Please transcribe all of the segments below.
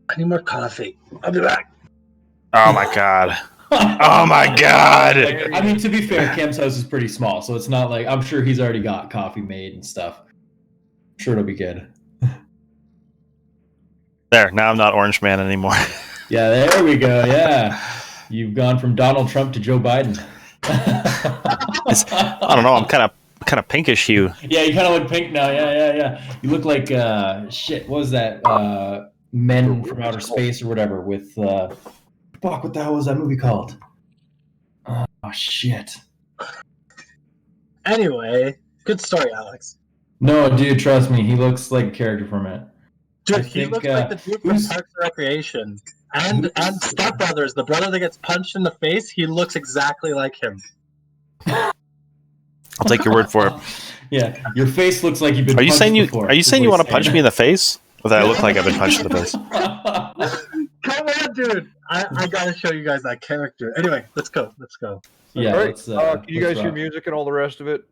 I need more coffee. I'll be back. Oh my god. Oh my god. Like, I mean, to be fair, Cam's house is pretty small, so it's not like I'm sure he's already got coffee made and stuff. I'm sure it'll be good. There, now I'm not Orange Man anymore. Yeah, there we go. Yeah, you've gone from Donald Trump to Joe Biden. I don't know. I'm kind of pinkish hue. Yeah, you kind of look pink now. Yeah. You look like shit. What was that? Men from Outer Space or whatever. With fuck, what the hell was that movie called? Oh shit. Anyway, good story, Alex. No, dude, trust me. He looks like a character from it. Dude, he looks like the dude from Parks and Recreation. And Step Brothers, the brother that gets punched in the face, he looks exactly like him. I'll take your word for it. Yeah, your face looks like you've been. Are you saying before, Are you saying you want to punch me in the face? Or that I look like I've been punched in the face? Come on, dude! I gotta show you guys that character. Anyway, let's go. Yeah. All right. Let's, can you guys hear music and all the rest of it?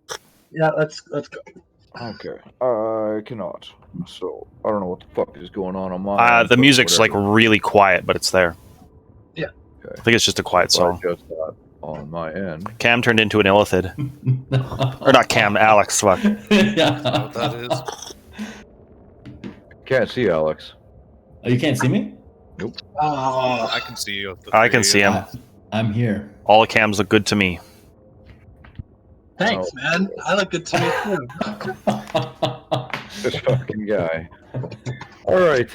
Yeah, let's go. Okay. I cannot. So I don't know what the fuck is going on my end, The music's whatever. like really quiet, but it's there. Yeah. Okay. I think it's just a quiet song. Just that on my end. Cam turned into an illithid. Or not Cam, Alex. Fuck. Yeah. What that is? Can't see Alex. Oh, you can't see me? Oh, I can see you. I can see him. I'm here. All Cams look good to me. thanks, man. I look good to me too. This fucking guy. All right.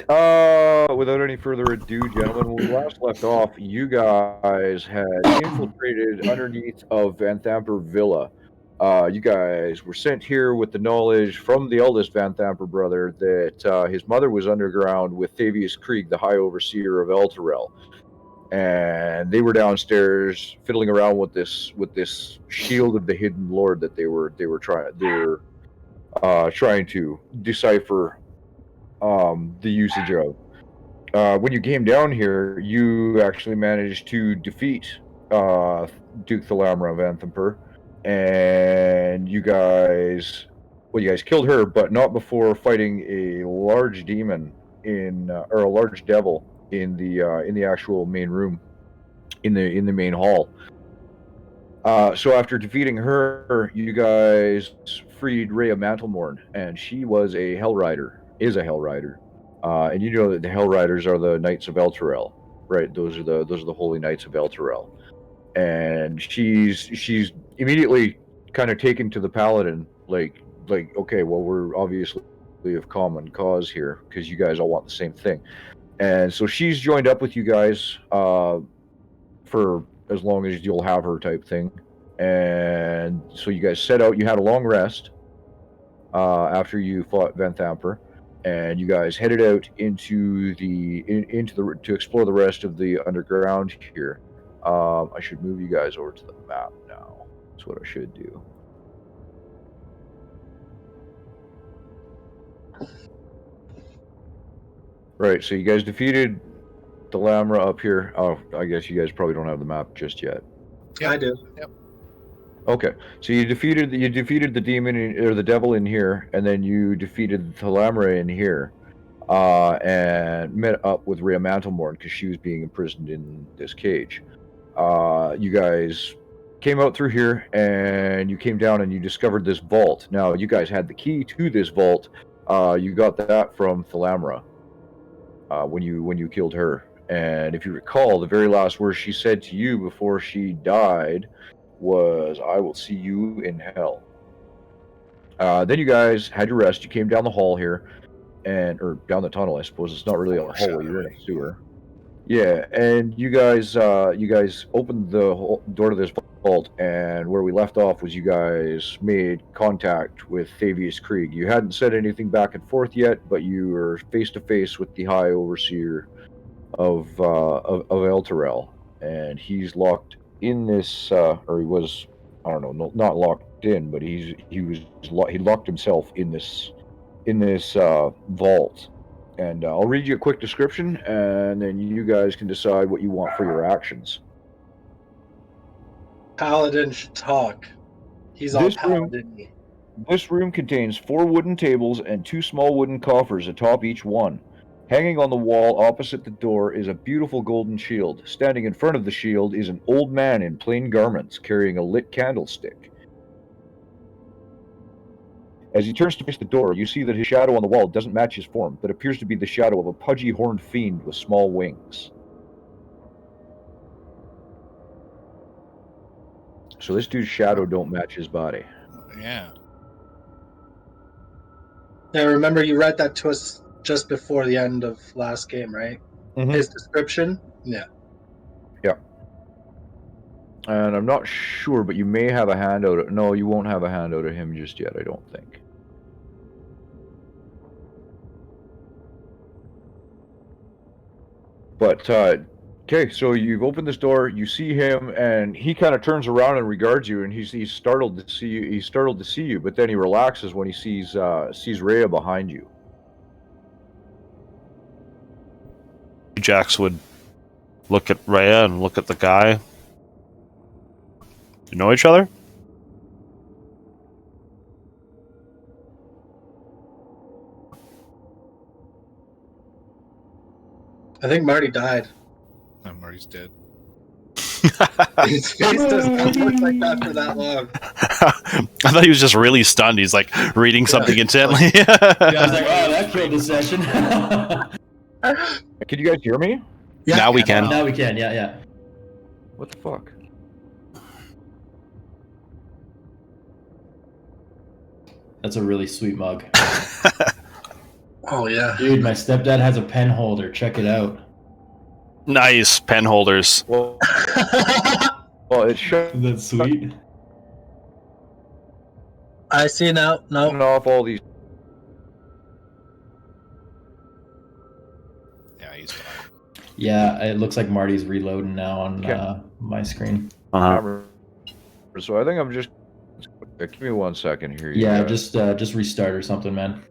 Without any further ado, gentlemen, when we last left off, you guys had infiltrated underneath of Van Thamper Villa. You guys were sent here with the knowledge from the eldest Van Thamper brother that his mother was underground with Thavius Krieg, the High Overseer of Elturel. And they were downstairs fiddling around with this shield of the hidden lord that they were trying to decipher the usage of. When you came down here, you actually managed to defeat Duke Thalamra of Anthamper, and you guys killed her, but not before fighting a large demon or a large devil in the actual main room, in the main hall. So after defeating her, you guys freed Rhea Mantlemorn, and she was a Hell Rider, is a Hell Rider. And you know that the Hell Riders are the Knights of Elturel, right? Those are the Holy Knights of Elturel. And she's immediately kind of taken to the Paladin, like okay, well, we're obviously of common cause here because you guys all want the same thing. And so she's joined up with you guys for as long as you'll have her type thing. And so you guys set out. You had a long rest after you fought Van Thamper, and you guys headed out to explore the rest of the underground here. I should move you guys over to the map now. That's what I should do. Right, so you guys defeated the Lamra up here. Oh, I guess you guys probably don't have the map just yet. Yeah, I do. Yep. Okay, so you defeated the demon or the devil in here, and then you defeated the Lamra in here, and met up with Rhea Mantlemorn because she was being imprisoned in this cage. You guys came out through here, and you came down and you discovered this vault. Now, you guys had the key to this vault. You got that from Thalamra when you killed her. And if you recall, the very last words she said to you before she died was, "I will see you in hell." Then you guys had your rest. You came down the hall here, or down the tunnel, I suppose. It's not really a hallway. You're in a sewer. Yeah, and you guys opened the door to this vault, and where we left off was you guys made contact with Thavius Krieg. You hadn't said anything back and forth yet, but you were face to face with the High Overseer of Elturel, and he's locked in this, or he was, I don't know, not locked in, but he locked himself in this vault. And I'll read you a quick description, and then you guys can decide what you want for your actions. Paladin should talk. He's all paladin-y. This room contains 4 wooden tables and 2 small wooden coffers atop each one. Hanging on the wall opposite the door is a beautiful golden shield. Standing in front of the shield is an old man in plain garments carrying a lit candlestick. As he turns to face the door, you see that his shadow on the wall doesn't match his form, but appears to be the shadow of a pudgy horned fiend with small wings. So this dude's shadow don't match his body. Yeah. Yeah, remember you read that to us just before the end of last game, right? Mhm. His description? Yeah. And I'm not sure, but you may have a handout. No, you won't have a handout of him just yet, I don't think. But, okay, so you've opened this door, you see him, and he kind of turns around and regards you, and he's startled to see you. He's startled to see you, but then he relaxes when he sees Rhea behind you. Jax would look at Rhea and look at the guy. You know each other? I think Marty died. No, Marty's dead. His face doesn't look like that for that long. I thought he was just really stunned. He's like reading something intently. Yeah, I was like, oh, that killed the session. Can you guys hear me? Yeah, now we can. Now we can, yeah. What the fuck? That's a really sweet mug. Oh, yeah. Dude, my stepdad has a pen holder. Check it out. Nice pen holders. Well, it should That's sweet. I see now. No. off all these. Yeah, he's fine. Yeah, it looks like Marty's reloading now on Okay. my screen. So I think I'm just. Give me 1 second here. you Yeah, guys. just restart or something, man.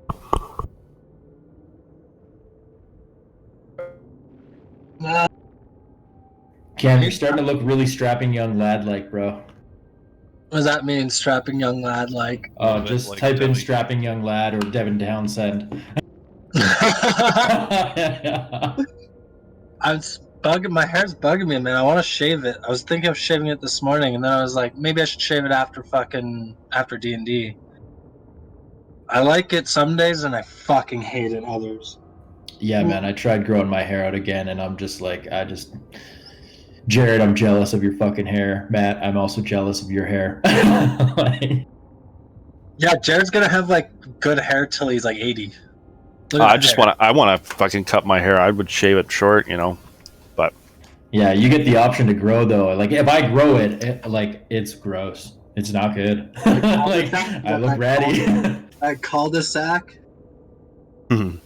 Cam, you're starting to look really strapping young lad like, bro. What does that mean, strapping young lad like? Little bit Just like type in Debbie. strapping young lad or Devin Townsend. I'm bugging. My hair's bugging me, man. I want to shave it. I was thinking of shaving it this morning, and then I was like, maybe I should shave it after D&D. I like it some days, and I fucking hate it others. Yeah, man, I tried growing my hair out again, and I'm just like, Jared, I'm jealous of your fucking hair. Matt, I'm also jealous of your hair. Like, Yeah, Jared's gonna have like good hair till he's like 80. Look at I that just hair. want to fucking cut my hair. I would shave it short, you know. yeah, you get the option to grow though. Like if I grow it, like it's gross. It's not good. Like I look ratty. A cul-de-sac. Mhm.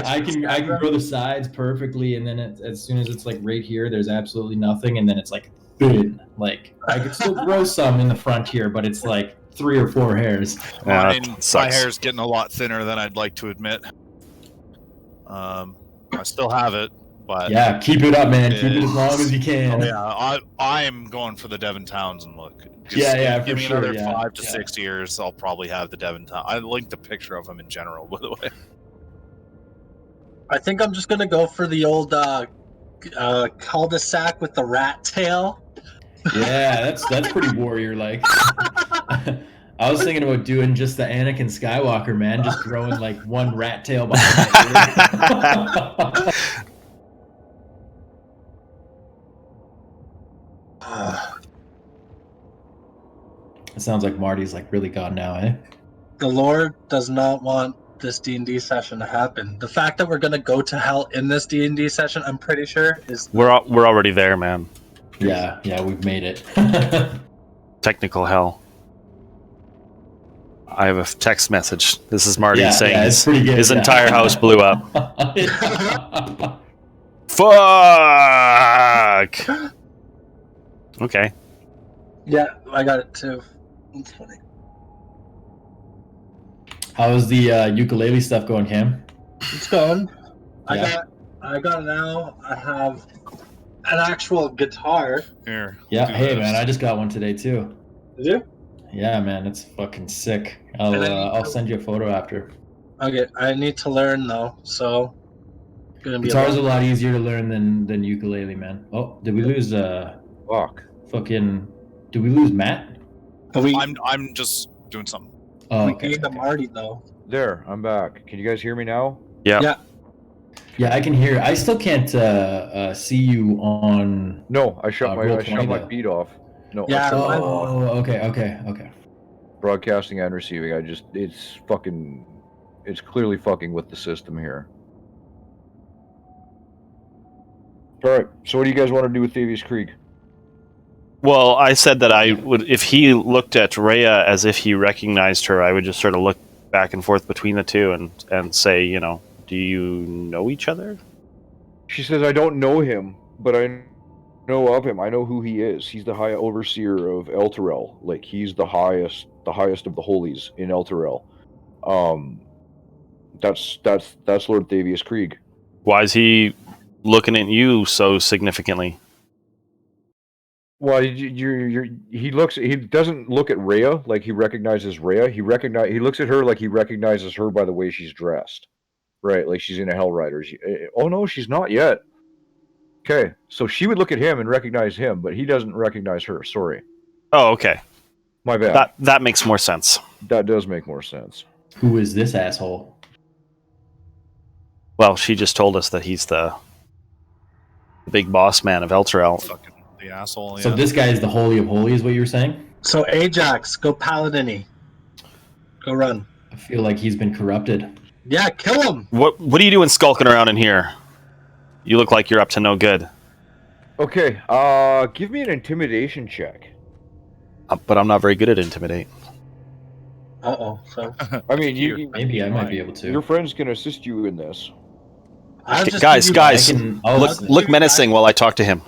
I can grow the sides perfectly, and then as soon as it's like right here, there's absolutely nothing, and then it's like thin. Like I could still grow some in the front here, but it's like 3 or 4 hairs. Yeah, I that mean, my sucks. hair's getting a lot thinner than I'd like to admit. I still have it, but Yeah, keep it up, man. Keep it as It's- long as you can. oh, yeah, I am going for the Devin Townsend look. Just Yeah, give for me sure, another yeah. 5 to Yeah. 6 years, I'll probably have the Devin Townsend. I linked a picture of him in general, by the way. I think I'm just gonna go for the old cul-de-sac with the rat tail. Yeah, that's pretty warrior like. I was thinking about doing just the Anakin Skywalker, man, just growing like one rat tail behind my ear. It sounds like Marty's like really gone now, eh? The Lord does not want this D&D session to happen. The fact that we're gonna go to hell in this D&D session, I'm pretty sure, is We're already there, man. Yeah, we've made it. Technical hell. I have a text message. This is Marty saying it's pretty good. his yeah. entire house blew up. Fuck. Okay. yeah, I got it too. It's funny. How's the ukulele stuff going, Cam? It's going. Yeah. I got it now. I have an actual guitar. Here. Yeah, do hey this. man, I just got one today too. Did you? Yeah, man, it's fucking sick. And then I'll send you a photo after. Okay, I need to learn though, so Gonna be Guitar's a long- lot easier to learn than ukulele, man. Oh, did we lose Fuck. fucking? Did we lose Matt? But we I'm just doing something. Oh, we okay. gained a Marty though. There, I'm back. Can you guys hear me now? Yeah. Yeah. Yeah, I can hear. I still can't see you on. No, I shut Roll my 20 my though. feed off. No, I Yeah, shut mine- mine off. Oh, okay. Broadcasting and receiving. It's clearly fucking with the system here. All right. So what do you guys want to do with Thievius Creek? Well, I said that I would, if he looked at Rhea as if he recognized her, I would just sort of look back and forth between the two and say, you know, do you know each other? She says, I don't know him, but I know of him. I know who he is. He's the high overseer of Elturel. Like, he's the highest of the holies in Elturel. That's Lord Thievius Krieg. Why is he looking at you so significantly? Well, he doesn't look at Rhea like he recognizes Rhea. He looks at her like he recognizes her by the way she's dressed. Right, like she's in a Hell Rider. Oh no, she's not yet. Okay, so she would look at him and recognize him, but he doesn't recognize her. Sorry. Oh, okay. My bad. That makes more sense. That does make more sense. Who is this asshole? Well, she just told us that he's the big boss man of Elturel. Fucking the asshole. So yeah. this guy is the holy of holy, is what you were saying? So Ajax, go Paladin-y. Go run. I feel like he's been corrupted. Yeah, kill him. What are you doing skulking around in here? You look like you're up to no good. Okay, give me an intimidation check. But I'm not very good at intimidate. Uh-oh. So I mean, Maybe I might be able to. your friends can assist you in this. I'll just Guys, give you- guys, I can, look menacing while I talk to him.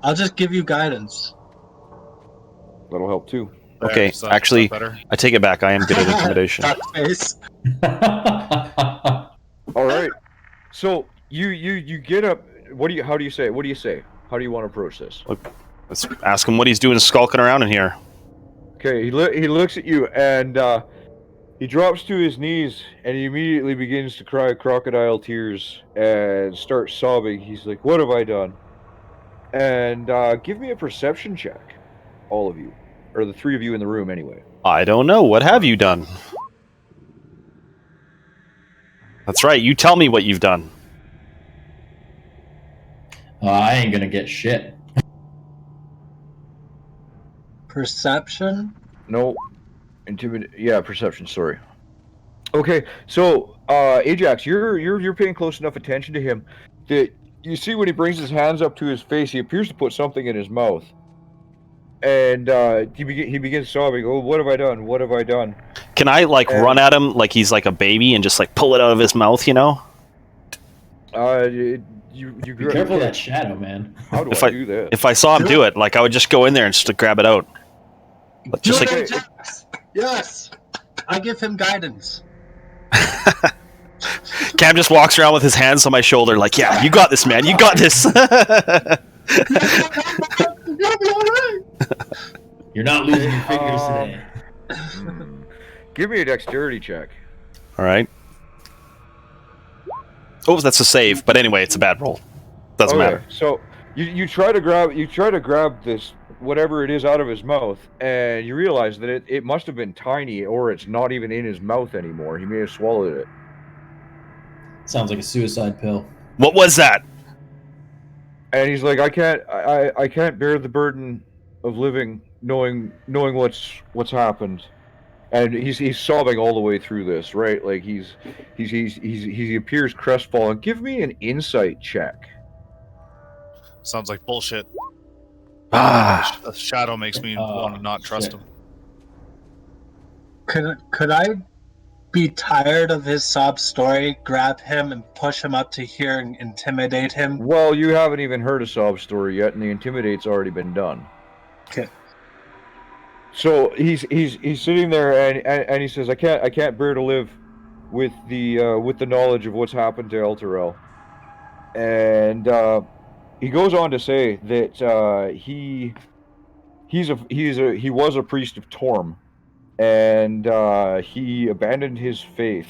I'll just give you guidance. That'll help too. There, Okay, is that actually, better? I take it back. I am good at intimidation. Fuck face. All right. So you get up. How do you say? What do you say? How do you want to approach this? Let's ask him what he's doing skulking around in here. Okay, he looks at you and he drops to his knees and he immediately begins to cry crocodile tears and starts sobbing. He's like, "What have I done?" And give me a perception check, all of you, or the three of you in the room, anyway. I don't know. What have you done? That's right. You tell me what you've done. I ain't gonna get shit. Perception? No, Yeah, perception. Sorry. Okay, so Ajax, you're paying close enough attention to him that you see when he brings his hands up to his face, he appears to put something in his mouth, and he begins sobbing. Oh, what have I done? What have I done? Can I run at him like he's like a baby and just pull it out of his mouth? You know? You Be careful of that shadow, man. How do If I I- do this? If I saw him do it, I would just go in there and just grab it out. But just Do it, like Ajax. Yes. I give him guidance. Cam just walks around with his hands on my shoulder, like, "Yeah, you got this, man. You got this." You'll be all right. You're not losing your fingers today. Give me a dexterity check. All right. Oh, that's a save. But anyway, it's a bad roll. Doesn't matter. So you try to grab this whatever it is out of his mouth, and you realize that it must have been tiny, or it's not even in his mouth anymore. He may have swallowed it. Sounds like a suicide pill. What was that? And he's like, I can't bear the burden of living knowing what's happened. And he's sobbing all the way through this, right? Like he appears crestfallen. Give me an insight check. Sounds like bullshit. Ah, The shadow makes me want to not trust shit. him. Could I be tired of his sob story, grab him and push him up to here and intimidate him? Well, you haven't even heard a sob story yet, and the intimidate's already been done. Okay. So he's sitting there and he says, I can't bear to live with the knowledge of what's happened to Elturel. And he goes on to say that he was a priest of Torm, and he abandoned his faith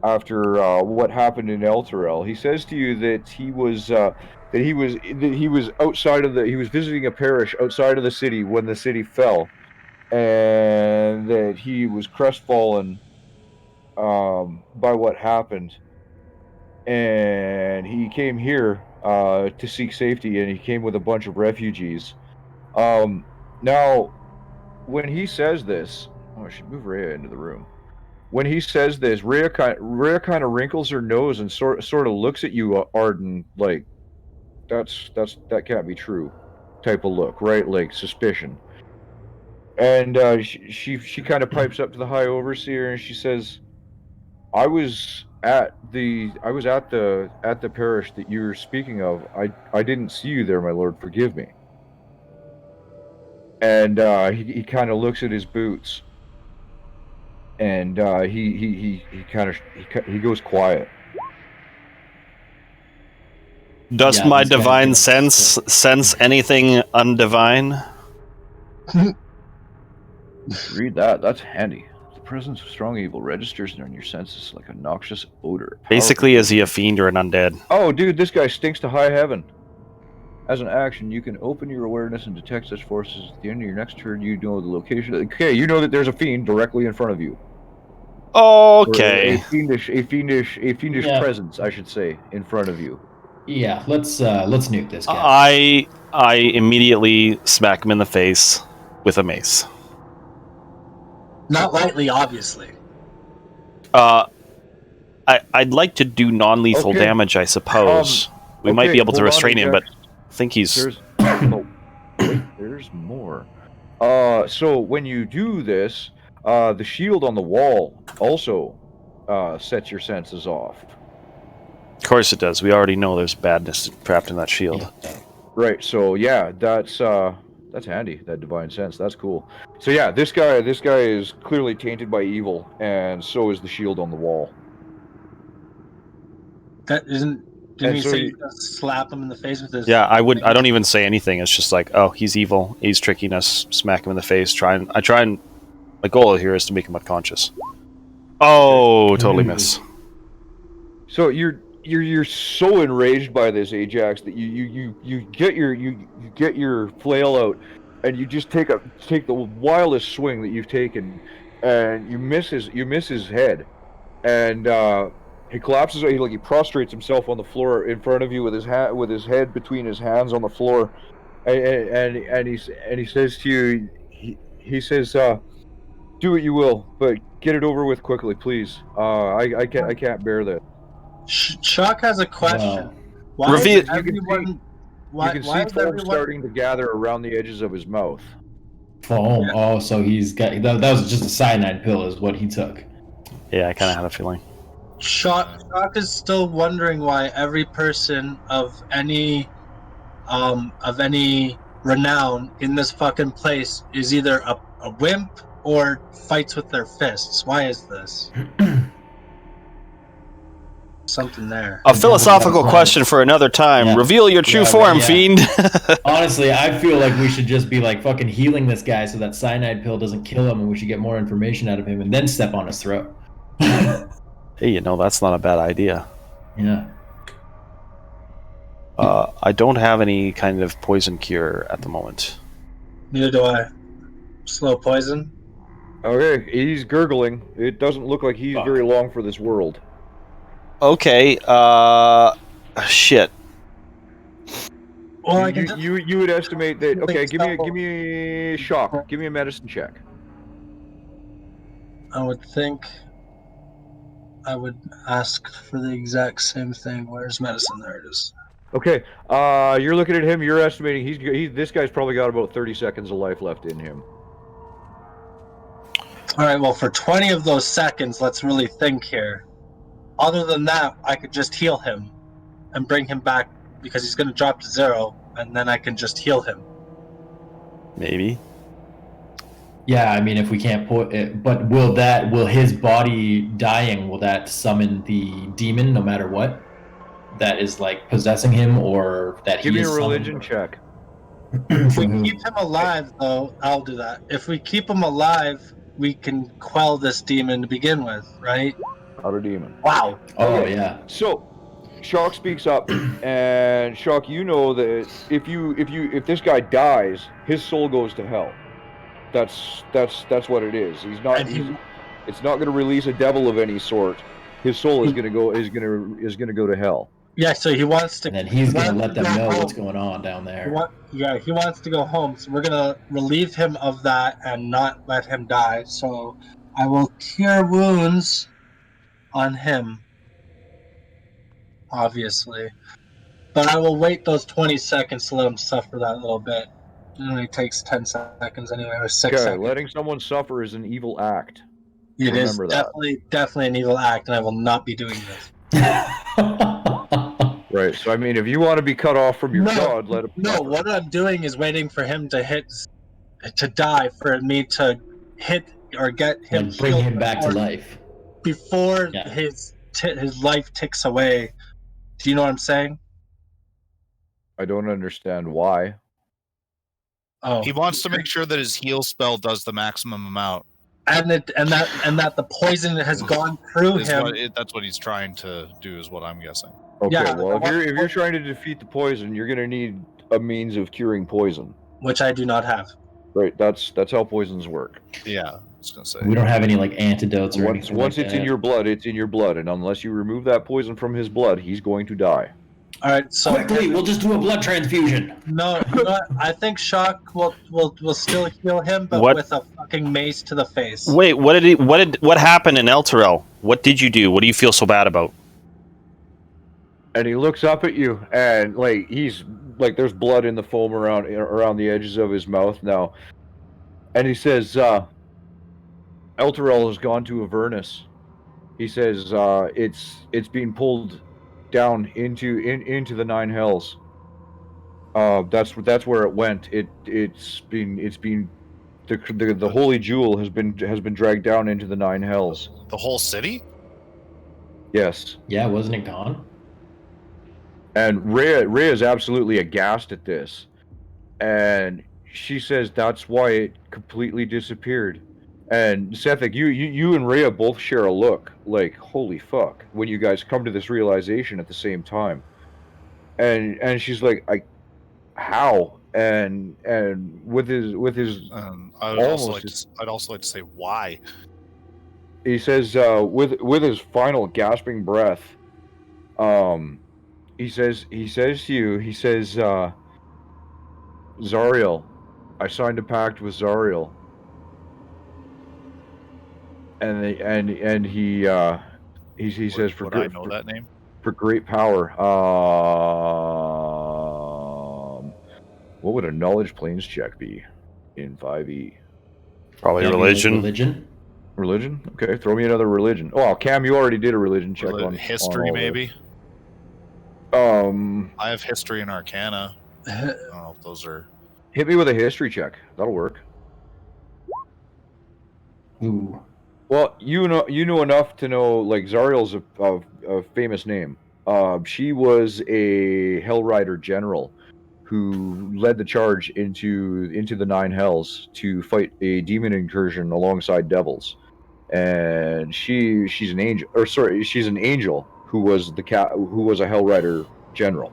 after what happened in Elturel. He says to you that he was outside of he was visiting a parish outside of the city when the city fell, and that he was crestfallen by what happened, and he came here to seek safety, and he came with a bunch of refugees. Now, when he says this, I should move Rhea into the room. When he says this, Rhea kind of wrinkles her nose and sort of looks at you, Arden, like that can't be true, type of look, right? Like suspicion. And she kind of pipes up to the High Overseer and she says, I was at the parish that you're speaking of. I didn't see you there, my lord. Forgive me. And he kind of looks at his boots. And he goes quiet. Does my divine sense anything undivine? Read that. That's handy. The presence of strong evil registers on your senses like a noxious odor. Basically, is he a fiend or an undead? Oh, dude, this guy stinks to high heaven. As an action, you can open your awareness and detect such forces. At the end of your next turn, you know the location. Okay, you know that there's a fiend directly in front of you. Okay. Or a fiendish presence, I should say, in front of you. Yeah, let's nuke this guy. I immediately smack him in the face with a mace. Not lightly, obviously. I'd like to do non-lethal damage, I suppose. We might be able to restrain him, but I think he's... There's more. So when you do this, the shield on the wall also sets your senses off. Of course it does. We already know there's badness trapped in that shield. Right, so yeah, that's handy, that divine sense. That's cool. So yeah, this guy is clearly tainted by evil, and so is the shield on the wall. That isn't... Didn't he say you slap him in the face with his... Yeah, I don't even say anything. It's just like, oh, he's evil. He's tricking us. Smack him in the face. My goal here is to make him unconscious. Oh, totally miss. So you're so enraged by this, Ajax, that you get your flail out, and you just take the wildest swing that you've taken, and you miss his head, and he collapses. He prostrates himself on the floor in front of you with his head between his hands on the floor, and he says to you, he says, do what you will, but get it over with quickly, please. I can't bear that. Chuck has a question. Why is everyone... You can see foam starting to gather around the edges of his mouth. Foam? Yeah. Oh, so he's got... That was just a cyanide pill is what he took. Yeah, I kind of had a feeling. Chuck is still wondering why every person of any renown in this fucking place is either a wimp or fights with their fists. Why is this? Something there. A philosophical question for another time. Yeah. Reveal your true form, fiend. Honestly, I feel like we should just be like fucking healing this guy so that cyanide pill doesn't kill him, and we should get more information out of him and then step on his throat. Hey, that's not a bad idea. Yeah. I don't have any kind of poison cure at the moment. Neither do I. Slow poison. Okay, he's gurgling. It doesn't look like he's very long for this world. Okay, shit. Well, you would estimate that. Okay, give me a shock. Give me a medicine check. I would think I would ask for the exact same thing. Where's medicine? There it is. Okay, you're looking at him. You're estimating this guy's probably got about 30 seconds of life left in him. All right. Well, for 20 of those seconds, let's really think here. Other than that, I could just heal him and bring him back because he's going to drop to 0, and then I can just heal him. Maybe. Yeah, I mean, if we can't put it, but will his body dying, will that summon the demon no matter what? That is like possessing him, or that Give me a religion check. If we keep him alive, though, I'll do that. If we keep him alive, we can quell this demon to begin with, right? Not a demon. Wow. Oh Okay. yeah. So, Shock speaks up, and Shock, you know that if this guy dies, his soul goes to hell. That's what it is. And It's not going to release a devil of any sort. His soul is going to go to hell. Yeah, so he wants to. And then he's gonna let them know home. what's going on down there. He wants to go home, so we're gonna relieve him of that and not let him die. So I will cure wounds on him, obviously, but I will wait those 20 seconds to let him suffer that little bit. It only takes 10 seconds anyway, or 6 Okay, seconds. letting someone suffer is an evil act. It is Remember that. definitely an evil act, and I will not be doing this. Right. So I mean, if you want to be cut off from your god, let him. No, suffer. what I'm doing is waiting for him to die, for me to hit or get him And bring healed him back to life. before Yeah. his life ticks away. Do you know what I'm saying? I don't understand why. Oh, He wants to make sure that his heal spell does the maximum amount. and that the poison has gone through him. That's what he's trying to do, is what I'm guessing. Okay. Yeah, well, if you're trying to defeat the poison, you're going to need a means of curing poison. Which I do not have. Right. That's how poisons work. Yeah, I was gonna say. We don't have any like antidotes or anything. Once like it's that. in your blood, it's in your blood, and unless you remove that poison from his blood, he's going to die. All right, so Quickly, we'll just do a blood transfusion. No, you know what? I think Shock will still heal him, but What? with a fucking mace to the face. Wait, what happened in Elturel? What did you do? What do you feel so bad about? And he looks up at you, and like he's like, there's blood in the foam around the edges of his mouth now, and he says, "Elturel has gone to Avernus." He says, "It's being pulled down into the nine hells. That's where it went. It's been the holy jewel has been dragged down into the nine hells. The whole city? Yes." Yeah, wasn't it gone? And Rhea is absolutely aghast at this, and she says that's why it completely disappeared. And Sethik, you and Rhea both share a look like, holy fuck, when you guys come to this realization at the same time. And she's like, how? And with his I'd also like to say why. he says, with his final gasping breath, he says to you, he says, Zariel, I signed a pact with Zariel. And he says, Would I know that name? For great power. What would a knowledge planes check be in 5e? Probably Maybe religion. Religion? Religion? Okay, throw me another religion. Oh, Cam, you already did a religion check on history, on all maybe. this. I have history and arcana. I don't know if those are. Hit me with a history check. That'll work. Ooh. Well, you know enough to know, like, Zariel's a famous name. She was a Hell Rider general who led the charge into the Nine Hells to fight a demon incursion alongside devils. And she's an angel, she's an angel who was a Hell Rider general,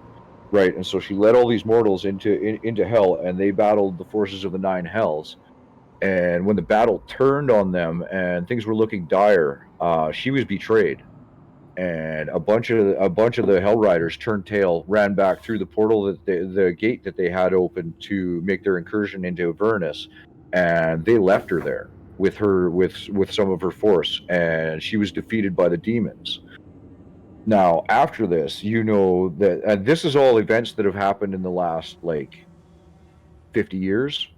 right? And so she led all these mortals into hell, and they battled the forces of the Nine Hells. And when the battle turned on them and things were looking dire, she was betrayed, and a bunch of the Hell Riders turned tail, ran back through the portal the gate that they had open to make their incursion into Avernus, and they left her there with some of her force, and she was defeated by the demons. Now, after this, you know that, and this is all events that have happened in the last like 50 years.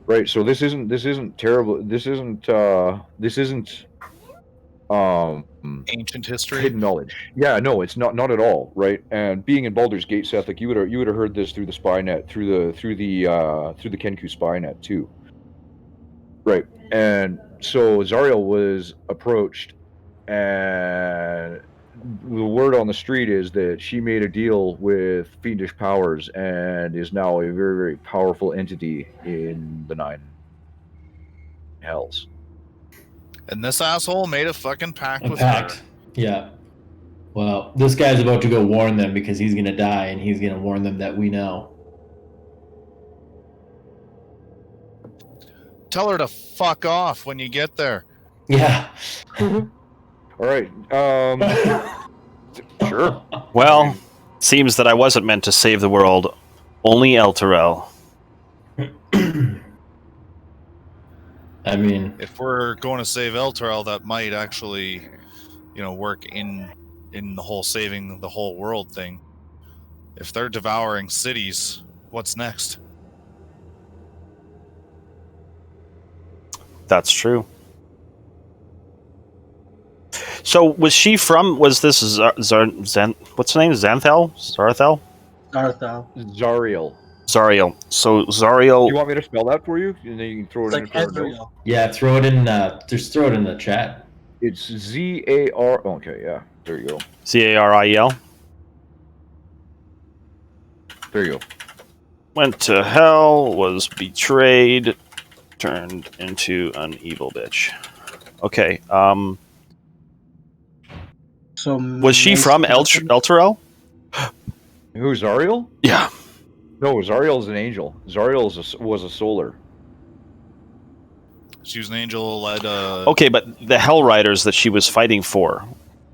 Right, so this isn't terrible. This isn't Ancient history. hidden knowledge. Yeah, no, it's not at all. Right, and being in Baldur's Gate, Seth, like you would have heard this through the spy net, through the Kenku spy net too. Right, and so Zariel was approached, and the word on the street is that she made a deal with fiendish powers and is now a very, very powerful entity in the Nine Hells. And this asshole made a fucking pact A with pact. her. Yeah. Well, this guy's about to go warn them because he's going to die, and he's going to warn them that we know. Tell her to fuck off when you get there. Yeah. All right. Sure. Well, seems that I wasn't meant to save the world. Only Elturel. I mean, If we're going to save Elturel, that might actually, work in the whole saving the whole world thing. If they're devouring cities, what's next? That's true. So, was this what's her name? Xanthel? Zarthel? Darthel. Zariel. Zariel. So, Zariel... You want me to spell that for you? And then you can throw It's it like in our notes. Ezreal. yeah, throw it in. Just throw it in the chat. It's Z-A-R... Okay, yeah. There you go. Zariel. There you go. Went to hell, was betrayed, turned into an evil bitch. Okay, So was she from Elturel? Who's Zariel? Yeah. No, Zariel's an angel. Zariel was a solar. She was an angel led. Okay, but the Hell Riders that she was fighting for,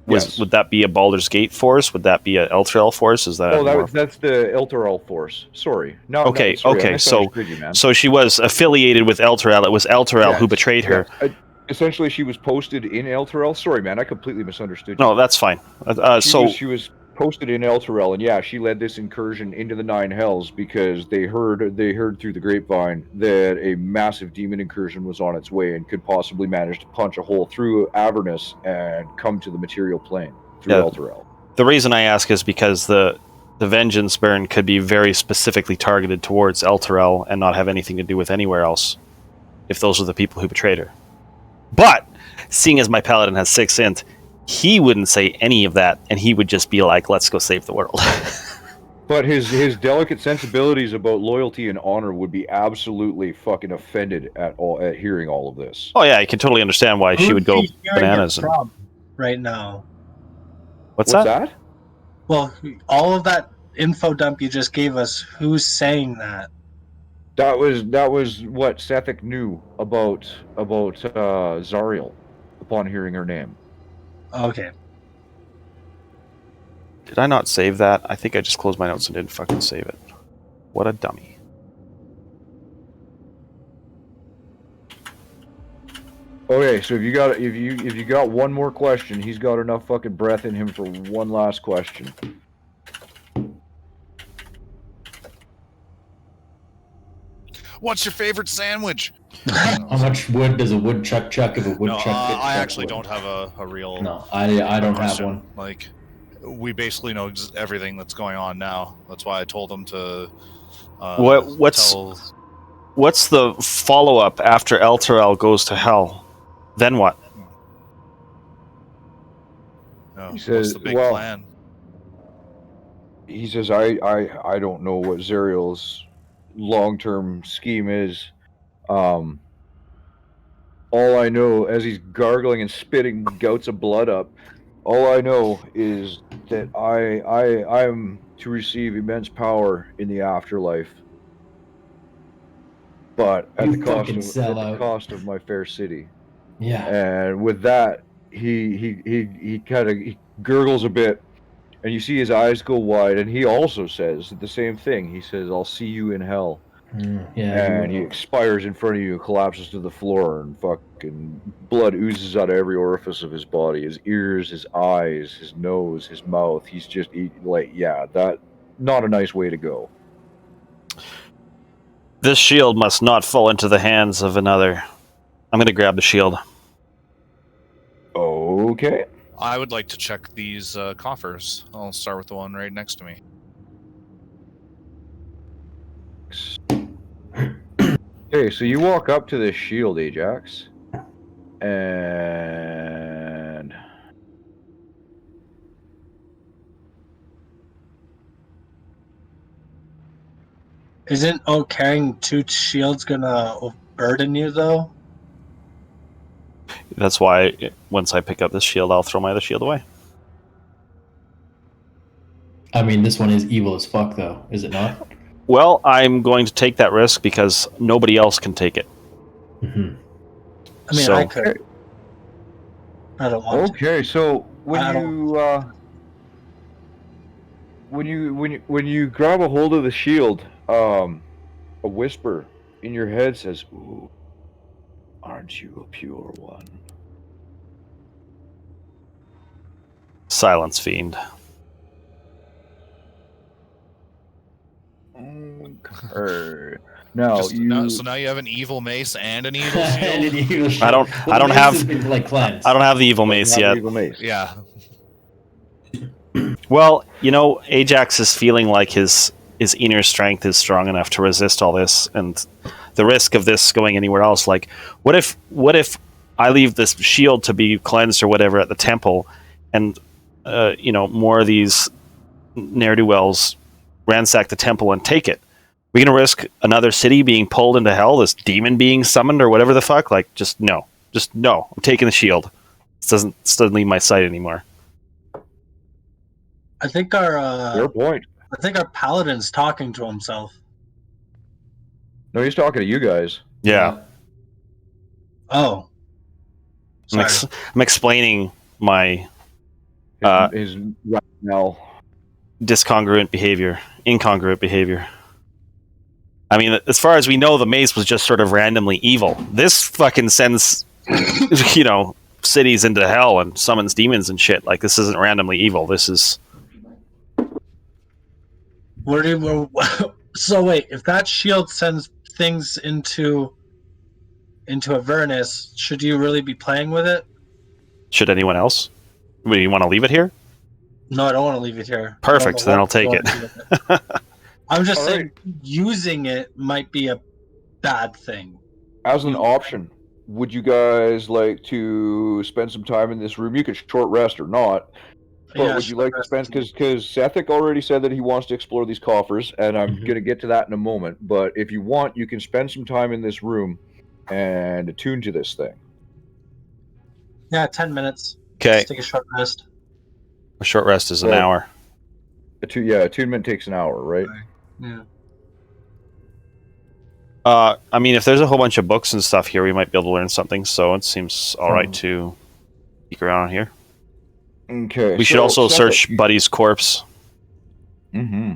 Yes. would that be a Baldur's Gate force? Would that be a Elturel force? Is that? That's the Elturel force. Sorry. No. Okay, sorry, okay, I misunderstood you, man. So she was affiliated with Elturel. It was Elturel who Yes, betrayed her. yes. Essentially, she was posted in Elturel. Sorry, man. I completely misunderstood you. No, that's fine. She was posted in Elturel, and yeah, she led this incursion into the Nine Hells because they heard through the grapevine that a massive demon incursion was on its way and could possibly manage to punch a hole through Avernus and come to the material plane through Elturel. The reason I ask is because the vengeance burn could be very specifically targeted towards Elturel and not have anything to do with anywhere else, if those are the people who betrayed her. But, seeing as my paladin has 6 int, he wouldn't say any of that, and he would just be like, let's go save the world. But his delicate sensibilities about loyalty and honor would be absolutely fucking offended at hearing all of this. Oh yeah, I can totally understand why she would go Who's he hearing bananas. it from right now? What's What's that? that? Well, all of that info dump you just gave us, who's saying that? That was what Sethek knew about Zariel upon hearing her name. Okay. Did I not save that? I think I just closed my notes and didn't fucking save it. What a dummy. Okay, so if you got one more question, he's got enough fucking breath in him for one last question. What's your favorite sandwich? How much wood does a woodchuck chuck if a No, woodchuck gets I chuck actually wood? don't have a real. No, I don't have question. one. Like, we basically know everything that's going on now. That's why I told him to. What's the follow-up after Elturel goes to hell? Then what? No, He says, what's the big well, plan? He says, I don't know what Zariel's long-term scheme is. All I know, as he's gargling and spitting gouts of blood up, all I know is that I'm to receive immense power in the afterlife, but at the cost of my fair city. Yeah. And with that, he kind of gurgles a bit, and you see his eyes go wide, and he also says the same thing. He says, "I'll see you in hell." Yeah. And he expires in front of you, collapses to the floor, and fucking blood oozes out of every orifice of his body. His ears, his eyes, his nose, his mouth. He's just that not a nice way to go. This shield must not fall into the hands of another. I'm going to grab the shield. Okay. I would like to check these coffers. I'll start with the one right next to me. Okay, so you walk up to this shield, Ajax, and Isn't carrying 2 shields gonna burden you though? That's why once I pick up this shield, I'll throw my other shield away. I mean, this one is evil as fuck, though, is it not? Well, I'm going to take that risk because nobody else can take it. Mm-hmm. I mean, So- I could. I don't want to. Okay, so I when you grab a hold of the shield, a whisper in your head says, "Ooh, aren't you a pure one?" Silence, fiend. Okay. Now So now you have an evil mace and an evil And shield. an evil shield. I don't The have- mace has been, like, cleansed. I don't have the evil mace yet. Evil mace. Yeah. Well, you know, Ajax is feeling like his inner strength is strong enough to resist all this, and the risk of this going anywhere else. Like, what if I leave this shield to be cleansed or whatever at the temple, and more of these ne'er-do-wells ransack the temple and take it? We're gonna risk another city being pulled into hell, this demon being summoned or whatever the fuck? Like, just no. I'm taking the shield. This doesn't leave my sight anymore. I think Fair point. our paladin's talking to himself. No, he's talking to you guys. Yeah. Oh. I'm, Sorry. I'm explaining my His rationale. incongruent behavior. I mean, as far as we know, the mace was just sort of randomly evil. This fucking sends, cities into hell and summons demons and shit. Like, this isn't randomly evil. This is... So wait, if that shield sends things into Avernus, should you really be playing with it? Should anyone else? Do you want to leave it here? No, I don't want to leave it here. Perfect, then I'll take it. I'm just All saying, using it might be a bad thing. As an option, would you guys like to spend some time in this room? You could short rest or not. But Yeah, would you short like to rest. spend, because Sethic already said that he wants to explore these coffers, and I'm Mhm. going to get to that in a moment. But if you want, you can spend some time in this room and attune to this thing. Yeah, 10 minutes. Okay, Just take a short rest. a short rest is an Well- hour. Attunement takes an hour, right? Yeah. I mean, if there's a whole bunch of books and stuff here, we might be able to learn something, so it seems alright to peek around here. Okay. We should also search Buddy's corpse. Mm-hmm.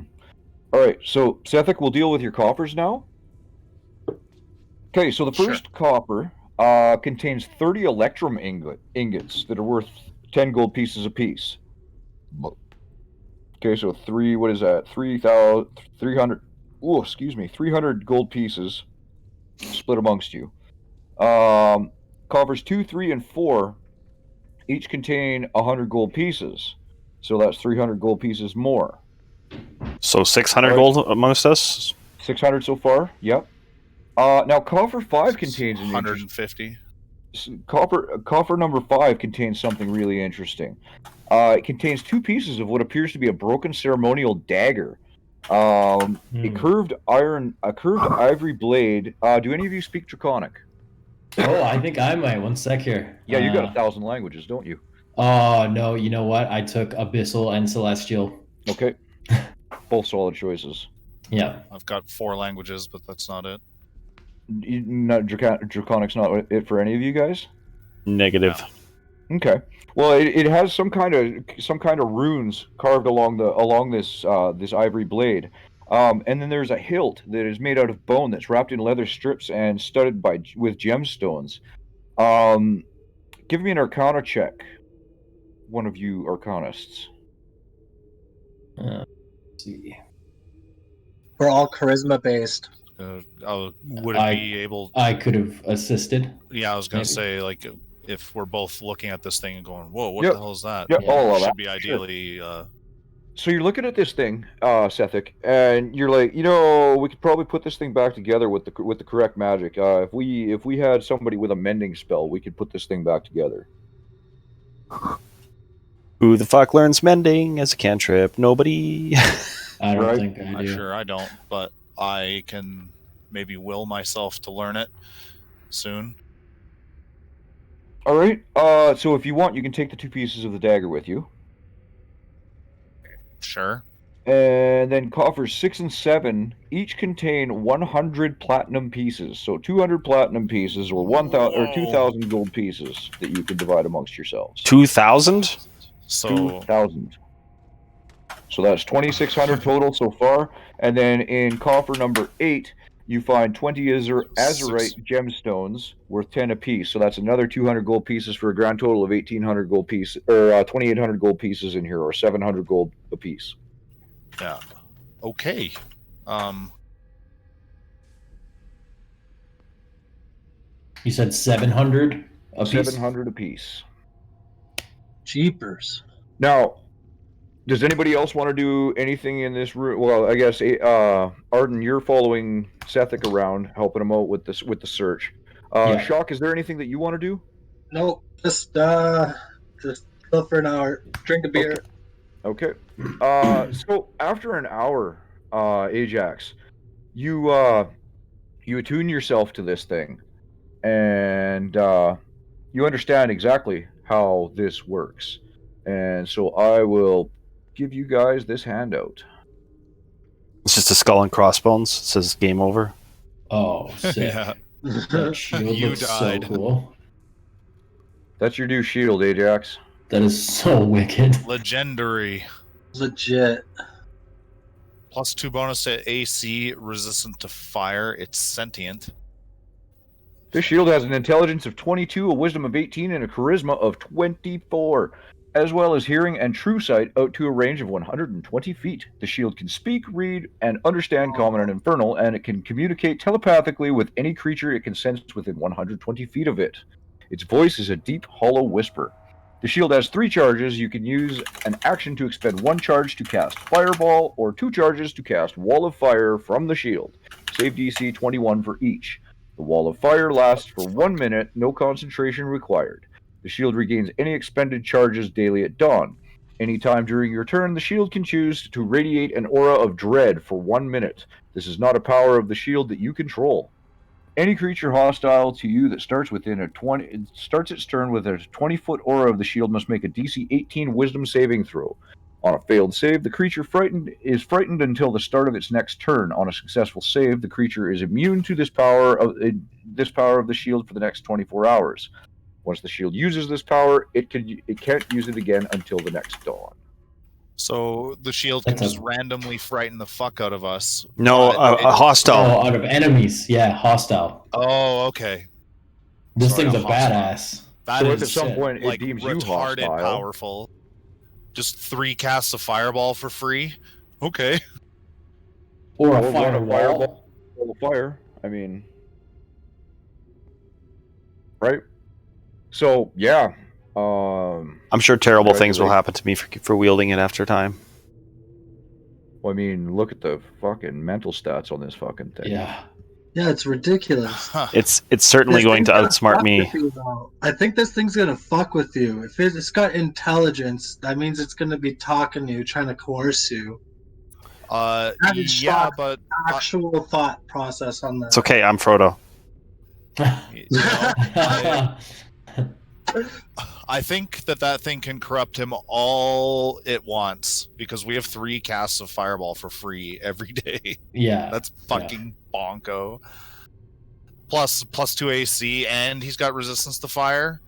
All right, so Sethic will deal with your coffers now. Okay, so the first copper contains 30 electrum ingots that are worth 10 gold pieces apiece. Okay, so 300 gold pieces split amongst you. Coffers 2, 3, and 4 each contain 100 gold pieces. So that's 300 gold pieces more. So 600 gold amongst us? 600 so far, yep. Now, coffer 5 contains an 150. Coffer number 5 contains something really interesting. It contains 2 pieces of what appears to be a broken ceremonial dagger. A curved ivory blade. Do any of you speak Draconic? Oh, I think I might. One sec here. Yeah, you got 1,000 languages, don't you? Oh, no, you know what? I took Abyssal and Celestial. Okay. Both solid choices. Yeah. I've got 4 languages, but that's not it. Draconic's not it for any of you guys? Negative. Okay. Well, it has some kind of runes carved along this ivory blade, and then there's a hilt that is made out of bone that's wrapped in leather strips and studded with gemstones. Give me an Arcana check. One of you Arcanists. Let's see. We're all charisma based. Would it be able? I could have assisted. Yeah, I was gonna maybe. say, like, if we're both looking at this thing and going, "Whoa, what Yep. the hell is that?" Yep, Yeah. all of Should that. be Sure. ideally. So you're looking at this thing, Sethic, and you're like, we could probably put this thing back together with the correct magic. If we had somebody with a mending spell, we could put this thing back together. Who the fuck learns mending as a cantrip? Nobody. I don't Right. think I do. I don't, but I can maybe will myself to learn it soon. All right. So if you want, you can take the 2 pieces of the dagger with you. Sure. And then coffers 6 and 7 each contain 100 platinum pieces. So 200 platinum pieces, or 1,000 or 2,000 gold pieces that you can divide amongst yourselves. 2,000? So 2,000. So that's 2,600 total so far. And then in coffer number 8, you find 20 azurite gemstones worth 10 apiece. So that's another 200 gold pieces for a grand total of 1,800 gold pieces, or 2,800 gold pieces in here, or 700 gold apiece. yeah. Okay. You said 700 a piece? 700 apiece. Jeepers. Now, does anybody else want to do anything in this room? Well, I guess Arden, you're following Sethic around, helping him out with the search. Yeah. Shock, is there anything that you want to do? Nope. Just chill for an hour. Drink a beer. Okay. So after an hour, Ajax, you attune yourself to this thing, and you understand exactly how this works. And so I will give you guys this handout. It's just a skull and crossbones. It says game over. Oh, sick. Yeah. That shield You looks died. so cool. That's your new shield, Ajax. That is so wicked. Legendary. Legit. +2 bonus to AC, resistant to fire. It's sentient. This shield has an intelligence of 22, a wisdom of 18, and a charisma of 24, as well as hearing and true sight out to a range of 120 feet. The shield can speak, read, and understand Common and Infernal, and it can communicate telepathically with any creature it can sense within 120 feet of it. Its voice is a deep, hollow whisper. The shield has 3 charges. You can use an action to expend 1 charge to cast Fireball, or 2 charges to cast Wall of Fire from the shield. Save DC 21 for each. The Wall of Fire lasts for 1 minute, no concentration required. The shield regains any expended charges daily at dawn. Anytime during your turn, the shield can choose to radiate an aura of dread for 1 minute. This is not a power of the shield that you control. Any creature hostile to you that starts its turn with a 20-foot aura of the shield must make a DC 18 Wisdom saving throw. On a failed save, the creature is frightened until the start of its next turn. On a successful save, the creature is immune to this power of the shield for the next 24 hours. Once the shield uses this power, it can't use it again until the next dawn. So the shield can just randomly frighten the fuck out of us. No, a hostile. Oh, out of enemies. Yeah, hostile. Oh, okay. This Sorry, thing's a hostile. badass. That So is if at some shit. point it like deems you retarded hostile, powerful. Just 3 casts of Fireball for free? Okay. Or a Or run a firewall. fireball. Wall of Fire. I mean, right? So yeah. I'm sure terrible things will happen to me for wielding it after time. Well, I mean, look at the fucking mental stats on this fucking thing. Yeah. Yeah, it's ridiculous. Huh. It's certainly This going to thing's outsmart gonna fuck me. with you, though. I think this thing's gonna fuck with you. If it's got intelligence, that means it's gonna be talking to you, trying to coerce you. Average Yeah, shock. but Actual thought process on that. It's okay, I'm Frodo. you know, I think that thing can corrupt him all it wants because we have 3 casts of Fireball for free every day. Yeah. That's fucking bonko. Plus 2 AC, and he's got resistance to fire.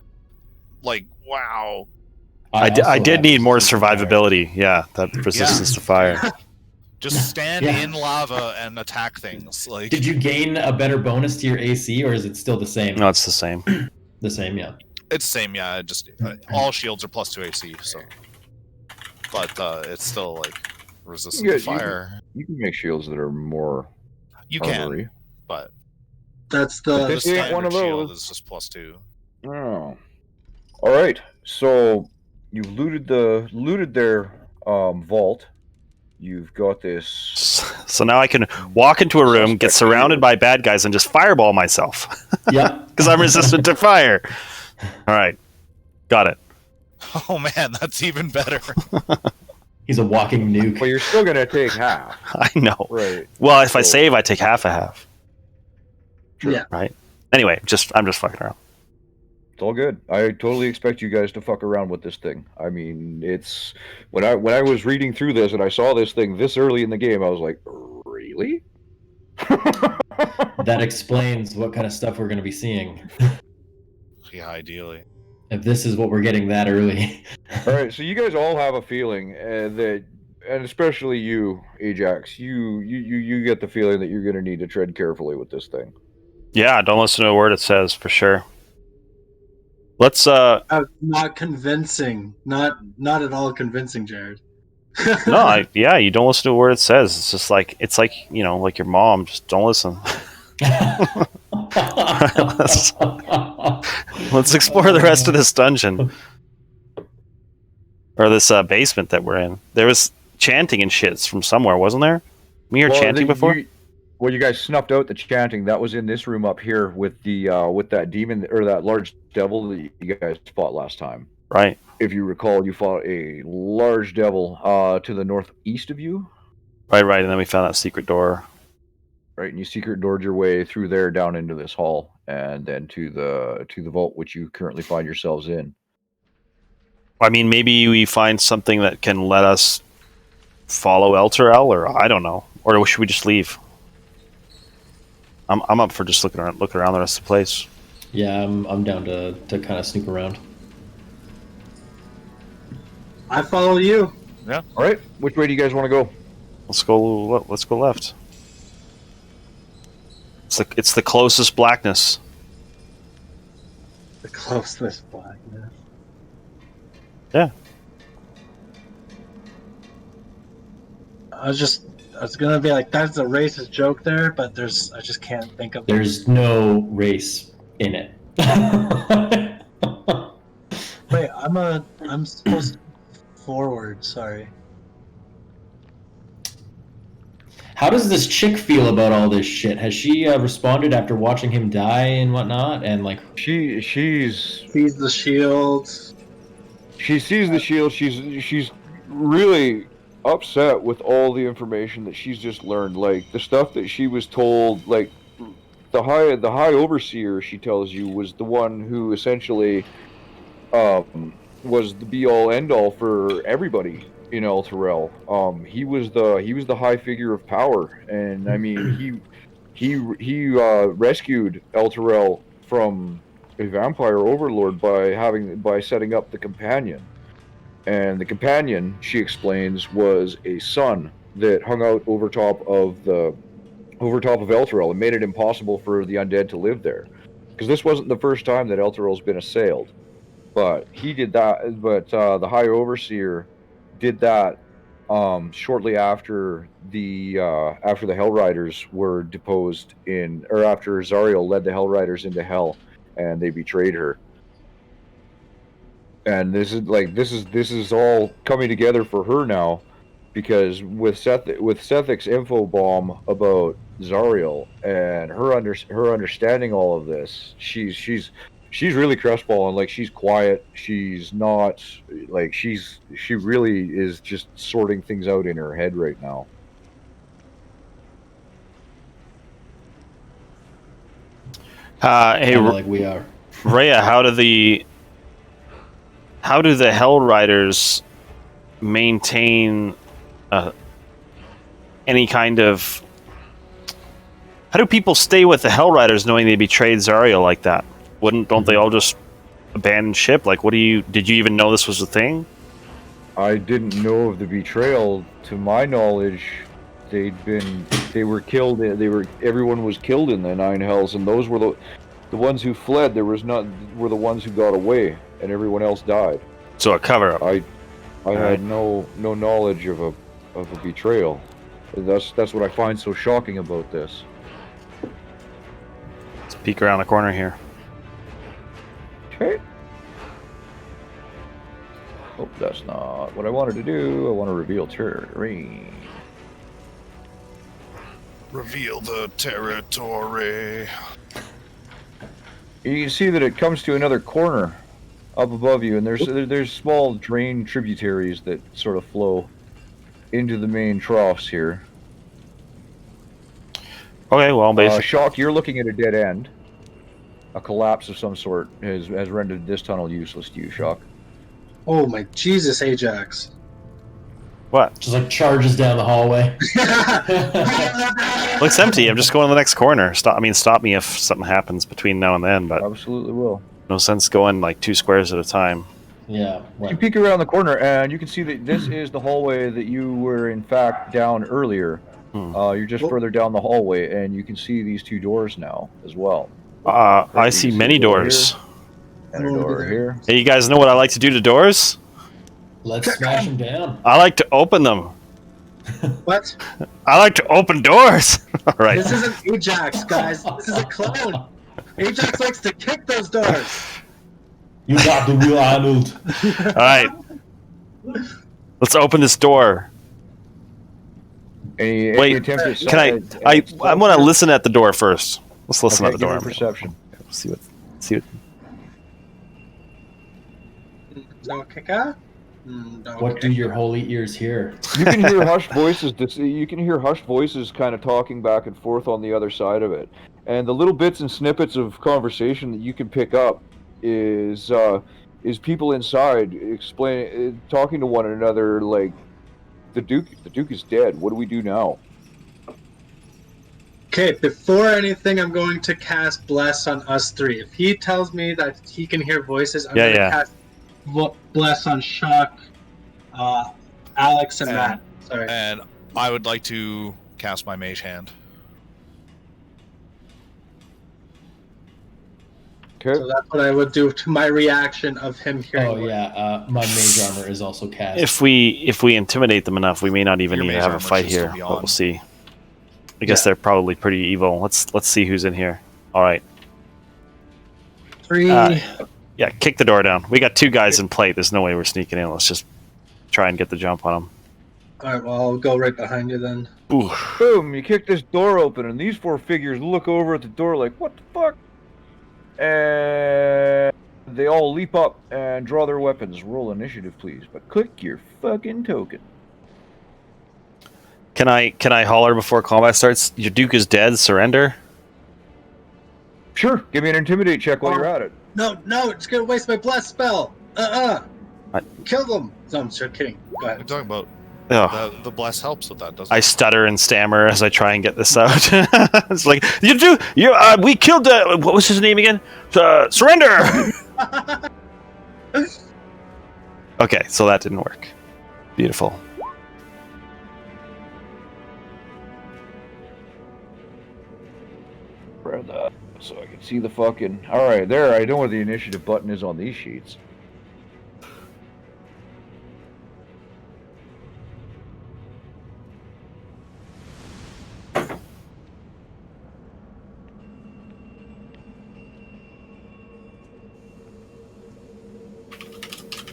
Like, wow. I also did have need more resistance to fire. survivability. Yeah, that resistance to fire. Just stand Yeah. in lava and attack things. Like, Did you gain a better bonus to your AC, or is it still the same? No, it's the same. The same, yeah. it's the same, yeah. Just all shields are plus 2 AC, so. But it's still like resistant Yeah, to fire. You can make shields that are more You can, armory. but That's the the. This ain't standard one of shield those. is just plus 2. Oh. All right. So you've looted their vault. You've got this. So now I can walk into a room, get surrounded by bad guys, and just fireball myself. Yep. Because I'm resistant to fire. All right. Got it. Oh man, that's even better. He's a walking nuke. Well, you're still gonna take half, I know. right? Well, if I So- save, I take half a half. Yeah. Right? Anyway, I'm just fucking around. It's all good. I totally expect you guys to fuck around with this thing. I mean, it's when I was reading through this and I saw this thing this early in the game, I was like, really? That explains what kind of stuff we're going to be seeing. Yeah, ideally. If this is what we're getting that early. All right, so you guys all have a feeling that, and especially you, Ajax, you get the feeling that you're going to need to tread carefully with this thing. Yeah, don't listen to a word it says for sure. Let's Not convincing. Not at all convincing, Jared. no, you don't listen to a word it says. It's just like you know, like your mom. Just don't listen. Let's explore the rest of this dungeon or this basement that we're in. There was chanting and shits from somewhere, wasn't there? We heard chanting before. You guys snuffed out the chanting. That was in this room up here with the with that demon or that large devil that you guys fought last time. Right. If you recall, you fought a large devil to the northeast of you. Right, and then we found that secret door. Right, and you secret doored your way through there down into this hall, and then to the vault which you currently find yourselves in. I mean, maybe we find something that can let us follow Elturel, or I don't know, or should we just leave? I'm up for just looking around the rest of the place. Yeah, I'm down to kind of snoop around. I follow you. Yeah. All right, which way do you guys want to go? Let's go left. It's the closest blackness. The closest blackness. Yeah. I was gonna be like, that's a racist joke there, but I just can't think of. There's no race in it. Wait, I'm supposed to forward. Sorry. How does this chick feel about all this shit? Has she responded after watching him die and whatnot? And like, She sees the shield. She sees the shield. She's really upset with all the information that she's just learned. Like the stuff that she was told. Like the high overseer, she tells you, was the one who essentially was the be all end all for everybody in Elturel. He was the high figure of power, and I mean he rescued Elturel from a vampire overlord by setting up the companion. And the companion, she explains, was a sun that hung out over top of Elturel and made it impossible for the undead to live there. Because this wasn't the first time that Elturel's been assailed. But he did that. But the High Overseer did that shortly after the Hellriders were deposed after Zariel led the Hellriders into Hell, and they betrayed her. And this is all coming together for her now, because with Sethic's info bomb about Zariel and her understanding all of this, she's really crestfallen. Like, she's quiet. She's not like she really is just sorting things out in her head right now. Hey, like we are. Rhea, how do the Hellriders maintain any kind of? How do people stay with the Hellriders knowing they betrayed Zariel like that? Don't they all just abandon ship? Like, did you even know this was a thing? I didn't know of the betrayal. To my knowledge, they were killed. Everyone was killed in the Nine Hells, and those were the ones who fled. Were the ones who got away, and everyone else died. So a cover-up. I had no knowledge of a betrayal. That's what I find so shocking about this. Let's peek around the corner here. Okay. Oh, that's not what I wanted to do. I want to reveal terrain. Reveal the territory. You can see that it comes to another corner up above you, and there's small drain tributaries that sort of flow into the main troughs here. Okay, well, basically, Shock, you're looking at a dead end. A collapse of some sort has rendered this tunnel useless to you, Shock. Oh my Jesus, Ajax. What? Just like charges down the hallway. Looks empty. I'm just going to the next corner. Stop me if something happens between now and then, but Absolutely will. no sense going like 2 squares at a time. Yeah. What? You peek around the corner, and you can see that this is the hallway that you were, in fact, down earlier. You're just further down the hallway, and you can see these 2 doors now as well. I see many doors. And a door here. Hey, you guys know what I like to do to doors? Let's smash them down. I like to open them. What? I like to open doors. All right. This isn't Ajax, guys. This is a clone. Ajax likes to kick those doors. You got the wheel, Arnold. All right. Let's open this door. Any attempt at Can I want to listen at the door first. Let's listen at the door. Perception. See what. No kicker? What do your holy ears hear? You can hear hushed voices. You can hear hushed voices kind of talking back and forth on the other side of it, and the little bits and snippets of conversation that you can pick up is people inside talking to one another like, the Duke is dead. What do we do now? Okay, before anything, I'm going to cast Bless on us 3. If he tells me that he can hear voices, I'm going to cast Bless on Shock, Alex, and Matt. Sorry. And I would like to cast my Mage Hand. Okay. So that's what I would do to my reaction of him hearing. Oh yeah, my mage armor is also cast. If we intimidate them enough, we may not even need to have a fight should still here. be But on. we'll see. I guess they're probably pretty evil. Let's see who's in here. All right. 3. Yeah, kick the door down. We got 2 guys in plate. There's no way we're sneaking in. Let's just try and get the jump on them. Alright, well, I'll go right behind you then. Ooh. Boom! You kick this door open, and these 4 figures look over at the door like, "What the fuck?" And they all leap up and draw their weapons. Roll initiative, please. But click your fucking token. Can I holler before combat starts? Your Duke is dead. Surrender. Sure. Give me an intimidate check while you're at it. No, it's gonna waste my bless spell. Kill them. No, I'm just kidding. Go What are you ahead. talking about? Oh. The bless helps with that, doesn't I it? stutter and stammer as I try and get this out. It's like we killed. What was his name again? Surrender. Okay, so that didn't work. Beautiful. So I can see the fucking... Alright, there. I know where the initiative button is on these sheets.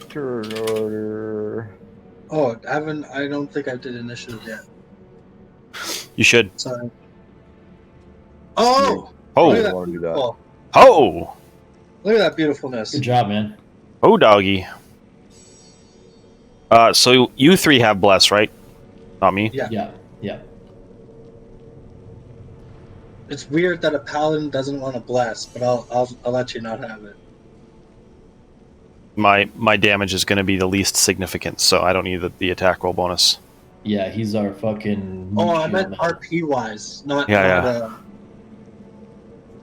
Turn order. Oh, I don't think I did initiative yet. You should. Sorry. Oh! Oh. Look at I that. want to do that. Oh, Oh. look at that beautifulness. Good job, man. Oh, doggy. So you 3 have bless, right? Not me. Yeah. Yeah. It's weird that a paladin doesn't want to bless, but I'll let you not have it. My damage is going to be the least significant, so I don't need the attack roll bonus. Yeah, he's our fucking. Oh, I shield meant man. RP wise, not. Yeah, not,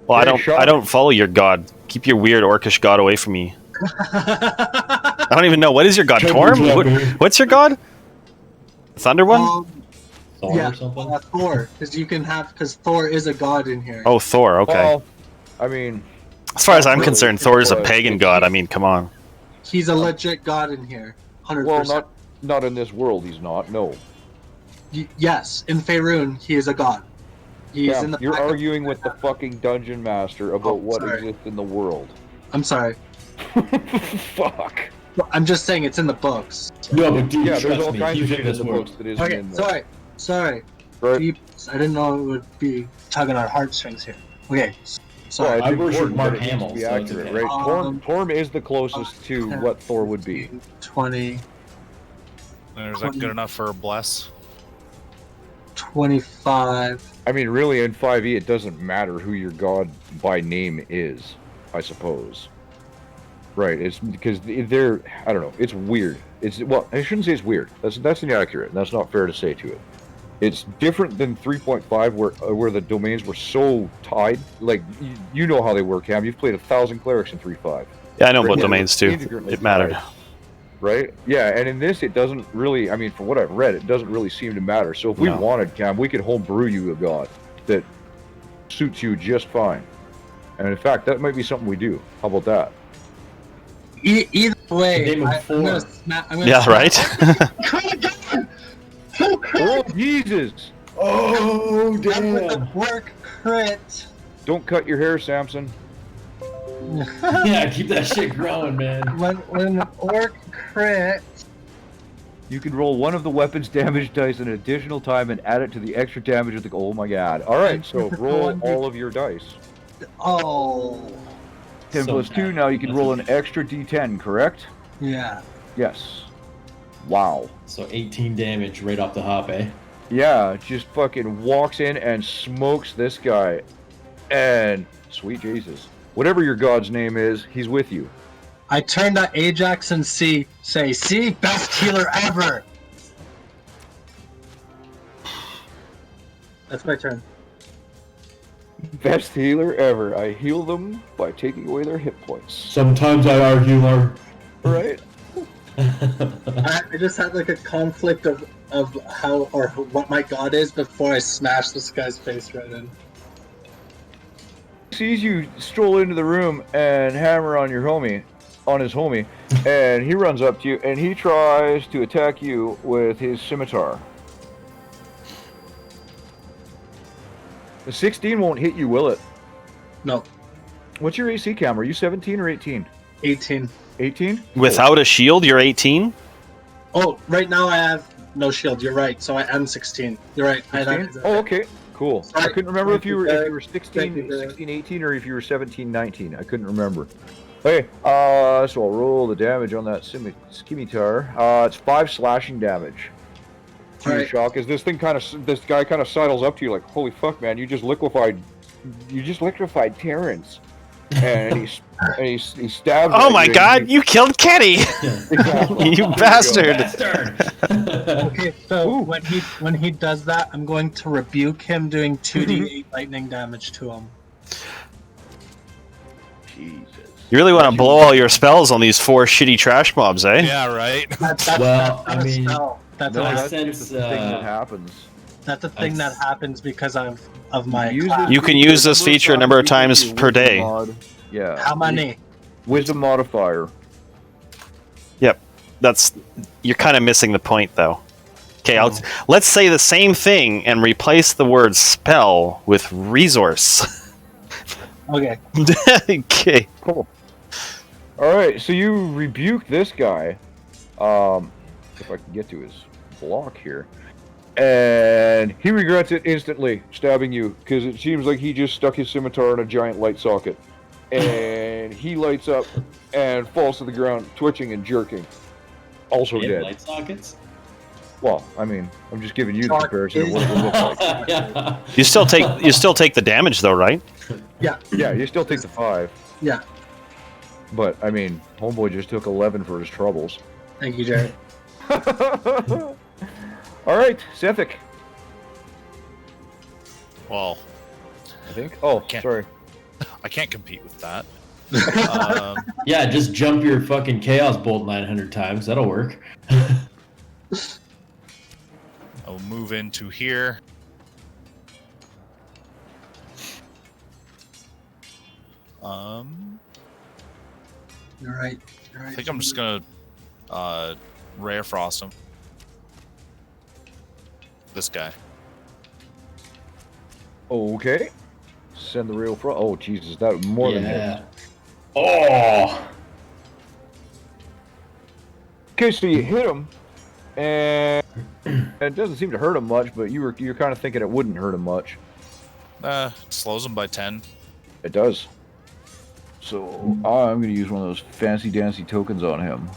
Well, Hey, I don't follow your god. Keep your weird orcish god away from me. I don't even know, what is your god? Torm? What's your god? Thunder one? Thor yeah, or something. Thor, because Thor is a god in here. Oh, Thor. Okay. Well, I mean... As far as I'm really, concerned, Thor is a but- pagan god. I mean, come on. He's a legit god in here, 100%. Well, not in this world, he's not, no. Yes, in Faerun, he is a god. He's Yeah, in the. you're pack of- arguing with the fucking dungeon master about what sorry. exists in the world. I'm sorry. Fuck. I'm just saying it's in the books. No, but dude, Yeah, there's trust all me, kinds he's of shit in in this the world. books that isn't Okay, in there. sorry. Right? Peeps, I didn't know it would be tugging our heartstrings here. Okay, sorry. Well, I it's worship important, Mark but it needs to Hamill, be so it's accurate, okay. right? Torm is the closest to what Thor would be. 20, Is that good enough for a bless? 25. I mean, really, in 5e, it doesn't matter who your god by name is, I suppose. Right? It's because they're, I don't know. It's weird. Well, I shouldn't say it's weird. That's inaccurate. That's not fair to say to it. It's different than 3.5, where the domains were so tied. Like you know how they work, Cam. You've played 1,000 clerics in 3.5. Yeah, I know about Yeah, domains too. integrally It mattered. tied. Right? Yeah, and in this, it doesn't really, I mean, from what I've read, it doesn't really seem to matter. So if we wanted, Cam, we could homebrew you a god that suits you just fine. And in fact, that might be something we do. How about that? Either way, Name of I'm four. gonna Yeah, right? Oh, Jesus! Oh, With the damn. work crit. Don't cut your hair, Samson. Yeah, keep that shit growing, man. when orc crit, You can roll one of the weapon's damage dice an additional time and add it to the extra damage of the... Oh my god. Alright, so roll all of your dice. oh 10 plus 2, now you can roll an extra d10, correct? yeah. Yes. Wow. So 18 damage right off the hop, eh? Yeah, just fucking walks in and smokes this guy. And, sweet Jesus. Whatever your god's name is, he's with you. I turn to Ajax and say, see, best healer ever. That's my turn. Best healer ever. I heal them by taking away their hit points. Sometimes I are healer. Right? I just had like a conflict of how or what my god is before I smash this guy's face right in. Sees you stroll into the room and hammer on his homie, and he runs up to you and he tries to attack you with his scimitar. The 16 won't hit you, will it? No, What's your AC, Cam? Are you 17 or 18? 18. 18? Without a shield, you're 18? Oh, right now I have no shield. You're right. So I am 16. You're right. 16? Oh, okay. Cool. I couldn't remember if you were 16, Thank you, 16, 18, or if you were 17, 19. I couldn't remember. Okay, so I'll roll the damage on that scimitar. It's 5 slashing damage. To your Alright. shock, as this guy kind of sidles up to you like, holy fuck, man, you just liquefied Terrence. And he stabs. Oh at my you, god, you killed Kenny! Exactly. You bastard! Okay, so when he does that, I'm going to rebuke him doing 2d8 lightning damage to him. Jesus. You really want to blow all your spells on these 4 shitty trash mobs, eh? Yeah, right. That's Well, not I a mean, spell. That's No, a, that's sense, just the thing that happens. that's a thing that happens because of my Use class. You can use this feature a number of times per day. Yeah. How many? Wisdom modifier. Yep. You're kind of missing the point, though. Okay, let's say the same thing and replace the word spell with resource. Okay. Okay. Cool. Alright, so you rebuke this guy. If I can get to his block here. And he regrets it instantly, stabbing you, because it seems like he just stuck his scimitar in a giant light socket. And he lights up and falls to the ground, twitching and jerking. Also dead. Light sockets? Well, I mean, I'm just giving you the comparison of what it would look like. Yeah. You still take the damage, though, right? Yeah. Yeah, you still take the 5. Yeah. But, I mean, homeboy just took 11 for his troubles. Thank you, Jared. Alright, Sethic, Well, I think. Oh, Can't. sorry. I can't compete with that. Yeah, just jump your fucking Chaos Bolt 900 times. That'll work. I'll move into here. You're right. I think I'm just gonna Ray of Frost him. This guy. Okay. Send the real fro. Oh, Jesus, that more than hit. Oh! Okay, so you hit him, and it doesn't seem to hurt him much, but you're kind of thinking it wouldn't hurt him much. Slows him by 10. It does. So I'm going to use one of those fancy dancy tokens on him.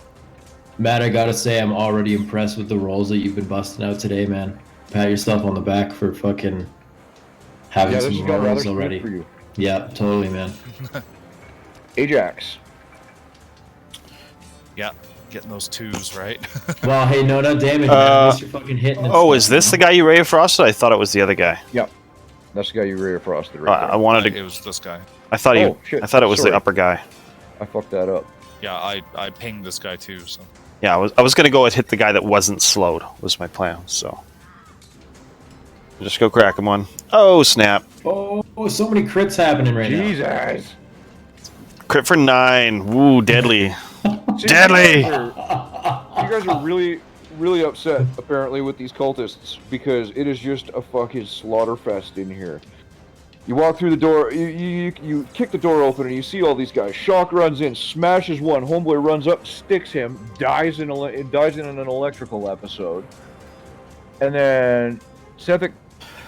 Matt, I gotta say, I'm already impressed with the rolls that you've been busting out today, man. pat yourself on the back for fucking having Yeah, this has some got rather morals smooth already. for you. Yeah, totally, man. Ajax. Yeah, getting those 2s right. Well, hey, no damage, man. At least you're fucking hitting and Oh, stuff, is this you the know? guy you ray of frosted? I thought it was the other guy. That's the guy you ray frosted right I there. wanted to. It was this guy. I thought Oh, shit. I thought it was Sorry. the upper guy. I fucked that up. Yeah, I pinged this guy too. So Yeah, I was gonna go and hit the guy that wasn't slowed. Was my plan. So just go crack him one. Oh snap! Oh, so many crits happening right now. Jesus. Crit for 9. Woo, deadly. See, Deadly! You guys are really, really upset, apparently, with these cultists, because it is just a fucking slaughter fest in here. You walk through the door, you kick the door open, and you see all these guys. Shock runs in, smashes one, homeboy runs up, sticks him, dies in an electrical episode. And then Sethic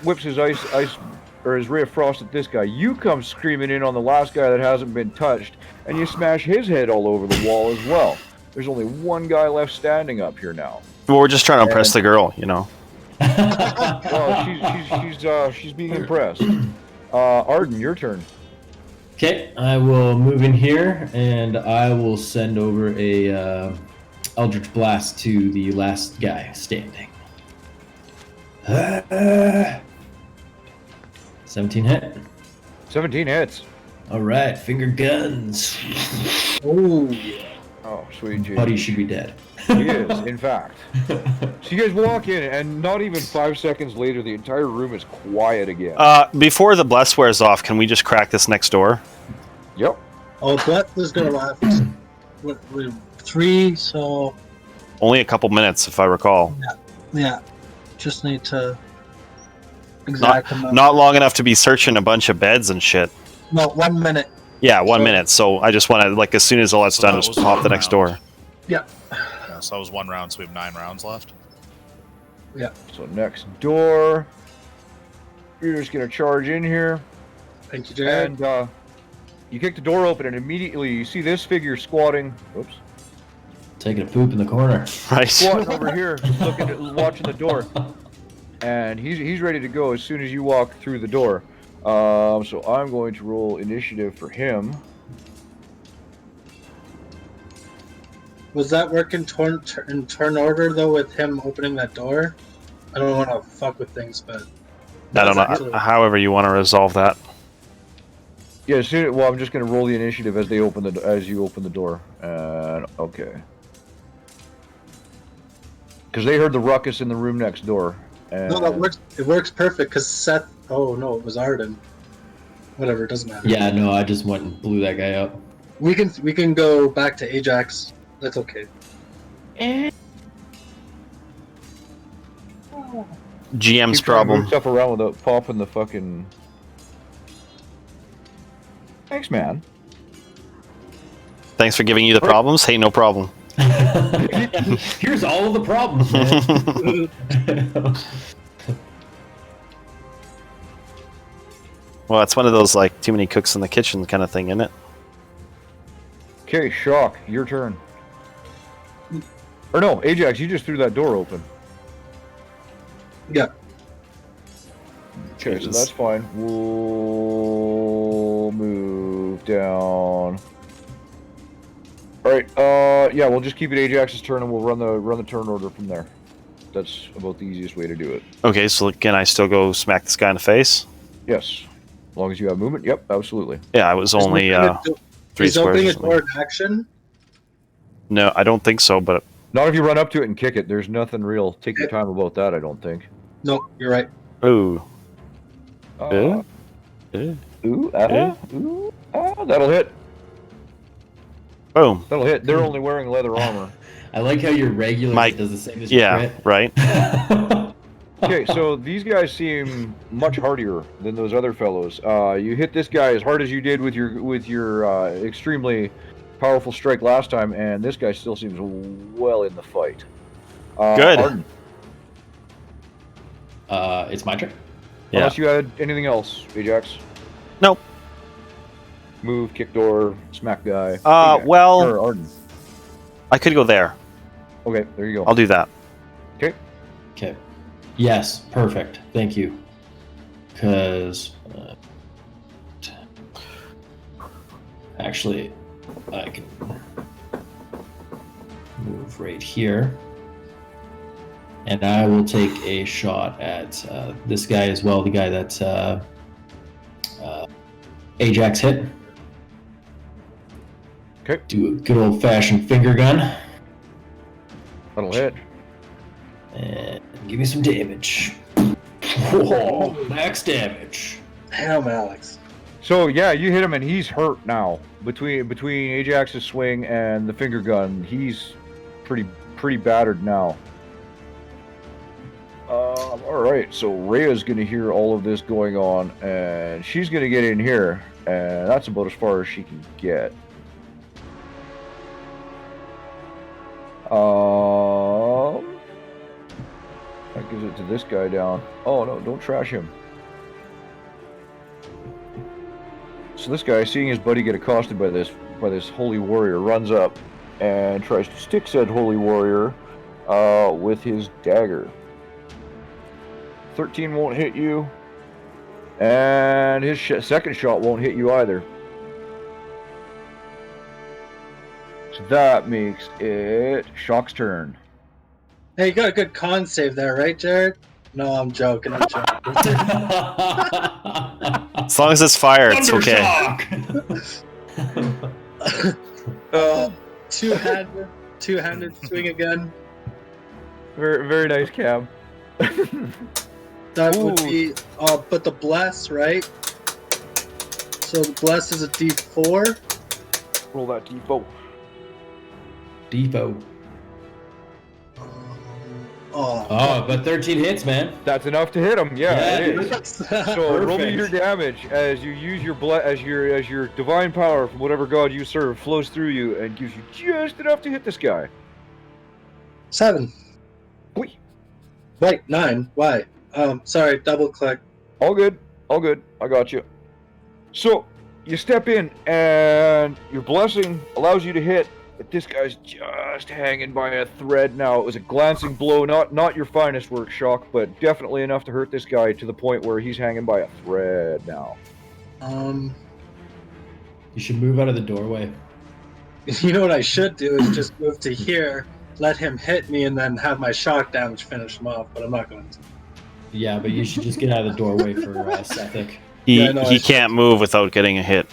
whips his ice or his ray of frost at this guy. You come screaming in on the last guy that hasn't been touched, and you smash his head all over the wall as well. There's only one guy left standing up here now. Well, we're just trying to impress the girl, you know. Well, she's being impressed. Arden, your turn. Okay, I will move in here, and I will send over a Eldritch Blast to the last guy standing. 17 hit. 17 hits. All right, finger guns. Oh, yeah. Oh, sweet Jesus. Buddy should be dead. He is, in fact. So you guys walk in, and not even 5 seconds later, the entire room is quiet again. Before the bless wears off, can we just crack this next door? Yep. Oh, Bless is gonna last. What, 3, so Only a couple minutes, if I recall. yeah. Just need to exact amount. Not long enough to be searching a bunch of beds and shit. No, 1 minute. Yeah, 1 minute. So I just want to, like, as soon as all that's So done, that just was pop the one next round. door. Yeah. yeah, so that was 1 round. So we have 9 rounds left. So next door. You're just going to charge in here. Thank you, Jared. And you kick the door open, and immediately you see this figure squatting. Oops. Taking a poop in the corner. Right. Squatting over here, looking at, watching the door. And he's ready to go as soon as you walk through the door. So I'm going to roll initiative for him. Was that working in turn order though with him opening that door? I don't want to fuck with things, but I don't Actually- know. However you want to resolve that. Yeah, well, I'm just going to roll the initiative as you open the door. And okay. Because they heard the ruckus in the room next door. And no, that works. It works perfect because Seth. Oh no, it was Arden. Whatever, it doesn't matter. Yeah, no, I just went and blew that guy up. We can go back to Ajax. That's okay. GM's keep trying to problem. move stuff around without popping the fucking. Thanks, man. Thanks for giving you the problems. Hey, no problem. Here's all of the problems, man. Well, it's one of those, like, too many cooks in the kitchen kind of thing, isn't it? Okay, Shock, your turn. Or no, Ajax, you just threw that door open. Yeah. Okay, so Jesus. that's fine. We'll move down. All right. Yeah, we'll just keep it Ajax's turn, and we'll run the turn order from there. That's about the easiest way to do it. Okay, so can I still go smack this guy in the face? Yes, as long as you have movement. Yep, absolutely. Yeah, I was only 3 He's opening a squares. or door something. in action. No, I don't think so, but Not if you run up to it and kick it. There's nothing real. Take your time about that. I don't think. No, you're right. ooh. Uh, Ooh. ooh, that'll hit. Boom. That'll hit. They're only wearing leather armor. I like how your regular Mike- does the same as your Yeah, right. crit. Okay, so these guys seem much hardier than those other fellows. You hit this guy as hard as you did with your extremely powerful strike last time, and this guy still seems well in the fight. Good. Arden, It's my turn. Yeah. unless you had anything else, Ajax. Nope. Move, kick door, smack guy. Ajax. Well, Or Arden. I could go there. Okay, there you go. I'll do that. Okay. Yes, perfect. Thank you. Because actually, I can move right here, and I will take a shot at this guy as well. The guy that Ajax hit. Okay. Do a good old-fashioned finger gun. That'll hit. And give me some damage. Whoa, max damage. Damn, Alex. So yeah, you hit him and he's hurt now. Between Ajax's swing and the finger gun, he's pretty battered now. All right, so Rhea's gonna hear all of this going on, and she's gonna get in here, and that's about as far as she can get. That gives it to this guy down. Oh no, don't trash him. So this guy, seeing his buddy get accosted by this holy warrior, runs up and tries to stick said holy warrior with his dagger. 13 won't hit you, and his second shot won't hit you either. So that makes it Shock's turn. Hey, you got a good con save there, right, Jared? No, I'm joking. I'm joking. As long as it's fire, it's okay. Two-handed swing again. Very, very nice, Cam. That would be, but the bless, right? So the bless is a D4. Roll that D4. Defo. Oh, but 13 hits, man. That's enough to hit him. Yeah, it is. is. So roll me your damage as you use your as your divine power from whatever god you serve flows through you and gives you just enough to hit this guy. 7. Wait. Wait, 9. Why? Sorry, double click. All good. All good. I got you. So you step in and your blessing allows you to hit, but this guy's just hanging by a thread now. It was a glancing blow, not your finest work, Shock, but definitely enough to hurt this guy to the point where he's hanging by a thread now. You should move out of the doorway. You know what I should do is just move to here, let him hit me, and then have my shock damage finish him off, but I'm not going to. Yeah, but you should just get out of the doorway for Sethic. He can't move without getting a hit.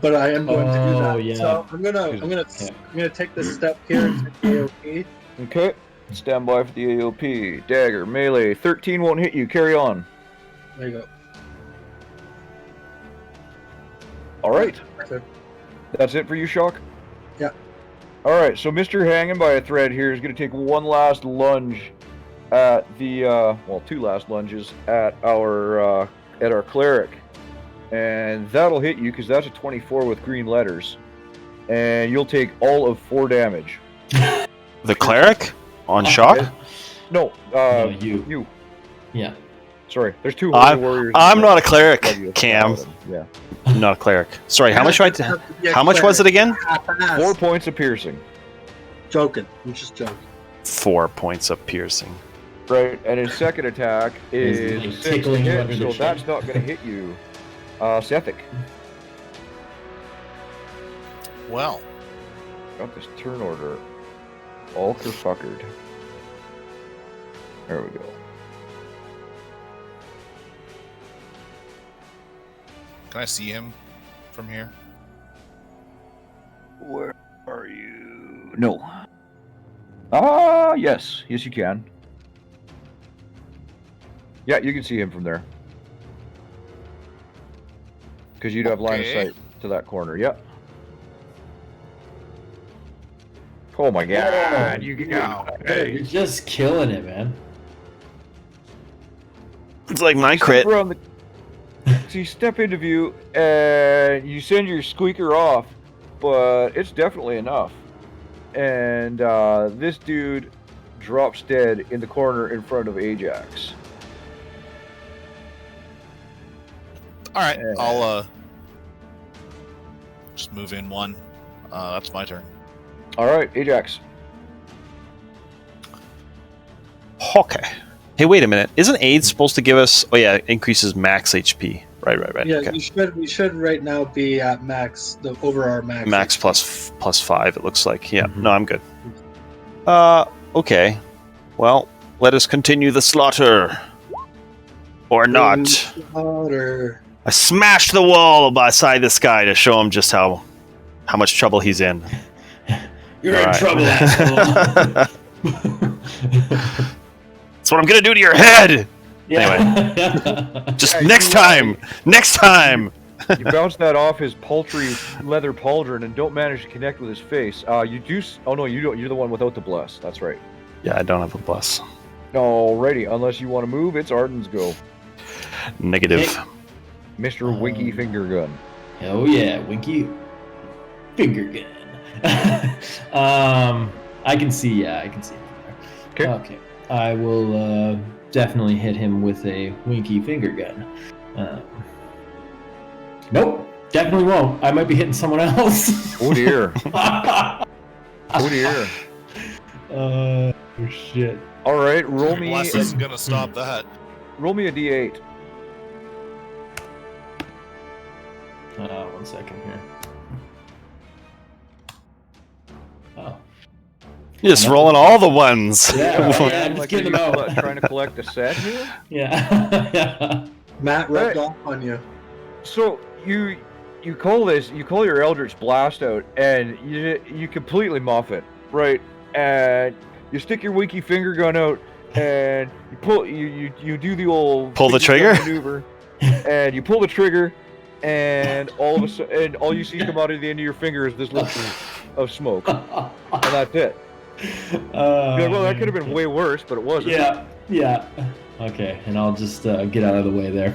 But I am going to do that. Yeah. So I'm gonna take this step here and take the AOP. Okay. Stand by for the AOP. Dagger, melee. 13 won't hit you. Carry on. There you go. All right. Okay. That's it for you, Shock? Yeah. All right, so Mr. Hanging by a Thread here is going to take one last lunge at the, two last lunges at our cleric. And that'll hit you because that's a 24 with green letters. And you'll take all of 4 damage. The cleric? On Shock? No, you. Yeah. Sorry, there's 2 holy warriors. I'm not a cleric, Cam. Yeah. I'm not a cleric. Sorry, how much was it again? 4 points of piercing. Joking. I'm just joking. 4 points of piercing. Right, and his second attack is like 6 tickling you hit, under the so chin. that's not going to hit you. Sethic. Well, Got this turn order all kerfuckered. There we go. can I see him from here? Where are you? No. Yes. Yes, you can. Yeah, you can see him from there. Because you'd have line of Okay. sight to that corner. Yep. Oh my god. You get You're just killing it, man. It's like my crit. So you step into view and you send your squeaker off, but it's definitely enough. And this dude drops dead in the corner in front of Ajax. All right, I'll just move in one. That's my turn. All right, Ajax. Okay. Hey, wait a minute. Isn't aid supposed to give us? Oh yeah, it increases max HP. Right. Yeah, Okay. we should right now be at max, over our max. Max HP. plus 5. It looks like. Yeah. Mhm. No, I'm good. Okay. Well, let us continue the slaughter. Or not. Slaughter. I smashed the wall beside this guy to show him just how much trouble he's in. You're All in right. trouble, asshole. That's what I'm gonna do to your head. Yeah. Just Yeah, next time. Next time. You bounce that off his paltry leather pauldron and don't manage to connect with his face. You do. Oh no, you don't. You're the one without the bless. That's right. Yeah, I don't have a bless. Alrighty, unless you want to move, it's Arden's go. Negative. Hey. Mr. Winky Finger Gun. Oh yeah, Winky finger gun. I can see. Yeah, I can see. Okay. Okay. I will definitely hit him with a Winky finger gun. Nope, definitely won't. I might be hitting someone else. Oh dear. Oh dear. Oh shit. All right, roll me. Bless isn't gonna stop that. Roll me a d8. 1 second here. Oh. You're just rolling all the ones. Yeah, right, yeah, I'm just Like, getting them are you out. trying to collect a set here. Yeah. Yeah. Matt rubbed Right. off on you. So you call your Eldritch Blast out, and you completely muff it, right? And you stick your Winky Finger Gun out, and you do the old Pull the finger gun trigger? maneuver, and you pull the trigger, and all of a sudden, and all you see come out of the end of your finger is this little of smoke, and that's it. You're like, well, that could have been way worse, but it wasn't. Yeah. Yeah. Okay, and I'll just get out of the way there.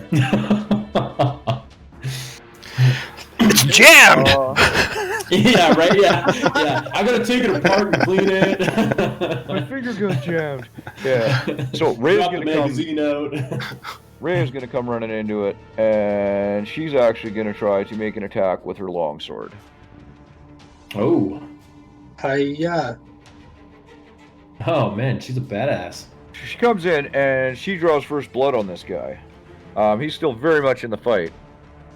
It's jammed. Yeah, right. Yeah. I'm gonna take it apart and clean it. My finger gun jammed. Yeah. So Ray's Drop the gonna come. magazine out. Ray is going to come running into it, and she's actually going to try to make an attack with her longsword. Oh. Hiya. Oh man, she's a badass. She comes in, and she draws first blood on this guy. He's still very much in the fight,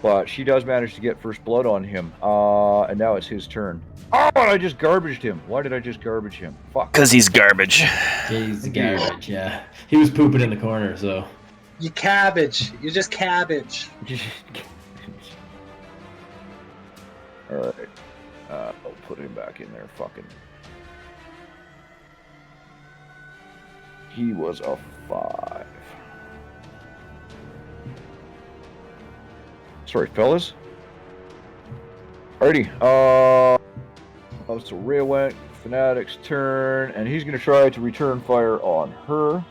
but she does manage to get first blood on him, and now it's his turn. Oh, and I just garbaged him. Why did I just garbage him? Fuck. Because he's garbage. He's garbage. Yeah. He was pooping in the corner, so. You cabbage. You're just cabbage. Alright. I'll put him back in there. Fucking. He was a 5. Sorry, fellas. Alrighty. So Rhea went. Fanatic's turn, and he's going to try to return fire on her.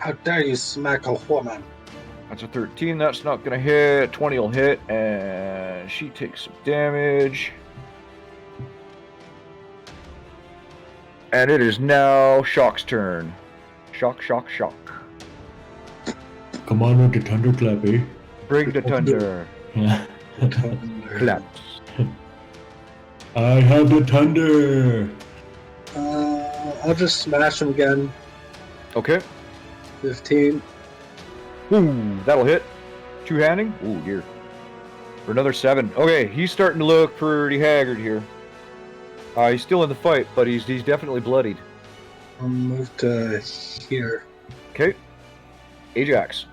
How dare you smack a woman? That's a 13. That's not going to hit. 20 will hit, and she takes some damage. And it is now Shock's turn. Shock. Come on with the thunderclap, eh? Bring the thunder. Yeah. Claps. I have the thunder. I'll just smash him again. Okay. 15. Ooh, that'll hit. Two-handing? Ooh, dear. For another 7. Okay, he's starting to look pretty haggard here. He's still in the fight, but he's definitely bloodied. I'll move to here. Okay. Ajax.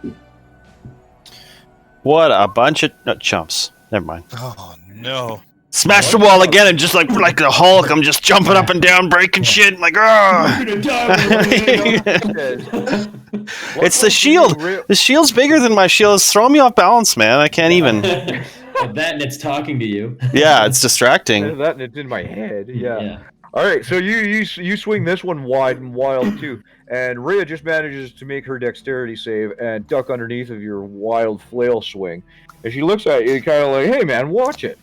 What a bunch of chumps. Never mind. Oh no. Smash the wall again and just like the Hulk, I'm just jumping up and down, breaking shit, like, I'm gonna die. It's the shield. The shield's bigger than my shield. It's throwing me off balance, man. I can't even. That and it's talking to you. Yeah, it's distracting. That and it's in my head. Yeah. All right, so you swing this one wide and wild too, and Rhea just manages to make her dexterity save and duck underneath of your wild flail swing. And she looks at you, kind of like, "Hey, man, watch it."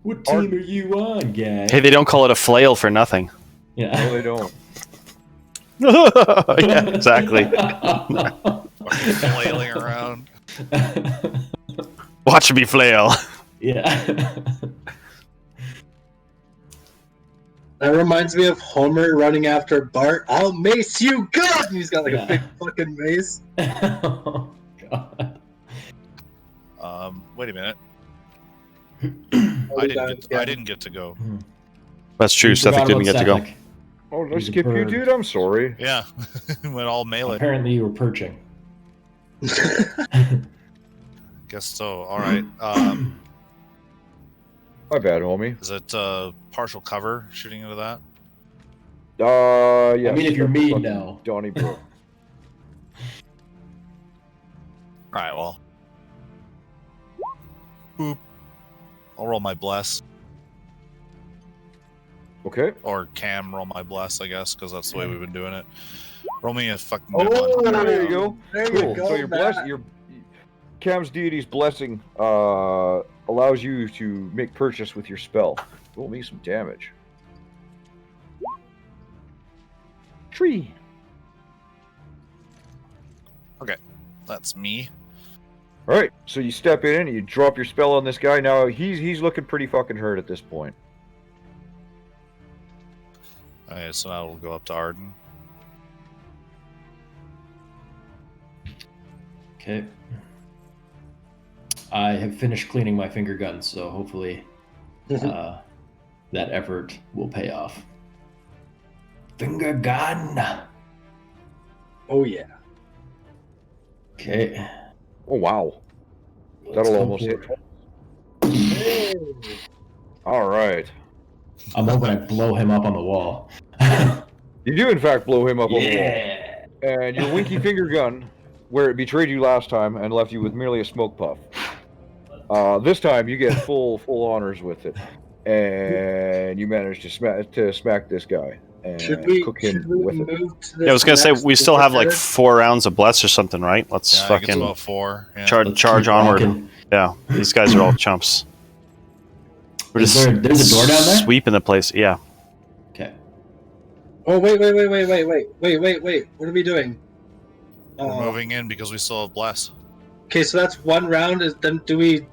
What team are you on, guy? Hey, they don't call it a flail for nothing. Yeah. No, they don't. Yeah, exactly. Flailing around. Watch me flail. Yeah. That reminds me of Homer running after Bart. I'll mace you good! And he's got like a big fucking mace. Oh, God. Wait a minute. Oh, I didn't get to go. That's true. You Sethik forgot didn't about get to go. Sethik. Oh, did I He's a skip you, bird. dude? I'm sorry. Yeah, went all melee. Apparently you were perching. Guess so. All right. My bad, homie. Is it partial cover shooting into that? Yeah. I mean, if you're that's me, fucking no. Donnybrook. All right. Well. Boop. I'll roll my bless, Okay. or Cam roll my bless, I guess, because that's the way we've been doing it. Roll me a fucking Oh, good one. There you go. There Cool. you go, So your Matt. Cam's deity's blessing allows you to make purchase with your spell. Roll me some damage. Tree. That's me. All right. So you step in and you drop your spell on this guy. Now he's looking pretty fucking hurt at this point. All right, so now we'll go up to Arden. Okay. I have finished cleaning my finger guns, so hopefully that effort will pay off. Finger gun. Oh, yeah. Okay. Oh wow. Let's That'll go almost for hit. it. Hey. All right. I'm hoping I blow him up on the wall. You do in fact blow him up on the wall. Yeah. And your winky finger gun, where it betrayed you last time and left you with merely a smoke puff. This time you get full honors with it, and you manage to smack this guy and Should we cook him move with it. to this Yeah, I was gonna say next we still have like headed? 4 rounds of bless or something, right? Let's Yeah, I think it's fucking about 4. Yeah. Let's charge keep onward. rocking. Yeah, these guys are all chumps. We're Is just there's a door down there? sweeping the place. Yeah. Okay. Oh, wait. What are we doing? We're moving in because we still have bless. Okay, so that's one round. Then do we...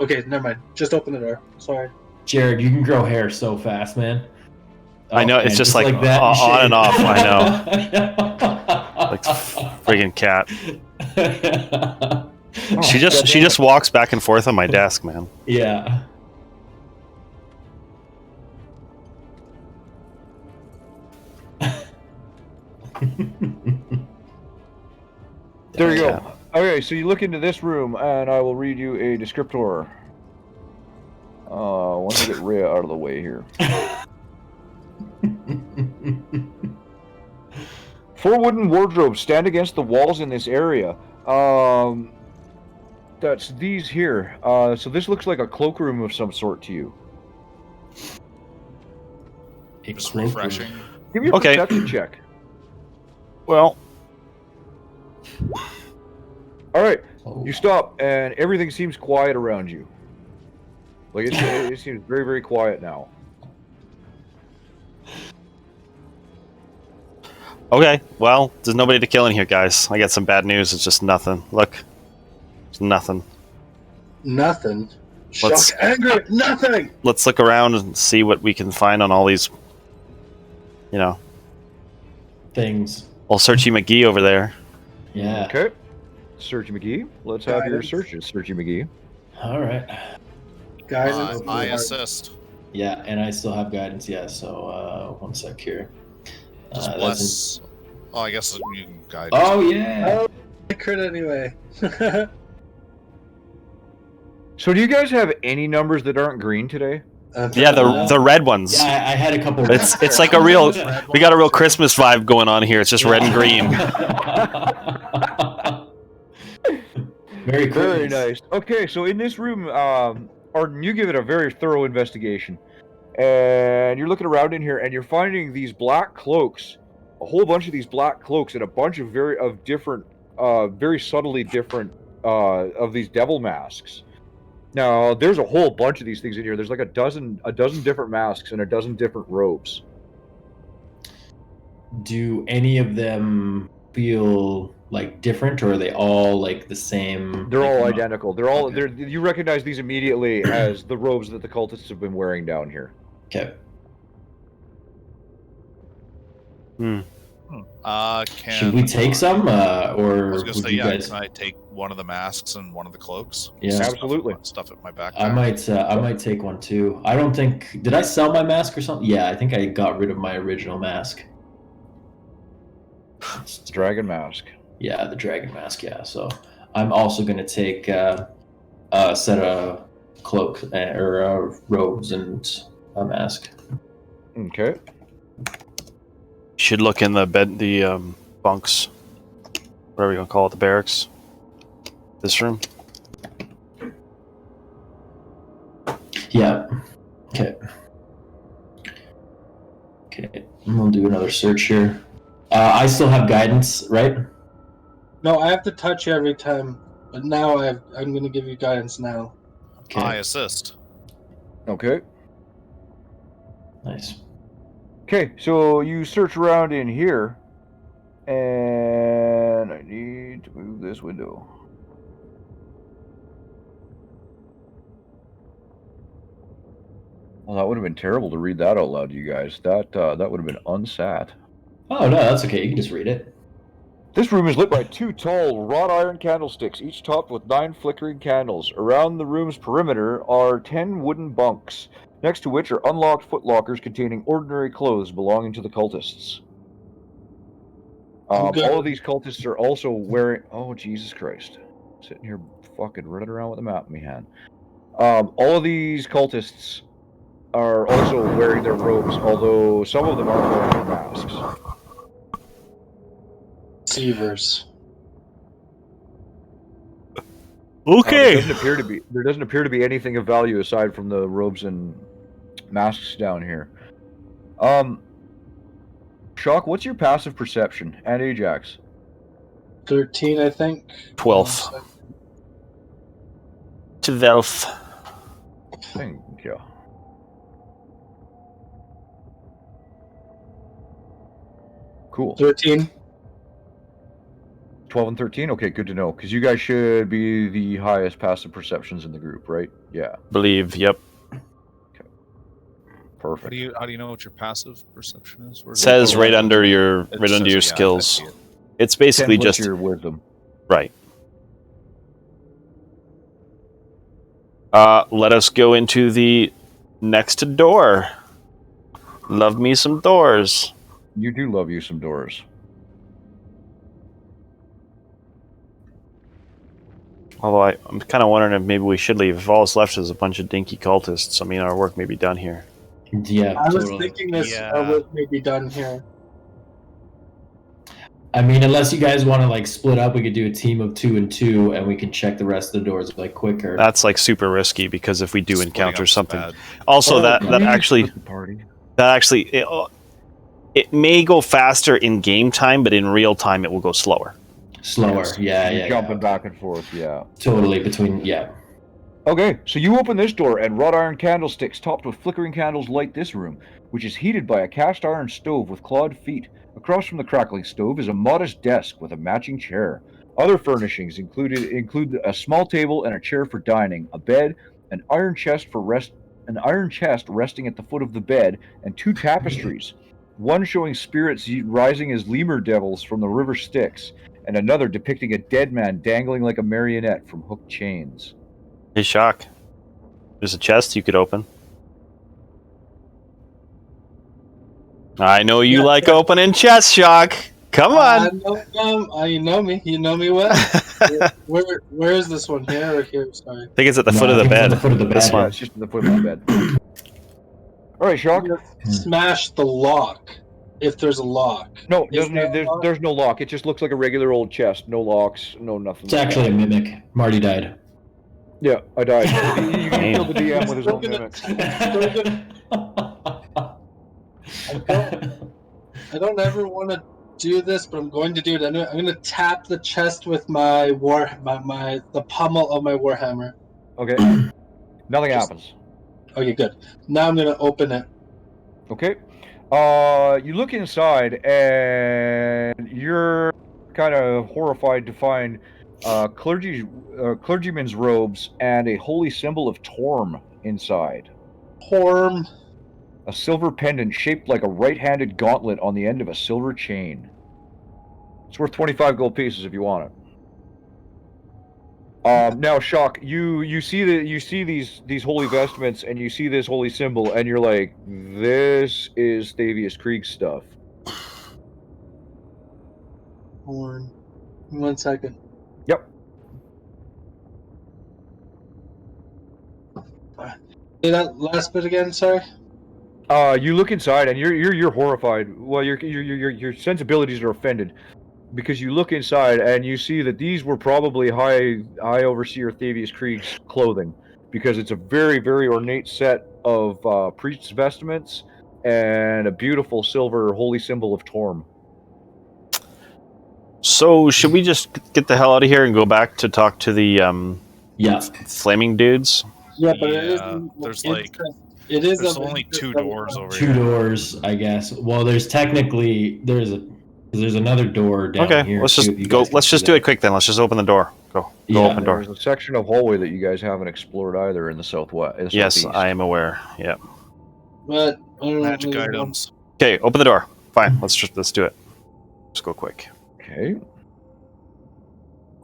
Okay, never mind. Just open the door. Sorry. Jared, you can grow hair so fast, man. I know, it's man, just like that on shave. and off, I know. Like friggin' cat. Oh, She just walks back and forth on my desk, man. Yeah. There you Yeah. go. Okay, so you look into this room, and I will read you a descriptor. Once I get Rhea out of the way here. 4 wooden wardrobes stand against the walls in this area. That's these here. So this looks like a cloakroom of some sort to you. Just refreshing. Give me a Okay. perception check. Well, All right, Oh. you stop, and everything seems quiet around you. Like it seems very, very quiet now. okay. Well, there's nobody to kill in here, guys. I got some bad news. It's just nothing. Look, it's nothing. Nothing. Let's- Shock, angry, nothing! Let's look around and see what we can find on all these. You know, Things. old Searchy McGee over there. Yeah. Okay, Sergi McGee. Let's have your Guidance. searches, Sergi McGee. All right. Guidance. I assist. Yeah, and I still have guidance. Yeah. So 1 sec here. Just that's bless. Oh, I guess you can guide. Oh yeah. Oh, I crit anyway. So do you guys have any numbers that aren't green today? Yeah, the red ones. Yeah, I had a couple. It's like a real. We got a real Christmas vibe going on here. It's just red and green. Very Very Christmas. nice. Okay, so in this room, Arden, you give it a very thorough investigation, and you're looking around in here, and you're finding these black cloaks, a whole bunch of these black cloaks, and a bunch of very subtly different of these devil masks. Now, there's a whole bunch of these things in here. There's like a dozen different masks and a dozen different robes. Do any of them feel like different, or are they all like the same? They're all like, identical. They're all Okay. you recognize these immediately as the robes that the cultists have been wearing down here. Okay. Should we take some, or I was gonna would say, you yeah. guys? Can I take one of the masks and one of the cloaks? Yeah. Absolutely. Stuff in my backpack. I might take one too. I don't think. Did I sell my mask or something? Yeah, I think I got rid of my original mask. Dragon mask. Yeah, the dragon mask. Yeah, so I'm also gonna take a set of cloak or robes and a mask. Okay. Should look in the bed, the bunks, whatever you gonna call it, the barracks. This room. Yeah. Okay. Okay. We'll do another search here. I still have guidance, right? No, I have to touch you every time, but now I'm going to give you guidance now. Okay. I assist. Okay. Nice. Okay, so you search around in here, and I need to move this window. Well, that would have been terrible to read that out loud to you guys. That would have been unsat. Oh no, that's okay. You can just read it. This room is lit by 2 tall wrought iron candlesticks, each topped with 9 flickering candles. Around the room's perimeter are 10 wooden bunks, next to which are unlocked footlockers containing ordinary clothes belonging to the cultists. All of these cultists are also wearing... Oh, Jesus Christ. Sitting here fucking running around with a map in my hand. All of these cultists are also wearing their robes, although some of them aren't wearing their masks. Deceivers. Okay. There doesn't appear to be anything of value aside from the robes and masks down here. Shock, what's your passive perception? And Ajax? 13, I think. 12. 12. Thank you. Cool. 13. 12 and 13? Okay, good to know. Because you guys should be the highest passive perceptions in the group, right? Yeah. Believe, yep. Perfect. How do you know what your passive perception is? It says right under your It right under says your it, yeah, I skills. see it. It's basically 10 plus just your wisdom. right. Let us go into the next door. Love me some doors. You do love you some doors. Although I'm kind of wondering if maybe we should leave. If all that's left is a bunch of dinky cultists, I mean, our work may be done here. Yeah, I was totally. thinking this Yeah. work may be done here. I mean, unless you guys want to like split up, we could do a team of 2 and 2, and we can check the rest of the doors like quicker. That's like super risky because if we do Splitting encounter up's something, bad. also that please actually split the party. it may go faster in game time, but in real time it will go slower. Slower, Yes. yeah. Jumping back and forth, yeah. Totally between, yeah. Okay, so you open this door, and wrought iron candlesticks topped with flickering candles light this room, which is heated by a cast iron stove with clawed feet. Across from the crackling stove is a modest desk with a matching chair. Other furnishings include a small table and a chair for dining, a bed, an iron chest resting at the foot of the bed, and 2 tapestries. One showing spirits rising as lemur devils from the river Styx, and another depicting a dead man dangling like a marionette from hooked chains. Hey, Shock. There's a chest you could open. I know you like opening chests, Shock. Come on. You know me. You know me well. Where is this one? Here or here? Sorry. I think it's at the foot of I the think it's at bed. the foot of the This bed. Yeah, one. it's just at the foot of my bed. Alright, Shock. Smash the lock. If there's a lock. No, Is there a lock? there's no lock. It just looks like a regular old chest. No locks, no nothing. It's actually a mimic. Marty died. Yeah, I died. You can kill the DM with his own Still mimics. I don't ever want to do this, but I'm going to do it. I'm going to tap the chest with my the pommel of my warhammer. Okay. Nothing happens. Okay, good. Now I'm going to open it. Okay. You look inside and you're kind of horrified to find clergyman's robes and a holy symbol of Torm inside. Horm. A silver pendant shaped like a right-handed gauntlet on the end of a silver chain. It's worth 25 gold pieces if you want it. Now, Shock, you see these holy vestments, and you see this holy symbol, and you're like, this is Thavius Krieg stuff. Hold on. 1 second. Yep. Say that last bit again, sorry? You look inside, and you're horrified. Well, your sensibilities are offended because you look inside and you see that these were probably High Overseer Thavius Krieg's clothing, because it's a very, very ornate set of priest's vestments and a beautiful silver holy symbol of Torm. So should we just get the hell out of here and go back to talk to the Yeah. flaming dudes? Yeah, but it is. Yeah, there's There's only 2 doors over Two here. doors, I guess. Well, there's another door down Okay, here. let's too, just if you go. guys can Let's see just do that. it quick then. Let's just open the door. Go Yeah. open door. There's a section of hallway that you guys haven't explored either in the southwest. In the Yes, southeast. I am aware. Yeah. But I don't Magic know. items. Okay, open the door. Fine. Let's do it. Let's go quick. Okay.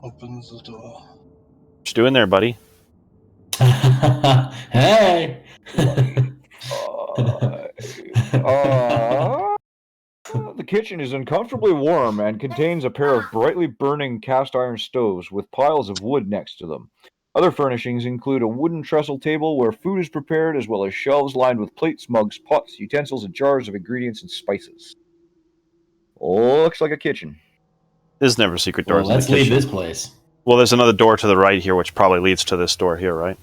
Opens the door. What you doing there, buddy? Hey. The kitchen is uncomfortably warm and contains a pair of brightly burning cast iron stoves with piles of wood next to them. Other furnishings include a wooden trestle table where food is prepared, as well as shelves lined with plates, mugs, pots, utensils, and jars of ingredients and spices. Looks like a kitchen. There's never secret Well, doors in the let's leave kitchen. this place. Well, there's another door to the right here, which probably leads to this door here, right?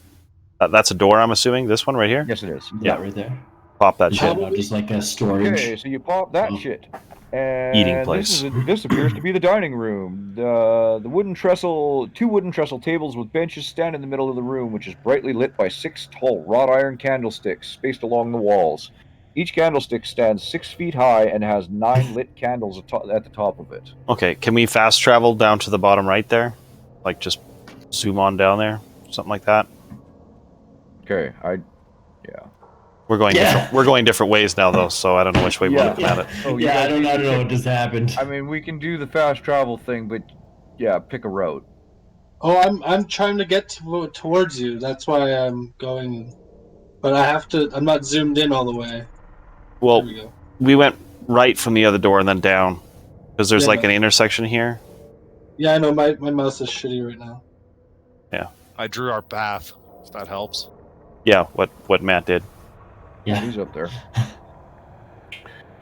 That's a door, I'm assuming. This one right here. Yes, it is. Yeah, right there. Pop that Is shit. that just like a storage? Okay, so you pop that Oh. shit. And Eating place. This appears to be the dining room. The two wooden trestle tables with benches stand in the middle of the room, which is brightly lit by 6 tall wrought iron candlesticks spaced along the walls. Each candlestick stands 6 feet high and has 9 lit candles at the top of it. Okay, can we fast travel down to the bottom right there? Like just zoom on down there, something like that. Okay, We're going Yeah. different. We're going different ways now, though. So I don't know which way we're looking at it. Oh, you Yeah, I guys- don't know what just happened. I mean, we can do the fast travel thing, but yeah, pick a route. Oh, I'm trying to get towards you. That's why I'm going. But I have to. I'm not zoomed in all the way. Well, There we go. we went right from the other door and then down because there's Yeah, like but- an intersection here. Yeah, I know my mouse is shitty right now. I drew our path, if that helps. Yeah, what Matt did. Yeah. He's up there.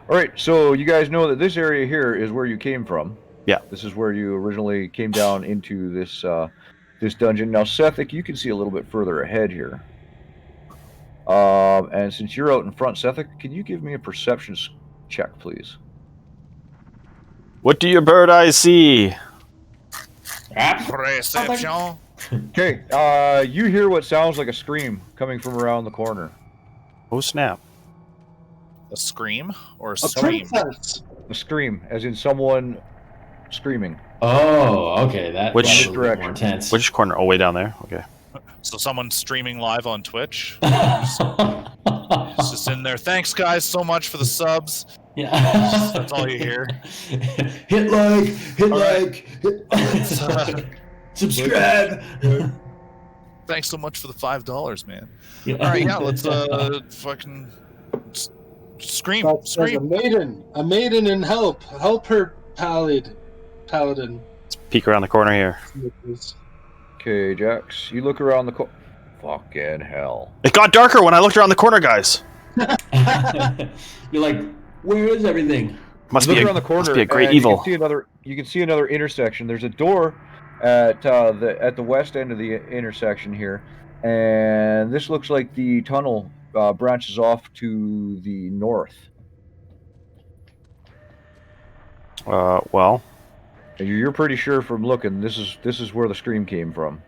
All right, so you guys know that this area here is where you came from. Yeah. This is where you originally came down into this this dungeon. Now, Sethic, you can see a little bit further ahead here. And since you're out in front, Sethic, can you give me a perception check, please? What do your bird eyes see? Perception. Okay. You hear what sounds like a scream coming from around the corner. Oh snap! A scream or a A scream? princess. A scream, as in someone screaming. Oh, okay. That Which that was a little direction? more intense. Which corner? Oh, way down there. Okay. So someone streaming live on Twitch. It's just in there. Thanks, guys, so much for the subs. Yeah. That's all you hear. Hit like, hit All right. like, subscribe. Thanks so much for the $5, man. Yeah. All right, yeah, let's fucking scream, That says scream. a maiden in help her paladin. Let's peek around the corner here. Okay, Jax, you look around the corner. Fucking hell. It got darker when I looked around the corner, guys. You're like, where is everything? Must Look be around the corner. must be a great and evil. You can see another intersection. There's a door at the west end of the intersection here, and this looks like the tunnel branches off to the north. Well, And you're pretty sure from looking, this is where the scream came from.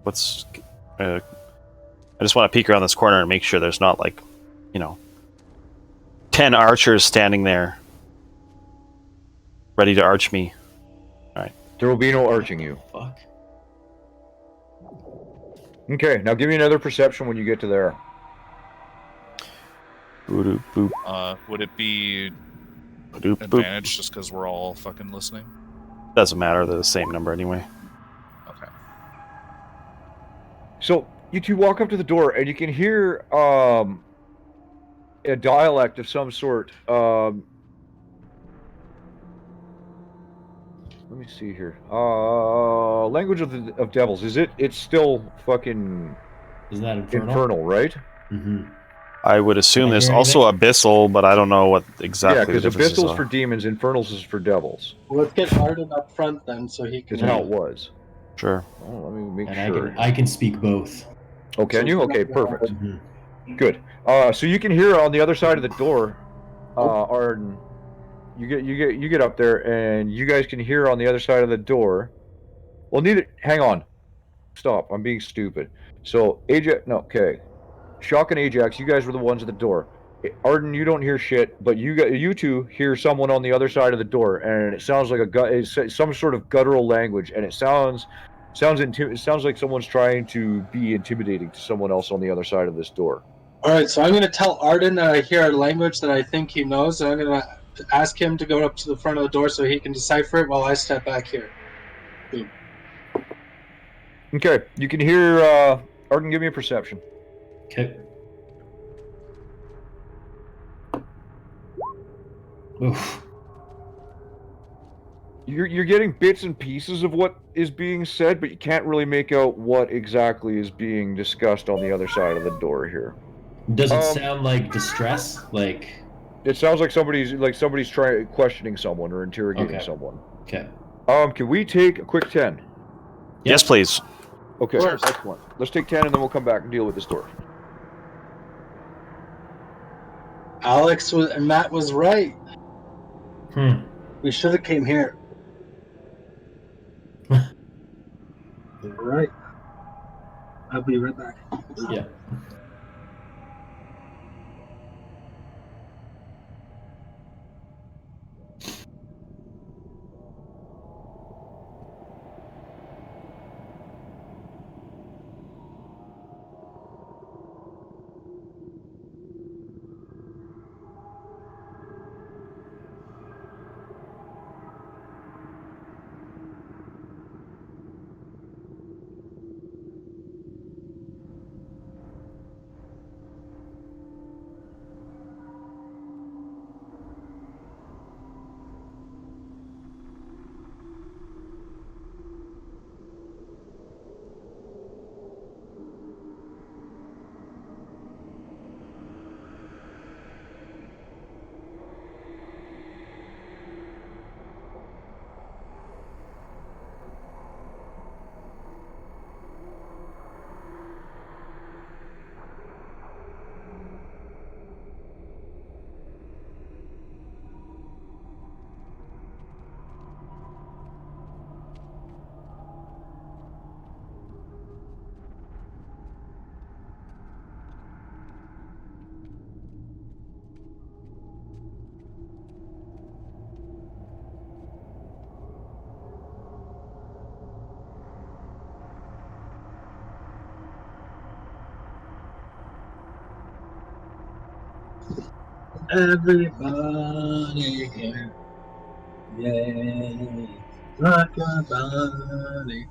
what's? I just want to peek around this corner and make sure there's not like, 10 archers standing there, ready to arch me. There will be no arching you. Fuck. Okay, now give me another perception when you get to there. Boop, boop, Would it be boop, boop. advantage just because we're all fucking listening? Doesn't matter. They're the same number anyway. Okay. So you two walk up to the door, and you can hear a dialect of some sort. Let me see here. Language of devils. Is it? It's still fucking Isn't that infernal, right? Mm-hmm. I would assume Can I there's hear also anything? abyssal, but I don't know what exactly Yeah, the because differences abyssals are. for demons, infernals is for devils. Well, let's get Arden up front then, so he can. Is how it was. Sure. Oh, let me make And sure. I can speak both. Oh, can So you? get Okay, up there. perfect. Mm-hmm. Good. So you can hear on the other side of the door, Arden. You get up there, and you guys can hear on the other side of the door. Well, neither. Hang on. Stop. I'm being stupid. So Ajax. No. Okay. Shock and Ajax. You guys were the ones at the door. Arden, you don't hear shit, but you two hear someone on the other side of the door, and it sounds like it's some sort of guttural language, and it sounds like someone's trying to be intimidating to someone else on the other side of this door. All right, so I'm going to tell Arden that I hear a language that I think he knows, and I'm going to ask him to go up to the front of the door so he can decipher it while I step back here. Boom. Okay, you can hear Arden. Give me a perception. Okay. Oof. You're getting bits and pieces of what is being said, but you can't really make out what exactly is being discussed on the other side of the door here. Does it sound like distress? Like, It sounds like somebody's trying questioning someone or interrogating Okay. someone. okay. Can we take a quick 10? Yes, please. Okay, Of course. excellent. Let's take 10 and then we'll come back and deal with this door. Alex and Matt was right. We should have came here. You're right. I'll be right back. Yeah. Everybody here. Yay. Rock your body.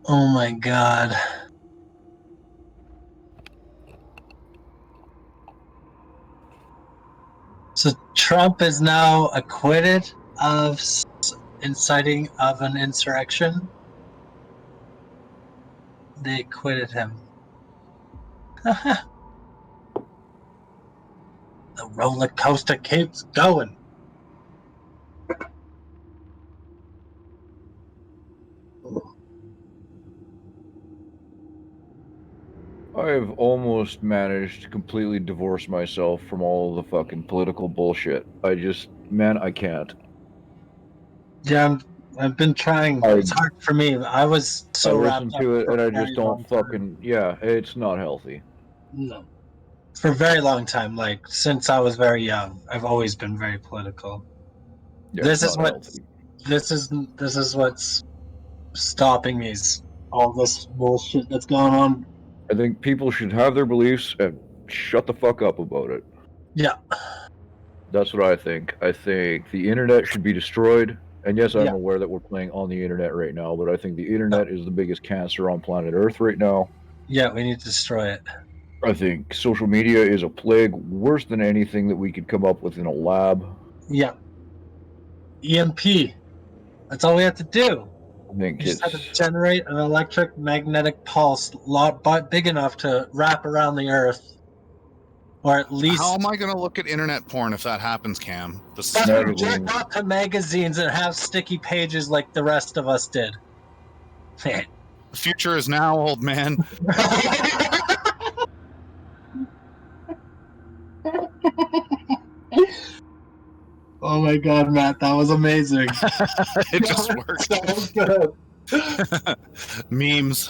Oh my god. So Trump is now acquitted of inciting of an insurrection. They acquitted him. The roller coaster keeps going. I've almost managed to completely divorce myself from all the fucking political bullshit. I can't. Yeah, I've been trying. It's hard for me. I was so I wrapped listen up to it for and a I very just long don't time. fucking, it's not healthy. No. For a very long time, like since I was very young, I've always been very political. Yeah, This it's is not what healthy. this is what's stopping me. Is all this bullshit that's going on. I think people should have their beliefs and shut the fuck up about it. Yeah. That's what I think. I think the internet should be destroyed. And yes, I'm Yeah. aware that we're playing on the internet right now, but I think the internet is the biggest cancer on planet Earth right now. Yeah, we need to destroy it. I think social media is a plague worse than anything that we could come up with in a lab. Yeah. EMP. That's all we have to do. I think You just have to it's generate an electromagnetic pulse big enough to wrap around the Earth, or at least. How am I going to look at internet porn if that happens, Cam? This is Fucking terrible. jerk off to magazines and have sticky pages like the rest of us did. The future is now, old man. Oh my god, Matt, that was amazing. It just worked. So good. Memes.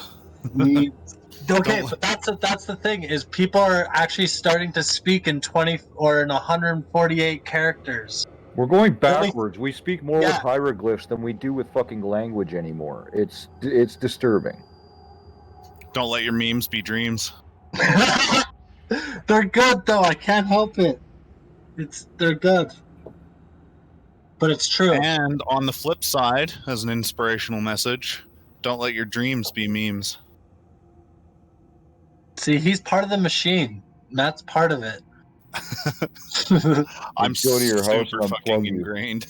Okay, but that's the thing is people are actually starting to speak in 20 or in 148 characters. we're going backwards. We speak more with Yeah. hieroglyphs than we do with fucking language anymore. It's disturbing. Don't let your memes be dreams. They're good though. I can't help it. They're good. But it's true. And on the flip side, as an inspirational message, don't let your dreams be memes. See, he's part of the machine. Matt's part of it. I'm go to your house super and fucking unplug you. ingrained.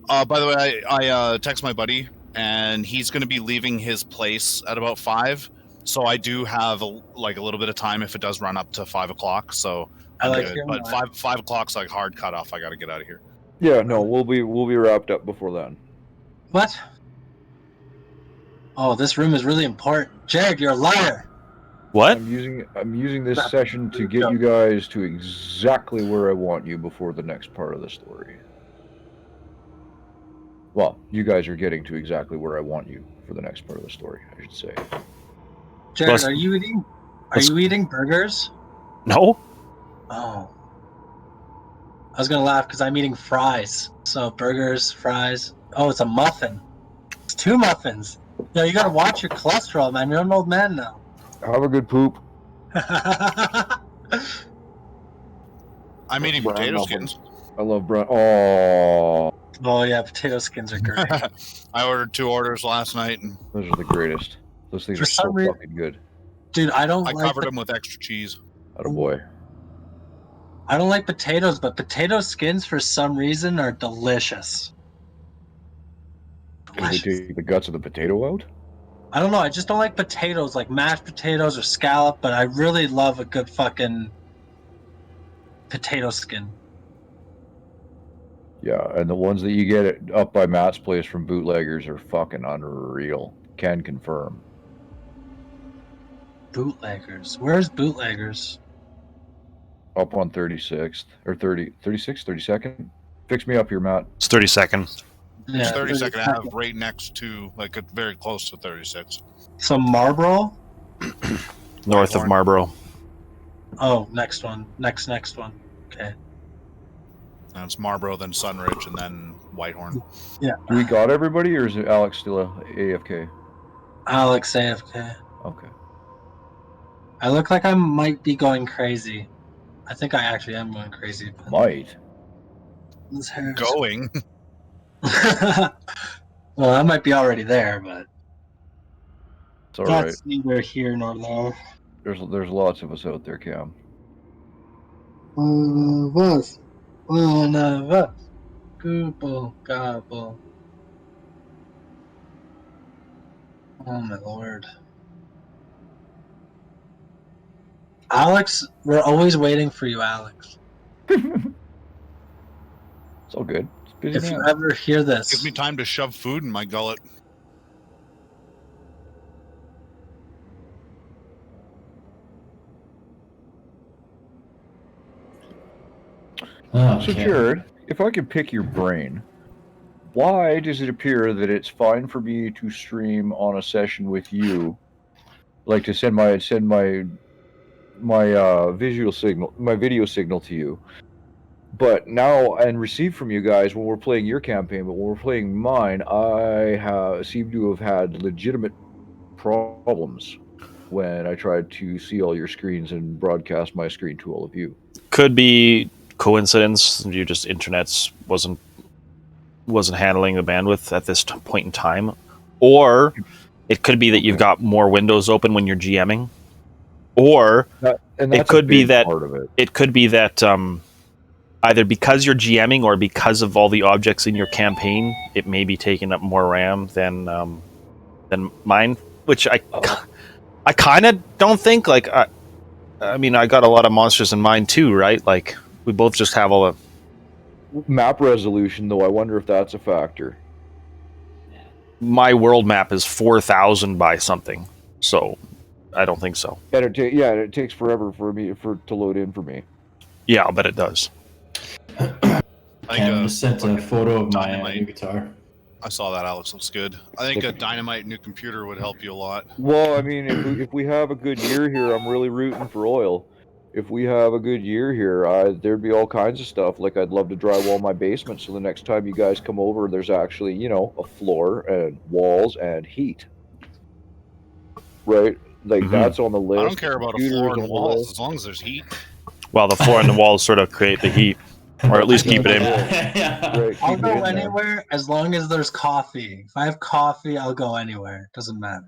By the way, I text my buddy, and he's going to be leaving his place at about 5. So I do have a little bit of time if it does run up to 5 o'clock. So I I'm like good. hearing But that. 5 o'clock's like hard cutoff. I got to get out of here. Yeah, no, we'll be wrapped up before then. What? Oh, this room is really important. Jared, you're a liar. What? I'm using this session to get you guys to exactly where I want you before the next part of the story. Well, you guys are getting to exactly where I want you for the next part of the story, I should say. Jared, Let's- are you eating burgers? No? Oh. I was gonna laugh because I'm eating fries. So burgers, fries. Oh, it's a muffin. It's 2 muffins. Yo, you gotta watch your cholesterol, man. You're an old man now. Have a good poop. I'm eating Brown potato muffins. skins. I love brown. Oh, Oh yeah, potato skins are great. I ordered 2 orders last night, and those are the greatest. Those things For are so some rea- fucking good. Dude, I don't I like covered the- them with extra cheese. Attaboy. I don't like potatoes, but potato skins for some reason are delicious. Because they take the guts of the potato out? I don't know. I just don't like potatoes, like mashed potatoes or scallop, but I really love a good fucking potato skin. Yeah, and the ones that you get up by Matt's place from bootleggers are fucking unreal. Can confirm. Bootleggers. Where's bootleggers? Up on 36th or 36th, 32nd. Fix me up here, Matt. It's 32nd. Yeah, 32nd Ave, right next to, like, very close to 36. So Marlboro? North of Marlboro. Oh, next one. Next one. Okay. And it's Marlboro, then Sunridge, and then Whitehorn. Yeah. Do we got everybody, or is it Alex still AFK? Alex AFK. Okay. I look like I might be going crazy. I think I actually am going crazy. But Might. this hair is- Going. Well, I might be already there, but It's all right. that's neither here nor there. There's lots of us out there, Cam. One of us. One of us. Google gobble. Oh my lord. Alex, we're always waiting for you, Alex. It's all good. It's busy If you now. ever hear this, Gives me time to shove food in my gullet. Oh, So, okay. Jared, if I could pick your brain, why does it appear that it's fine for me to stream on a session with you, like to send my visual signal, my video signal to you, but now and receive from you guys when we're playing your campaign, but when we're playing mine, I seem to have had legitimate problems when I tried to see all your screens and broadcast my screen to all of you. Could be coincidence. You just internet's wasn't handling the bandwidth at this point in time, or it could be that you've got more windows open when you're GMing, or And it that's could a be big that part of it. it could be that either because you're GMing or because of all the objects in your campaign, it may be taking up more RAM than mine, which I kind of don't think. Like, I mean, I got a lot of monsters in mine too, right? Like, we both just have all the Map resolution, though, I wonder if that's a factor. my world map is 4,000 by something, so I don't think so. And it takes forever for me to load in for me. Yeah, I'll bet it does. I Cam just sent a fucking photo of my Dynamite. new guitar. I saw that. Alex looks good. I think a dynamite new computer would help you a lot. Well, I mean, if we have a good year here, I'm really rooting for oil. If we have a good year here, there'd be all kinds of stuff. Like, I'd love to drywall my basement, so the next time you guys come over, there's actually, a floor and walls and heat. Right? Like, Mhm. that's on the list. I don't care about a Computers floor on and the walls list. as long as there's heat. Well, the floor and the walls sort of create the heat, or at least keep it in. Yeah. Right, I'll keep it in go there. anywhere as long as there's coffee. If I have coffee, I'll go anywhere. Doesn't matter.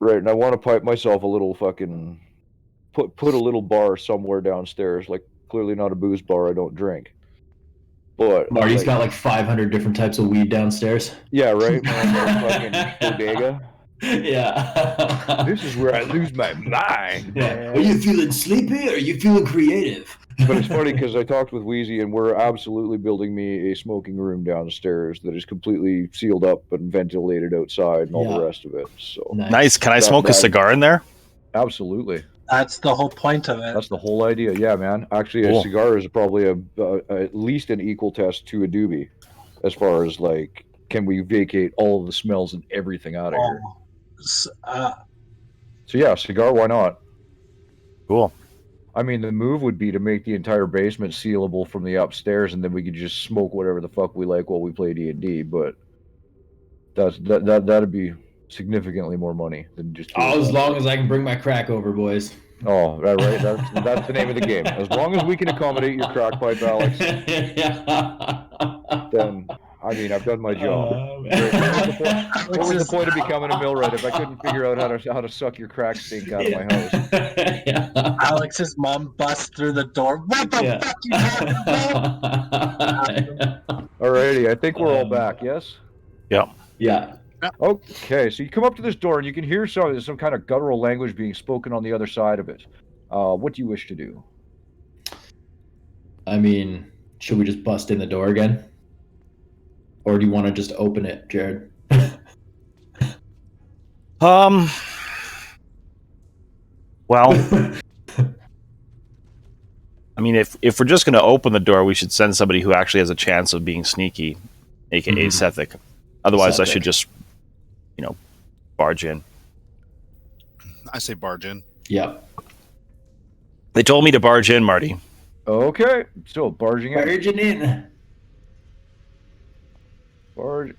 Right, and I want to pipe myself a little fucking put a little bar somewhere downstairs. Like, clearly not a booze bar. I don't drink. But Marty's like, got like 500 different types of weed downstairs. yeah, right. My fucking bodega. Yeah. This is where I lose my mind. Yeah. Man. Are you feeling sleepy or are you feeling creative? But it's funny because I talked with Wheezy, and we're absolutely building me a smoking room downstairs that is completely sealed up and ventilated outside and all Yeah. the rest of it. So Nice. Can I That- smoke a that- cigar in there? absolutely, That's the whole point of it. that's the whole idea. Yeah, man. Actually, Cool. a cigar is probably at least an equal test to a doobie, as far as like, can we vacate all of the smells and everything out of here? Oh, So yeah, cigar. Why not? Cool. I mean, the move would be to make the entire basement sealable from the upstairs, and then we could just smoke whatever the fuck we like while we play D&D. But that'd be significantly more money than just. Oh, as long as I can bring my crack over, boys. Oh, right. That's the name of the game. As long as we can accommodate your crack pipe, Alex, then I mean, I've done my job. Man. What was the point of becoming a millwright if I couldn't figure out how to suck your crack stink out of my house? Yeah. Alex's mom busts through the door. What the Yeah. fuck you talking about? Alrighty, I think we're all back. Yes. Yeah. Okay, so you come up to this door and you can hear some kind of guttural language being spoken on the other side of it. What do you wish to do? I mean, should we just bust in the door again? Or do you want to just open it, Jared? Well, I mean, if we're just going to open the door, we should send somebody who actually has a chance of being sneaky, aka Sethic. Otherwise, I should just, barge in. I say barge in. Yeah. They told me to barge in, Marty. Okay, so barging in. Barging in. For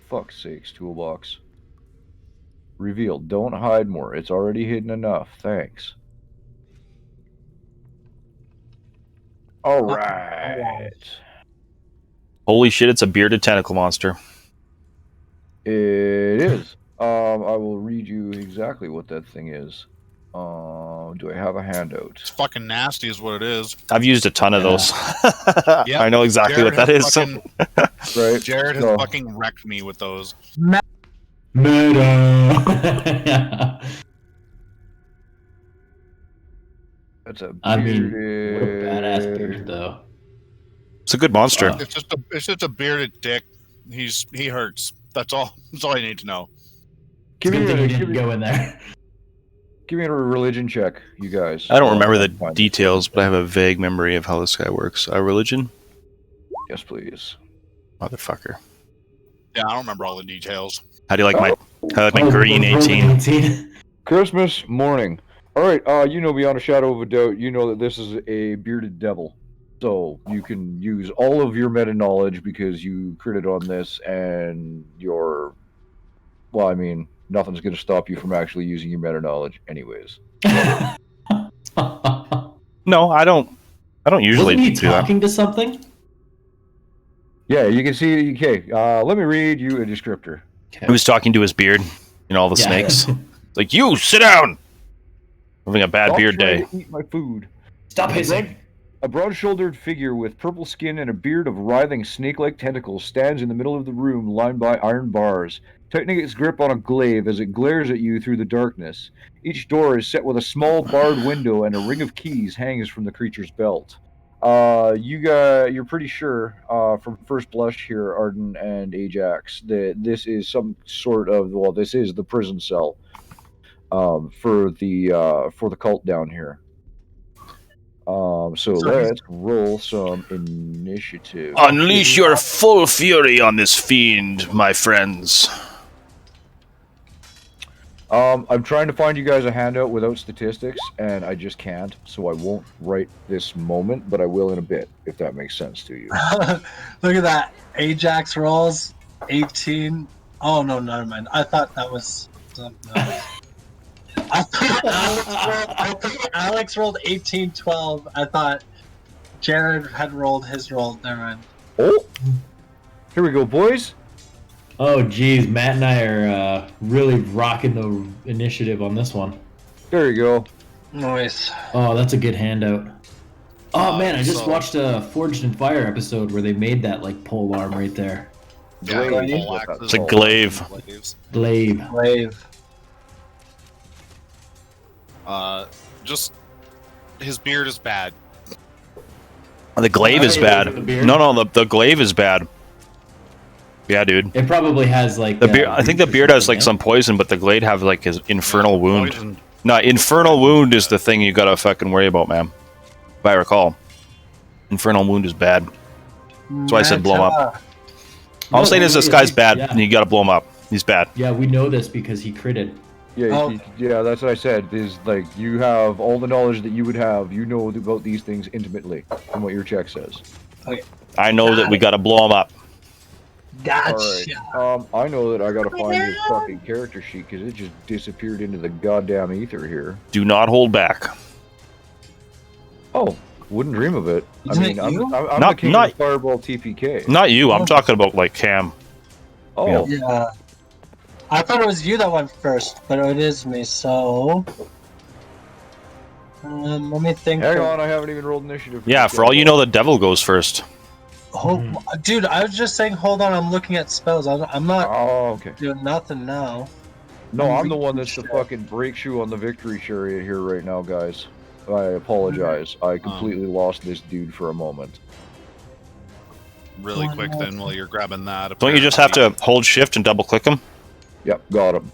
fuck's sakes, toolbox. Revealed. Don't hide more. It's already hidden enough. Thanks. All right. Holy shit! It's a bearded tentacle monster. It is. I will read you exactly what that thing is. Do I have a handout? It's fucking nasty, is what it is. I've used a ton of those. Yep. I know exactly Jared what that is. Right. Jared has So- fucking wrecked me with those. Meta. That's a I mean, bearded... what a badass beard, though. It's a good monster. Wow. It's just a bearded dick. He hurts. That's all. That's all you need to know. It's a Give good thing me you a, didn't go in there. give me a religion check, you guys. I don't remember the Fine. details, but I have a vague memory of how this guy works. Religion? Yes, please. Motherfucker. Yeah, I don't remember all the details. How do you like my Oh, green roll 18? 18. Christmas morning. All right, beyond a shadow of a doubt, you know that this is a bearded devil. So you can use all of your meta knowledge because you critted on this, and nothing's going to stop you from actually using your meta knowledge, anyways. No, I don't usually Wasn't he do that. talking to something? Yeah, you can see. Okay, let me read you a descriptor. He was talking to his beard, all the Yeah. snakes. Like, you sit down. Having a bad Stop beard trying day. to eat my food. Stop hissing. A broad-shouldered figure with purple skin and a beard of writhing snake-like tentacles stands in the middle of the room, lined by iron bars, tightening its grip on a glaive as it glares at you through the darkness. Each door is set with a small barred window, and a ring of keys hangs from the creature's belt. You're pretty sure from first blush here, Arden and Ajax, that this is some sort of this is the prison cell for the cult down here. So let's roll some initiative. Unleash your full fury on this fiend, my friends. I'm trying to find you guys a handout without statistics, and I just can't, so I won't right this moment, but I will in a bit, if that makes sense to you. Look at that. Ajax rolls 18. Oh, no, never mind. I thought that was something else. I thought Alex rolled 18-12. I thought Jared had rolled his roll. Never mind. Oh! Here we go, boys. Oh, geez. Matt and I are really rocking the initiative on this one. There you go. Nice. Oh, that's a good handout. Oh, man, I just so- watched a Forged in Fire episode where they made that, pole arm right there. Yeah, Glaive. pole axes, It's a all glaive. glaives. Glaive. Wave. Just his beard is bad. The glaive is Oh, bad. the beard? No, the glaive is bad. Yeah, dude. It probably has, The beard. I think the beard has some poison, but the glaive have his infernal wound. Poisoned. No, infernal wound is the thing you gotta fucking worry about, man. If I recall, infernal wound is bad. That's why I said blow him up. All I'm saying is this guy's bad, and you gotta blow him up. He's bad. Yeah, we know this because he critted. Yeah, Oh. yeah, that's what I said. Is you have all the knowledge that you would have. You know about these things intimately, from what your check says. I know that we gotta blow him up. Gotcha. All right. I know that I gotta find his fucking character sheet because it just disappeared into the goddamn ether here. Do not hold back. Oh, Wouldn't dream of it. Isn't I mean, it I'm you? the Not- king not- of Fireball TPK. Not you. I'm Oh. talking about like Cam. Oh, Yeah. I thought it was you that went first, but it is me, so... let me think. hang on, I haven't even rolled initiative. Yeah, for all you know, the devil goes first. Dude, I was just saying, hold on, I'm looking at spells. I'm not Oh, okay. doing nothing now. No, I'm the one that's the fucking break shoe on the victory chariot here right now, guys. I apologize. I completely lost this dude for a moment. Really quick then, while you're grabbing that. Don't you just have to hold shift and double click them? Yep, got him.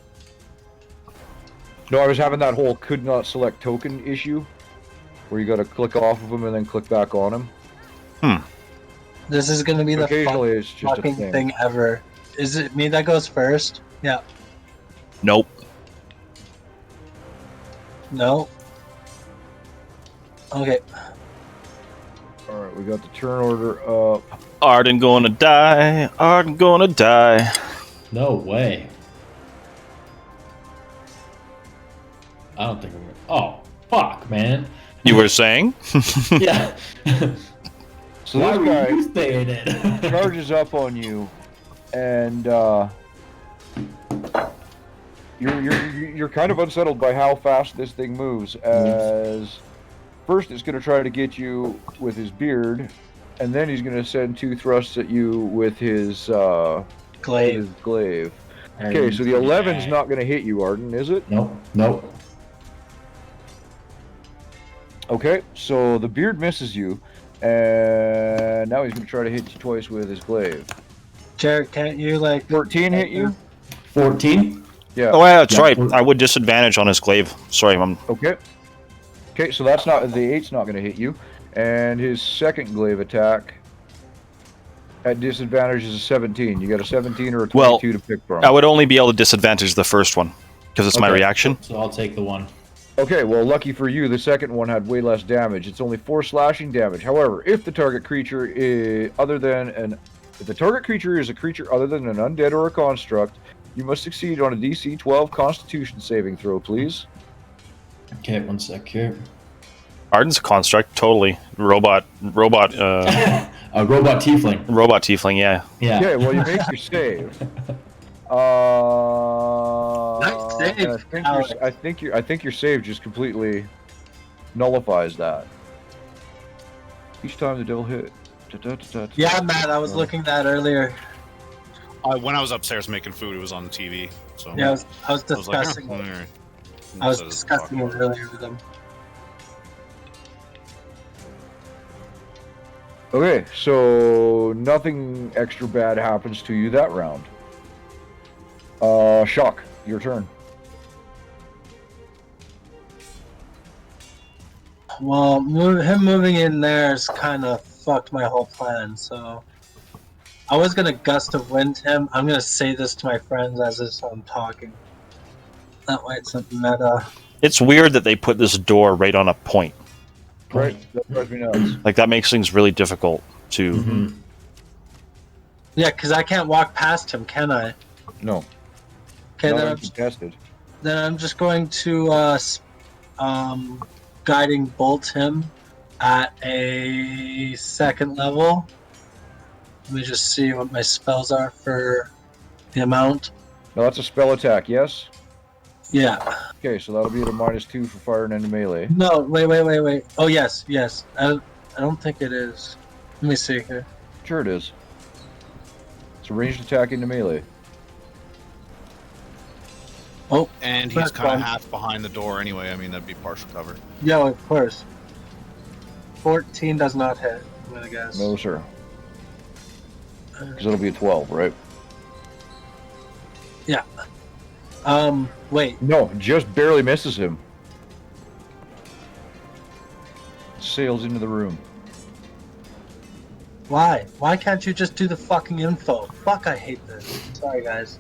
No, I was having that whole could not select token issue, where you got to click off of him and then click back on him. This is gonna be the Occasionally, it's just a fucking thing. thing ever. Is it me that goes first? Yeah. Nope. No. Okay. All right, we got the turn order up. Arden gonna die. Arden gonna die. No way. I don't think I'm gonna... Oh, fuck, man. You were saying? Yeah. So Why this were guy you saying it? charges up on you, and you're kind of unsettled by how fast this thing moves. As first, it's going to try to get you with his beard, and then he's going to send 2 thrusts at you with his Glaive. glaive. Okay, so the 11's not going to hit you, Arden, is it? Nope. Nope. Okay, so the beard misses you, and now he's going to try to hit you twice with his glaive. Jared, can't you, like... 13 hit you? 14? Yeah. Oh, yeah, that's Yeah. right. I would disadvantage on his glaive. Sorry, I'm... Okay. Okay, so that's not the 8's not going to hit you, and his second glaive attack at disadvantage is a 17. You got a 17 or a 22 Well, to pick from. I would only be able to disadvantage the first one because it's my Okay. reaction. So I'll take the one. Okay, well, lucky for you, the second one had way less damage. It's only 4 slashing damage. However, if the target creature is if the target creature is a creature other than an undead or a construct, you must succeed on a DC 12 Constitution saving throw, please. Okay, 1 sec here. Arden's a construct, totally. Robot, A robot tiefling. yeah. Yeah. Okay, well, you make your save. Nice save, I think your save just completely nullifies that. Each time the devil hit. Yeah, Matt, I was looking at that earlier. When I was upstairs making food, it was on the TV. So Yeah, I was I was like, discussing "Oh, it. alright." I was Instead of discussing it talking about earlier with him. Okay, so nothing extra bad happens to you that round. Shock, your turn. Well, him moving in there has kind of fucked my whole plan, so... I was gonna gust of wind him. I'm gonna say this to my friends as I'm talking. That way it's a meta. It's weird that they put this door right on a point. Right, that drives me nuts. Like, that makes things really difficult to... Mhm. Yeah, because I can't walk past him, can I? No, Okay, not then uncontested. I'm just going to guiding bolt him at a 2nd level. Let me just see what my spells are for the amount. Now that's a spell attack, yes? Yeah. Okay, so that'll be at a -2 for fire and into melee. No, wait. Oh, yes. I don't think it is. Let me see here. Sure it is. It's a ranged attack into melee. Oh, And he's First kind one. of half behind the door anyway. I mean, that'd be partial cover. yeah, of course. 14 does not hit, I'm gonna guess. No, sir. Because it'll be a 12, right? Wait. No, just barely misses him. Sails into the room. Why? Why can't you just do the fucking info? Fuck, I hate this. Sorry, guys.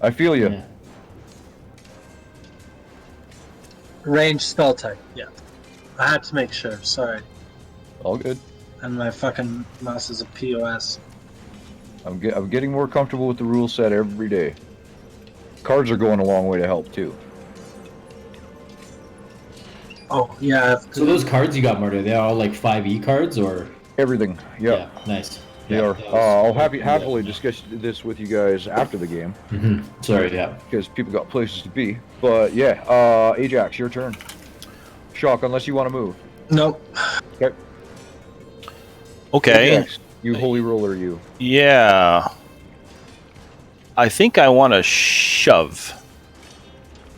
I feel you. Yeah. Range spell type, yeah. I had to make sure, sorry. All good. And my fucking mouse is a POS. I'm getting more comfortable with the rule set every day. Cards are going a long way to help too. Oh yeah. So those cards you got, Marty, are they all like 5e cards or? Everything. Yeah. Yeah, nice. They Yeah, are. that was- I'll happily discuss this with you guys after the game Sorry, yeah. because people got places to be. But yeah, Ajax, your turn. Shock, unless you want to move. Nope. Okay. Ajax, you holy roller, you. Yeah. I think I want to shove.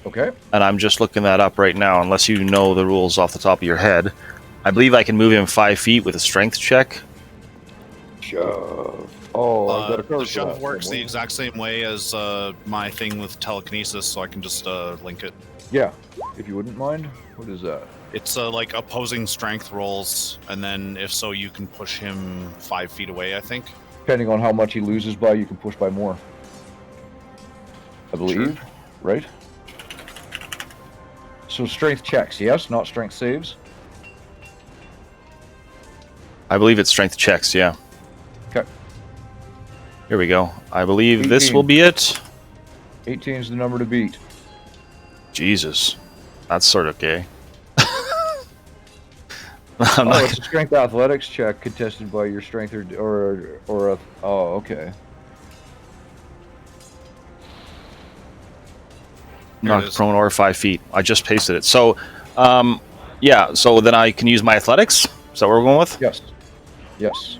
Okay. And I'm just looking that up right now, unless you know the rules off the top of your head. I believe I can move him 5 feet with a strength check. Shove. Oh, I've got a card The for shove that. works the exact same way as my thing with telekinesis, so I can just link it. Yeah, if you wouldn't mind. What is that? It's like opposing strength rolls, and then if so, you can push him 5 feet away, I think. Depending on how much he loses by, you can push by more. I believe, right? So strength checks, yes, not strength saves. I believe it's strength checks, yeah. Okay. Here we go. I believe this 18. will be it. 18 is the number to beat. Jesus. That's sort of gay. I'm Oh, not it's a strength athletics check contested by your strength or a, oh, okay. not it is. prone or 5 feet. I just pasted it. So, yeah, so then I can use my athletics? Is that what we're going with? Yes. Yes.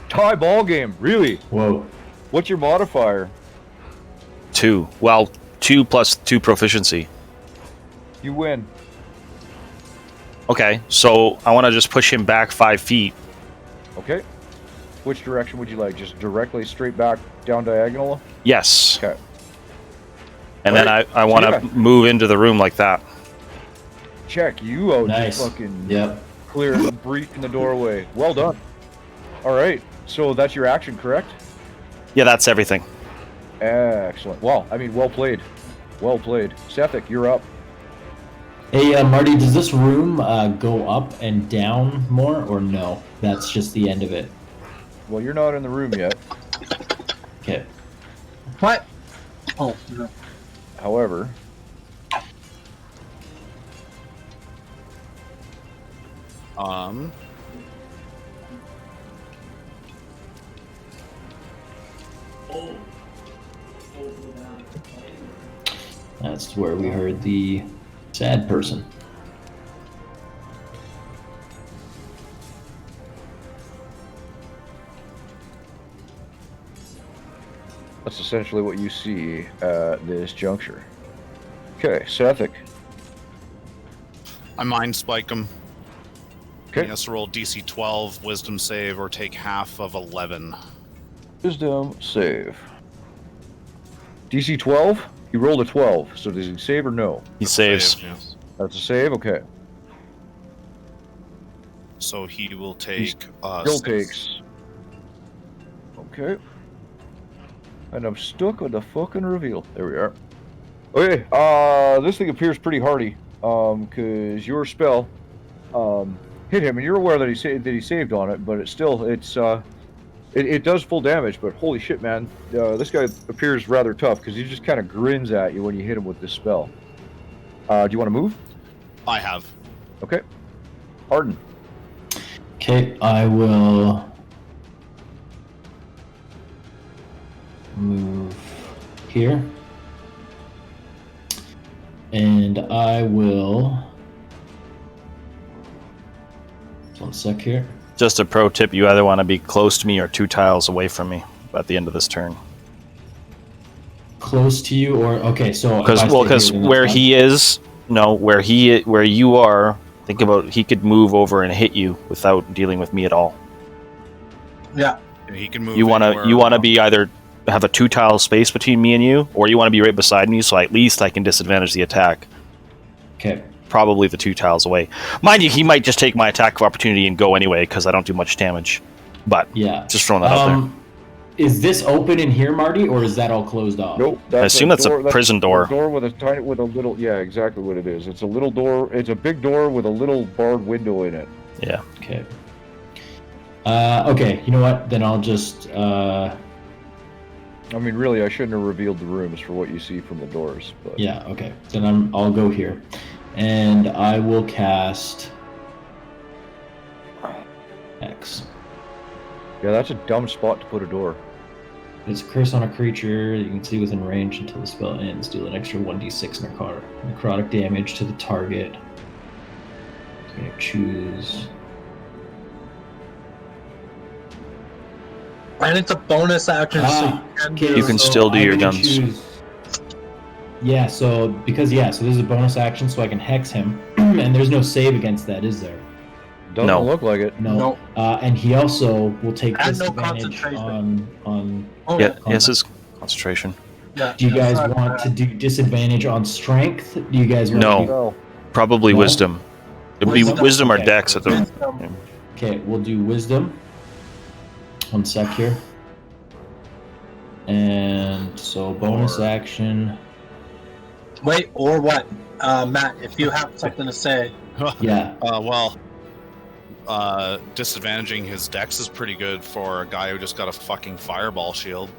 Tie ball game, really? Whoa. What's your modifier? 2. Well, 2 plus 2 proficiency. You win. Okay, so I want to just push him back 5 feet. Okay. Which direction would you like? Just directly straight back down diagonal? Yes. Okay. And then I want to Yeah. move into the room like that. Check you out. Nice. Just fucking Yep. clear and breach in the doorway. Well done. All right. So that's your action, correct? Yeah, that's everything. Excellent. Well, I mean, well played. Well played. Sethic, you're up. Hey, Marty, does this room go up and down more, or no? That's just the end of it. Well, you're not in the room yet. Okay. What? Oh no. However, That's where we heard the sad person. that's essentially what you see at this juncture. Okay, Sethic. I mind spike him. Okay. He has to roll DC 12 Wisdom save or take half of 11. Wisdom save. DC 12? He rolled a 12, so does he save or no? He saves. Save, yes. That's a save? Okay. So he will take. Still 6. takes. Okay. And I'm stuck with the fucking reveal. There we are. Okay, this thing appears pretty hardy. Cause your spell hit him, and you're aware that he saved on it, but it does full damage. But holy shit, man, this guy appears rather tough because he just kind of grins at you when you hit him with this spell. Do you want to move? I have. Okay. Arden. Okay, I will move here. And I will... Just 1 sec here. Just a pro tip, you either want to be close to me or 2 tiles away from me at the end of this turn. Close to you, or... Okay, so... Because where he is... No, where you are... Think about, he could move over and hit you without dealing with me at all. Yeah. He can move. You want anywhere. to be either have a 2 tile space between me and you, or you want to be right beside me, so at least I can disadvantage the attack. Okay. Probably the 2 tiles away. Mind you, he might just take my attack of opportunity and go anyway, because I don't do much damage. But Yeah. just throwing that out there. Is this open in here, Marty, or is that all closed off? Nope. I assume that's a prison door. A door with a little. Yeah, exactly what it is. It's a little door. It's a big door with a little barred window in it. Yeah. Okay. Okay, you know what? Then I'll just... I mean, really, I shouldn't have revealed the rooms for what you see from the doors. But Yeah, okay. Then I'll go here. And I will cast X. Yeah, that's a dumb spot to put a door. It's a curse on a creature that you can see within range until the spell ends. Deal an extra 1d6 necrotic damage to the target. I'm going to choose. And it's a bonus action, so You can still do I'm your gonna guns. Yeah, so this is a bonus action, so I can hex him, and there's no save against that, is there? Doesn't No. look like it. No. And he also will take And no disadvantage concentration. on. Oh, Yeah, yes, his concentration. yeah. Do you guys Sorry, want to do disadvantage on strength? Do you guys want No. to do... No. Probably No? wisdom. It'd be Wisdom. wisdom or Okay. dex at the. Wisdom. Okay, we'll do wisdom. 1 sec here. And so bonus action. Wait, or what? Matt, if you have something to say. Yeah. Disadvantaging his dex is pretty good for a guy who just got a fucking fireball shield.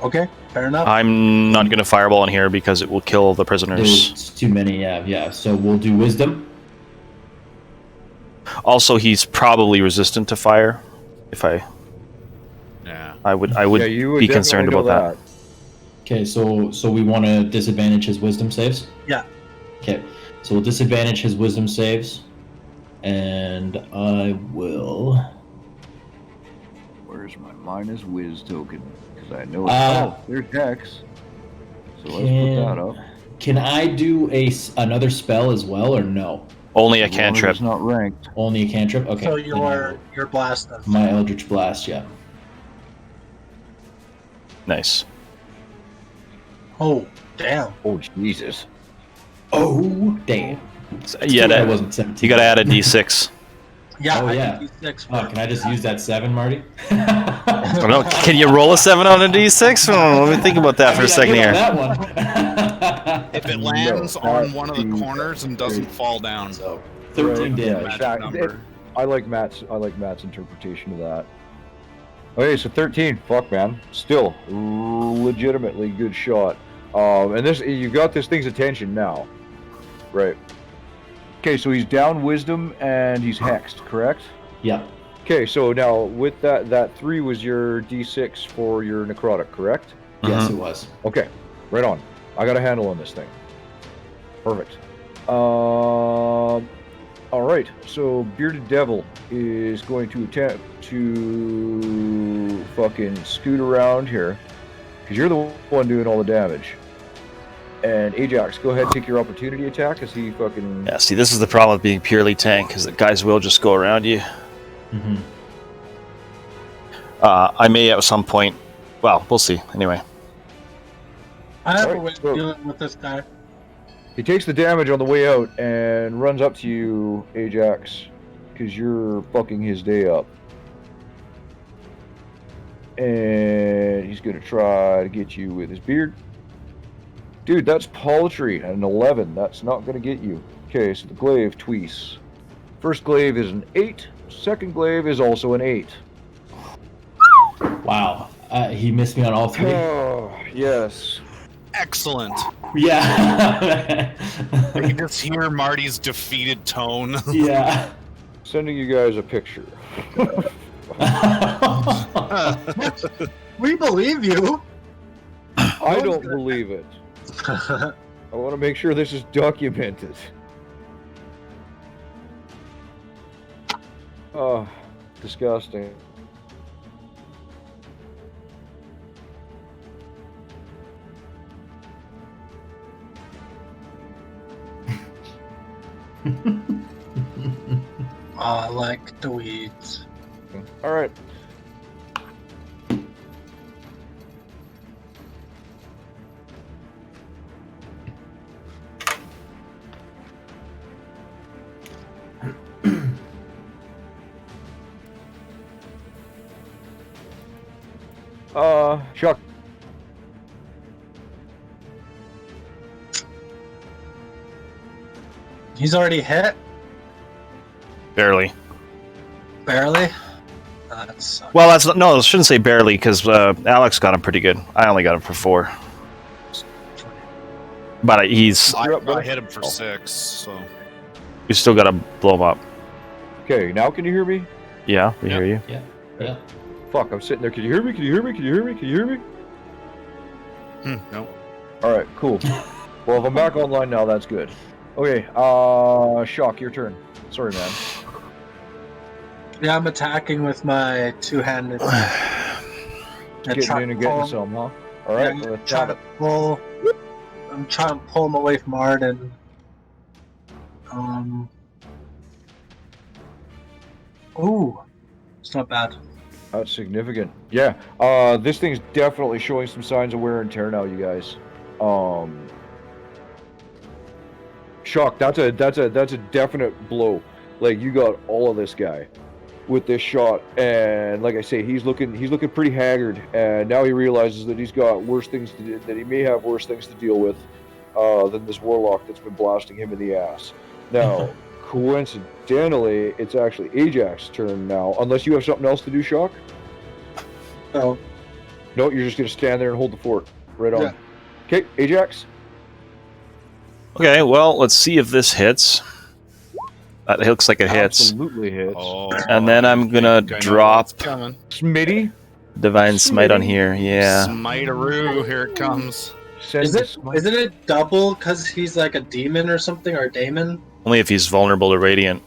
Okay, fair enough. I'm not going to fireball in here because it will kill the prisoners. There's too many, yeah. So we'll do wisdom. Also, he's probably resistant to fire. If I would Yeah, you would be concerned definitely about know that. Okay, so we want to disadvantage his wisdom saves? Yeah. Okay, so we'll disadvantage his wisdom saves. And I will... Where's my minus whiz token? Because I know there's Hex. So let's put that up. Can I do another spell as well, or no? Only a As long as cantrip. It's not ranked. Only a cantrip? Okay. So then your blast of my Eldritch Blast, yeah. Nice. Oh, damn. Oh Jesus! Oh, damn. Yeah, I wasn't 17. you got to add a d6. Yeah, Oh, I yeah. think D6 Oh, can I just use that 7, Marty? I don't know. Can you roll a 7 on a d6? Oh, let me think about that for a second here. That one. If it lands on one of the corners and doesn't fall down, So 13 Right, yeah, damage. magic exactly. number. I like Matt's interpretation of that. Okay, so 13. Fuck, man. Still legitimately good shot. And this, you got this thing's attention now, right? Okay, so he's down wisdom and he's hexed, correct? Yeah. Okay, so now with that 3 was your d6 for your necrotic, correct? Yes, it was. Okay, right on. I got a handle on this thing. Perfect. All right, so Bearded Devil is going to attempt to fucking scoot around here, because you're the one doing all the damage. And Ajax, go ahead and take your opportunity attack as he fucking... Yeah, see, this is the problem with being purely tank, because the guys will just go around you. Mm-hmm. I may at some point... Well, we'll see. Anyway. I have a Alright, way of so- dealing with this guy. He takes the damage on the way out and runs up to you, Ajax, because you're fucking his day up. And he's going to try to get you with his beard. Dude, that's paltry. An 11. That's not going to get you. Okay, so the glaive tweaks. First glaive is an 8. Second glaive is also an 8. Wow. He missed me on all 3. Oh, yes. excellent. Yeah. I can just hear Marty's defeated tone. Yeah. Sending you guys a picture. We believe you. I don't believe it. I want to make sure this is documented. Oh, disgusting. I like the weeds. All right. Chuck. He's already hit. Barely. Barely. That's Well, that's no. I shouldn't say barely because Alex got him pretty good. I only got him for 4. But he's I You're up, brother? hit him for Oh. 6, so you still got to blow him up. Okay, now can you hear me? Yeah, we Yep. hear you. Yeah. Fuck, I'm sitting there. Can you hear me? Can you hear me? Can you hear me? Can you hear me? no. All right, cool. Well, if I'm back online now, that's good. Okay, Shock, your turn. Sorry, man. Yeah, I'm attacking with my two-handed. Getting in and getting some, huh? All right, Yeah, let's trying have to it. pull. I'm trying to pull him away from Arden. Ooh, it's not bad. That's significant. Yeah, this thing's definitely showing some signs of wear and tear now, you guys. Shock, that's a definite blow. Like, you got all of this guy with this shot, and like I say, he's looking pretty haggard, and now he realizes that he's got worse things to do, that he may have worse things to deal with than this warlock that's been blasting him in the ass. Now, coincidentally, it's actually Ajax's turn now, unless you have something else to do, Shock. Oh, No, you're just gonna stand there and hold the fort. Right on. Yeah. Okay, Ajax. Okay, well, let's see if this hits. That looks like it hits. Absolutely hits. Oh, And then I'm gonna I think I know drop what's coming. Smitty. Divine Smite on here. Yeah. Smite-a-roo, here it comes. Send is the it? smite. Isn't it double because he's like a demon or something, or a daemon? Only if he's vulnerable to Radiant.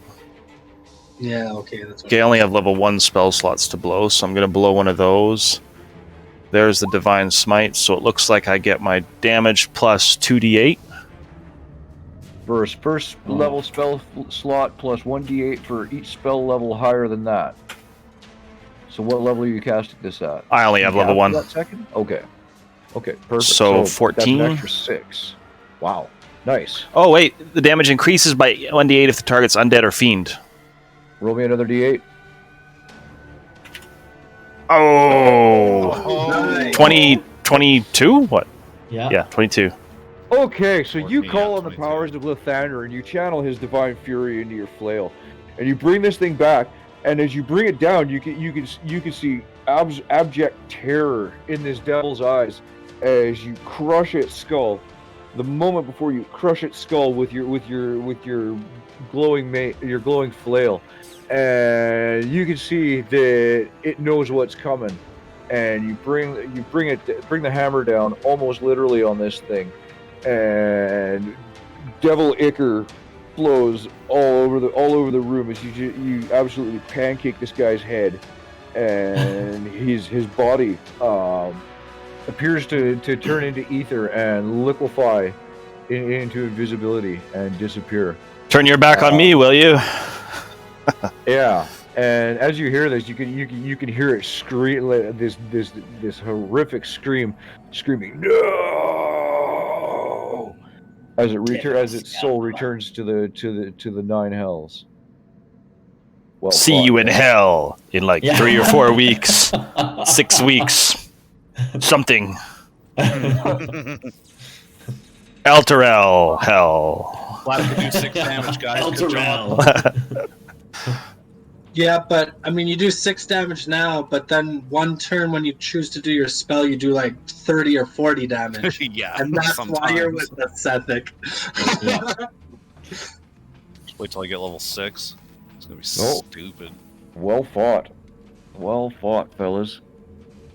Yeah. Okay, that's what. Okay, I only have level 1 spell slots to blow, so I'm going to blow one of those. There's the Divine Smite, so it looks like I get my damage plus 2d8. First level spell slot plus 1d8 for each spell level higher than that. So what level are you casting this at? I only have You level have 1. That second? Okay. Okay, perfect. So, That's 14? an extra 6. Wow. Nice. Oh, wait, the damage increases by 1d8 if the target's undead or fiend. Roll me another d8. Oh! Nice. 22? What? Yeah. Yeah, 22. Okay, so you 14, call yeah, on the 22. powers of Lathander and you channel his divine fury into your flail, and you bring this thing back. And as you bring it down, you can see abject terror in this devil's eyes as you crush its skull. The moment before you crush its skull with your glowing flail, and you can see that it knows what's coming. And you bring the hammer down almost literally on this thing, and devil ichor flows all over the room as you absolutely pancake this guy's head, and his body appears to turn into ether and liquefy into invisibility and disappear. Turn your back on me, will you? Yeah, and as you hear this, you can hear it scream, this horrific screaming no, as its soul returns to the 9 hells. Well, See you in hell in like 3 or 4 weeks. 6 weeks. Something. Elturel hell. Glad I could do 6 damage, guys. Good job. Elturel. Yeah, but I mean, you do 6 damage now, but then one turn when you choose to do your spell, you do like 30 or 40 damage, Yeah, and that's why you're sometimes. with the Sethic. Just wait till I get level 6. It's gonna be Nope. stupid. well fought, fellas.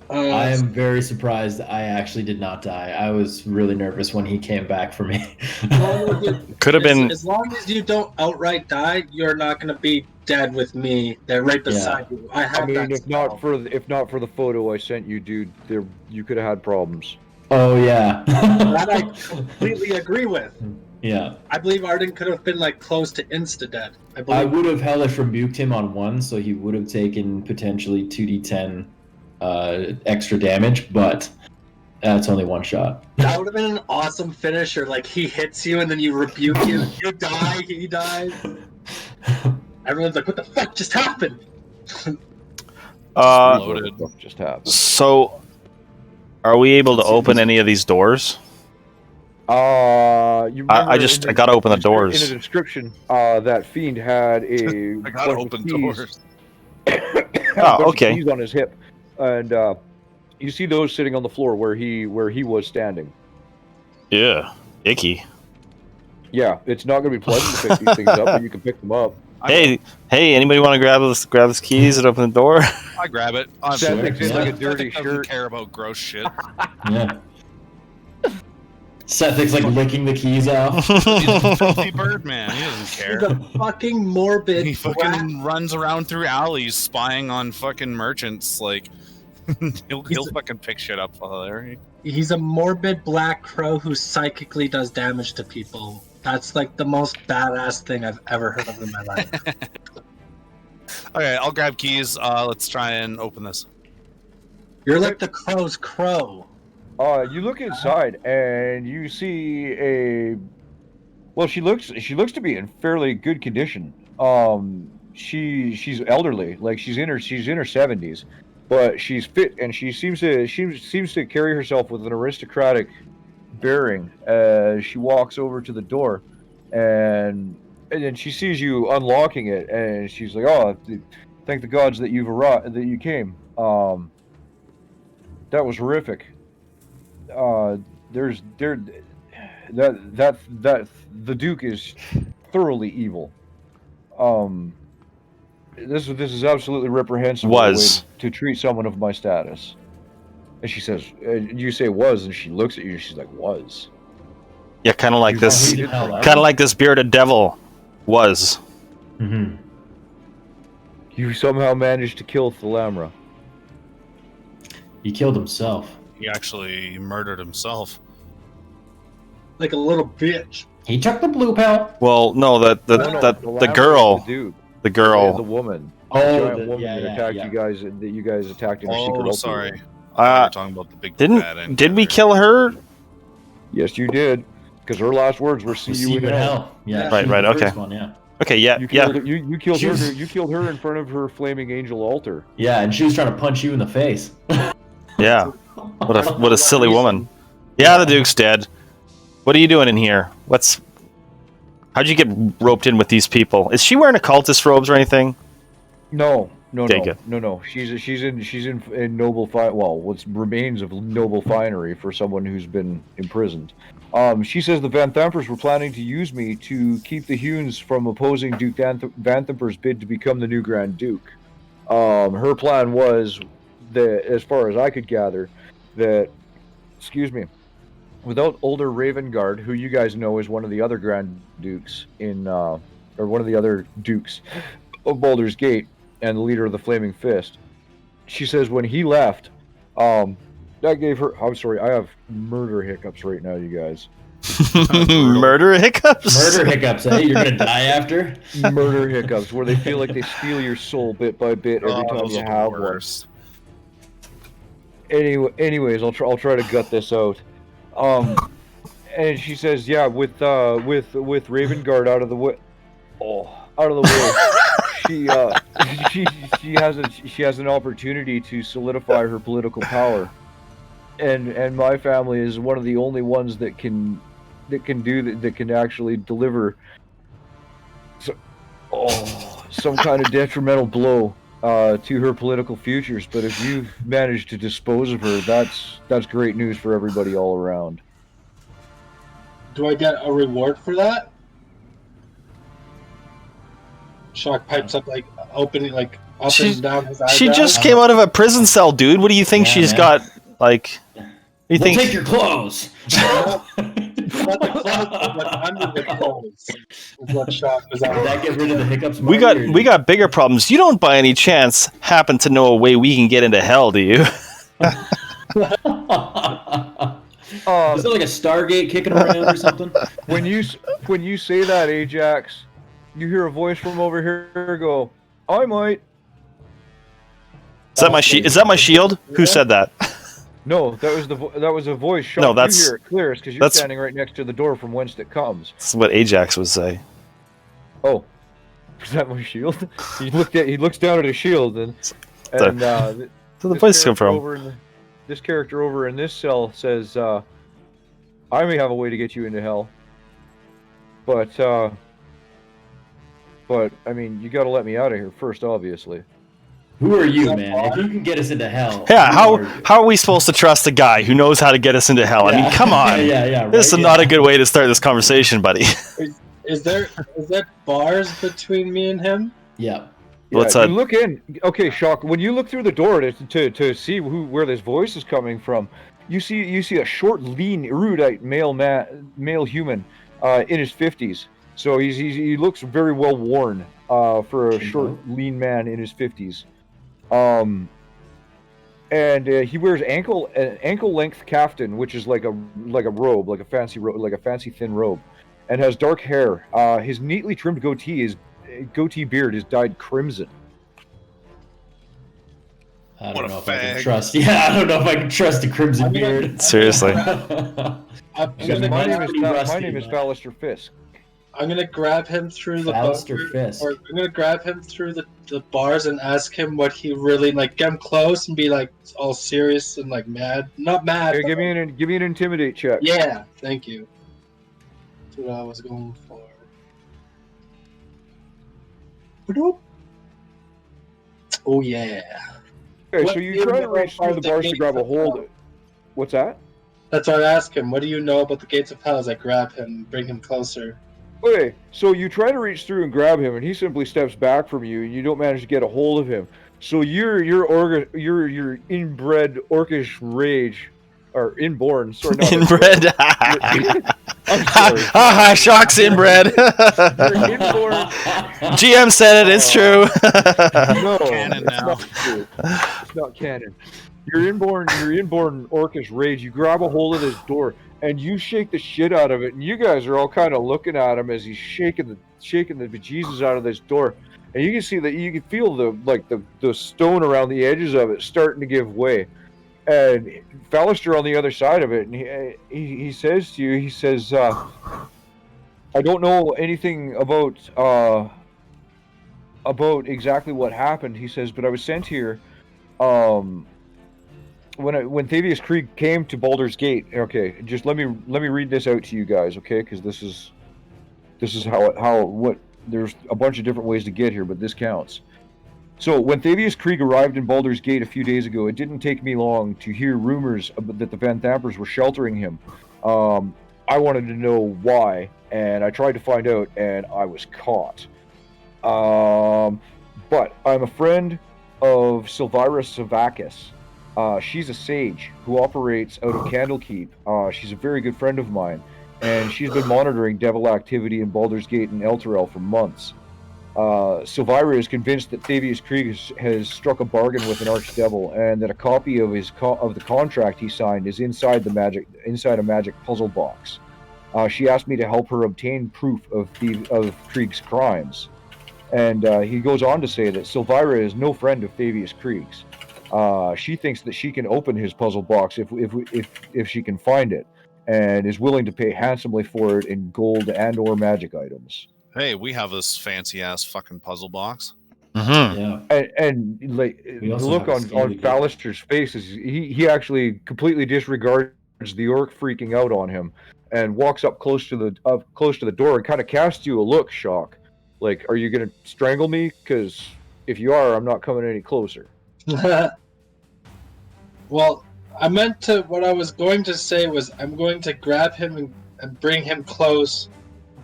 I am very surprised I actually did not die. I was really nervous when he came back for me. Could have been. As long as you don't outright die, you're not going to be dead with me. They're right beside you. I have I mean, that if spell. not for the photo I sent you, dude, you could have had problems. Oh yeah. That I completely agree with. Yeah. I believe Arden could have been like close to insta-dead. I I believe. would have hellish rebuked him on 1, so he would have taken potentially 2d10 extra damage, but that's only 1 shot. That would have been an awesome finisher. Like, he hits you and then you rebuke him. You die, he dies. Everyone's like, what the fuck just happened? Loaded. What just happened? So, are we able to open any of these doors? You I gotta open the doors. In the description, that fiend had a I gotta bunch of open keys. doors. Oh, okay. Keys on his hip, and you see those sitting on the floor where he was standing. Yeah. Icky. Yeah, it's not going to be pleasant to pick these things up, but you can pick them up. Hey, anybody want to grab his keys and open the door? I grab it. Seth Sure, thinks it's yeah. like a dirty doesn't shirt. care about gross shit. Yeah. Seth thinks like licking the keys off. He's a filthy bird man. He doesn't He's care. a fucking morbid. He fucking runs around through alleys spying on fucking merchants. Like he'll fucking pick shit up while there. He's a morbid black crow who psychically does damage to people. That's like the most badass thing I've ever heard of in my life. Okay, I'll grab keys. Let's try and open this. You're like the crow's crow. You look inside and you see a. Well, she looks to be in fairly good condition. She's elderly, like she's in her 70s, but she's fit and she seems to carry herself with an aristocratic bearing as she walks over to the door, and then she sees you unlocking it, and she's like, "Oh, thank the gods that you've arrived, that you came. That was horrific. The Duke is thoroughly evil. This is absolutely reprehensible way to treat someone of my status." And she says, "You say was," and she looks at you. She's like, "Was." Yeah, kind of like this. Kind of like this bearded devil was. Mm-hmm. You somehow managed to kill Thalamra. He killed himself. He actually murdered himself. Like a little bitch. He took the blue pill. Well, no, the Thalamra girl, is the dude. the girl. The woman. Oh, The giant the- woman yeah, that yeah, attacked yeah. you guys. That you guys attacked in a secret. Oh, opening. sorry. We're talking about the big bad end. Did we kill her? Yes, you did. Because her last words were "See you in hell." Yeah. Right, she was right, the okay. first one, yeah. Okay, yeah, You yeah. killed, you killed She her. was- You killed her in front of her flaming angel altar. Yeah, and she was trying to punch you in the face. Yeah. What a silly woman. Yeah, the Duke's dead. What are you doing in here? How'd you get roped in with these people? Is she wearing occultist robes or anything? No. Okay, good. No. She's in noble what remains of noble finery for someone who's been imprisoned. She says the Van Thampers were planning to use me to keep the Hunes from opposing Duke Van Thamper's bid to become the new Grand Duke. Her plan was that, as far as I could gather, that, without older Ravengard, who you guys know is one of the other Grand Dukes or one of the other Dukes of Baldur's Gate and the leader of the Flaming Fist, she says when he left, that gave her. I'm sorry, I have murder hiccups right now, you guys. Murder hiccups? Murder hiccups, eh? You're gonna die after? Murder hiccups, where they feel like they steal your soul bit by bit every time those you are the have one. worst. Anyways, I'll try to gut this out. And she says, yeah, with Ravengard out of the way. She has an opportunity to solidify her political power, and my family is one of the only ones that can actually deliver some kind of detrimental blow to her political futures. But if you manage to dispose of her, that's great news for everybody all around. Do I get a reward for that? Shock pipes up, like opening, like up and down his eyebrows. She just came out of a prison cell, dude. What do you think Yeah, she's man. got? Like, you We'll think? take your clothes. Not the clothes, but under the clothes. Is what Shock was Did on. that get rid of the hiccups? We Marty, or- got bigger problems. You don't, by any chance, happen to know a way we can get into hell, do you? Is it like a Stargate kicking around or something? When you say that, Ajax, you hear a voice from over here go, "I might." Is that my shield? Who said that? No, that was a voice. Sean, No, that's- you hear it clear because you're that's- standing right next to the door from whence it comes. That's what Ajax would say. Oh, is that my shield? He looks down at his shield and So the voice come from? This character over in this cell says, "I may have a way to get you into hell, but I mean, you got to let me out of here first, obviously." Who are you, man? If you can get us into hell. Yeah, who are you? how are we supposed to trust a guy who knows how to get us into hell? I mean, come on. yeah. Right? This is not a good way to start this conversation, buddy. Is there bars between me and him? Yeah. What's you that? look in. Okay, Shock. When you look through the door to see where this voice is coming from, you see a short, lean, erudite male human in his 50s. So he looks very well worn for a short, lean man in his 50s. And he wears ankle length kaftan, which is like a robe, like a fancy thin robe, and has dark hair. His neatly trimmed goatee beard is dyed crimson. I What don't a know if I can fag. trust. Yeah, I don't know if I can trust a crimson beard. Seriously. I'm Because gonna My mine's name pretty rusty, is but- Ballister Fisk. I'm gonna grab him through the Ballister Fisk. or I'm gonna grab him through the bars and ask him what he really like. Get him close and be like all serious and like mad. Not mad. Okay, but, give me an intimidate check. Yeah, thank you. That's what I was going for. Ba-doop. Oh yeah. Okay, What so do you you try to know reach through about the the bars to gates grab a of hold. hell? What's that? That's why I ask him. What do you know about the gates of hell? As I grab him, and bring him closer. Okay, so you try to reach through and grab him, and he simply steps back from you, and you don't manage to get a hold of him. So your inbred orcish rage, or inborn, sorry, not Inbred. I'm sorry. Haha, Shock's inbred. Your inborn. GM said it, it's true. No, Canon it's now. not true. It's not canon. Your inborn orcish rage. You grab a hold of this door and you shake the shit out of it, and you guys are all kind of looking at him as he's shaking the bejesus out of this door, and you can see that you can feel the stone around the edges of it starting to give way, and Ballister on the other side of it, and he says to you, he says, I don't know anything about exactly what happened. He says, but I was sent here when Thavius Krieg came to Baldur's Gate. Okay, just let me read this out to you guys, okay? Because this is how there's a bunch of different ways to get here, but this counts. So when Thavius Krieg arrived in Baldur's Gate a few days ago, it didn't take me long to hear rumors that the Van Thampers were sheltering him. I wanted to know why, and I tried to find out, and I was caught. But I'm a friend of Silvira Savakis. She's a sage who operates out of Candlekeep. She's a very good friend of mine, and she's been monitoring devil activity in Baldur's Gate and Elturel for months. Silvira is convinced that Thavius Krieg has struck a bargain with an archdevil, and that a copy of the contract he signed is inside a magic puzzle box. She asked me to help her obtain proof of Krieg's crimes, and he goes on to say that Silvira is no friend of Thavius Krieg's. She thinks that she can open his puzzle box if she can find it, and is willing to pay handsomely for it in gold and/or magic items. Hey, we have this fancy ass fucking puzzle box. Mm-hmm. Yeah. And like We the also look have a on scaly gate. Ballister's face is he actually completely disregards the orc freaking out on him, and walks up close to the door and kind of casts you a look, Shock. Like, are you gonna strangle me? Because if you are, I'm not coming any closer. Well, what I was going to say was I'm going to grab him and bring him close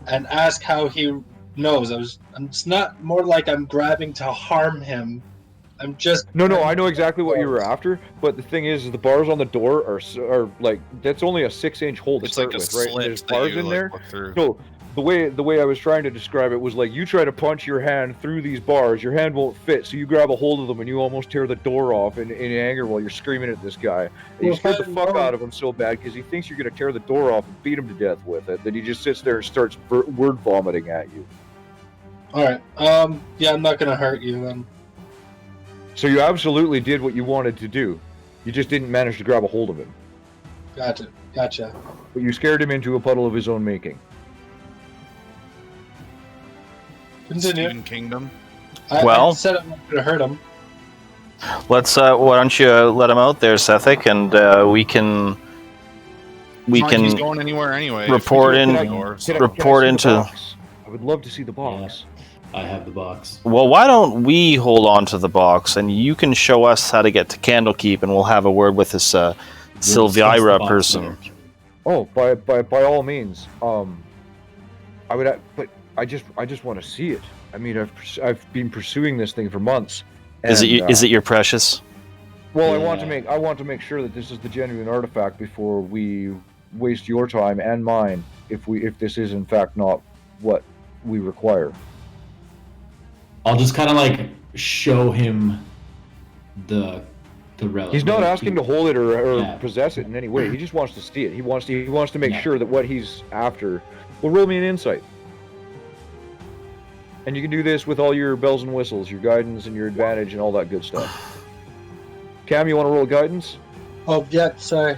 and ask how he knows. It's not more like I'm grabbing to harm him. I'm just No, I know exactly what you were after, but the thing is the bars on the door are like, that's only a 6-inch hole to It's start like a with, right? And slit there's that bars you in like, there. look through. So the way I was trying to describe it was like, you try to punch your hand through these bars, your hand won't fit, so you grab a hold of them and you almost tear the door off in anger while you're screaming at this guy. And you scared the fuck out of him so bad because he thinks you're going to tear the door off and beat him to death with it, that he just sits there and starts word vomiting at you. Alright, yeah, I'm not gonna hurt you then. So you absolutely did what you wanted to do. You just didn't manage to grab a hold of him. Gotcha. But you scared him into a puddle of his own making. Continue. Steven Kingdom. Well- I said I'm not gonna hurt him. Let's. Why don't you let him out there, Sethic, and we can. We Not like he's can. going anywhere anyway. report If we in- do it, or- Can I Report see the into- box? I would love to see the box. I have the box. Well, why don't we hold on to the box, and you can show us how to get to Candlekeep, and we'll have a word with this We'll discuss the Silvira box person. later. Oh, by all means. I would, but I just want to see it. I mean, I've been pursuing this thing for months. Is and, it your precious? Well, Yeah. I want to make sure that this is the genuine artifact before we waste your time and mine. If this is in fact not what we require. I'll just kind of like show him the relic. He's not asking to hold it or Yeah. possess it in any way. He just wants to see it. He wants to make Yeah. sure that what he's after. Well, roll me an insight. And you can do this with all your bells and whistles, your guidance and your advantage and all that good stuff. Cam, you want to roll guidance? Oh, yeah, sorry.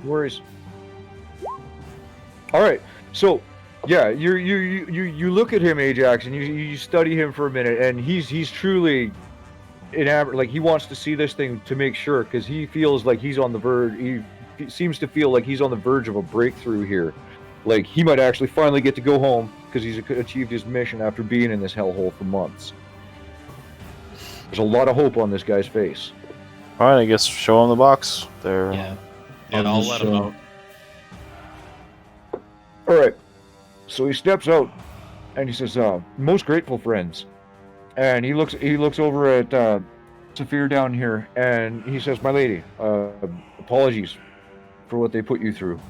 No worries. All right. So, yeah, you look at him, Ajax, and you study him for a minute, and he's truly enamored. Like, he wants to see this thing to make sure, because he feels like he's on the verge. He seems to feel like he's on the verge of a breakthrough here. Like, he might actually finally get to go home because he's achieved his mission after being in this hellhole for months. There's a lot of hope on this guy's face. All right, I guess show him the box. There. Yeah. And I'll just let him show- know. All right. So he steps out, and he says, "Most grateful friends," and he looks over at Saphir down here, and he says, "My lady, apologies for what they put you through."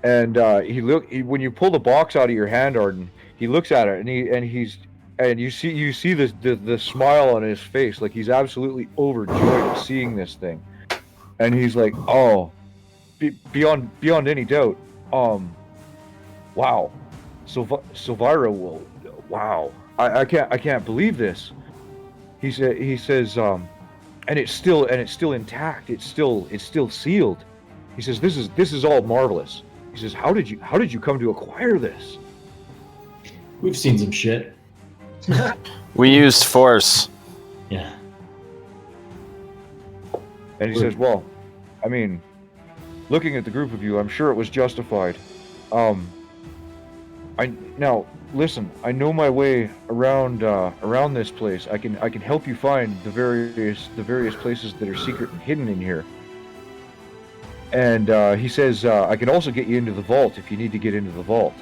And when you pull the box out of your hand, Arden, he looks at it, and you see the smile on his face, like he's absolutely overjoyed at seeing this thing, and he's like, "Oh, beyond any doubt, wow, Silvira will, wow, I can't believe this." He says, and it's still intact, it's still sealed. He says, this is all marvelous. He says, how did you come to acquire this? We've seen some shit. We used force. Yeah. And he says, well, I mean, looking at the group of you, I'm sure it was justified. Now listen, I know my way around this place. I can help you find the various places that are secret and hidden in here. And he says, I can also get you into the vault if you need to get into the vault.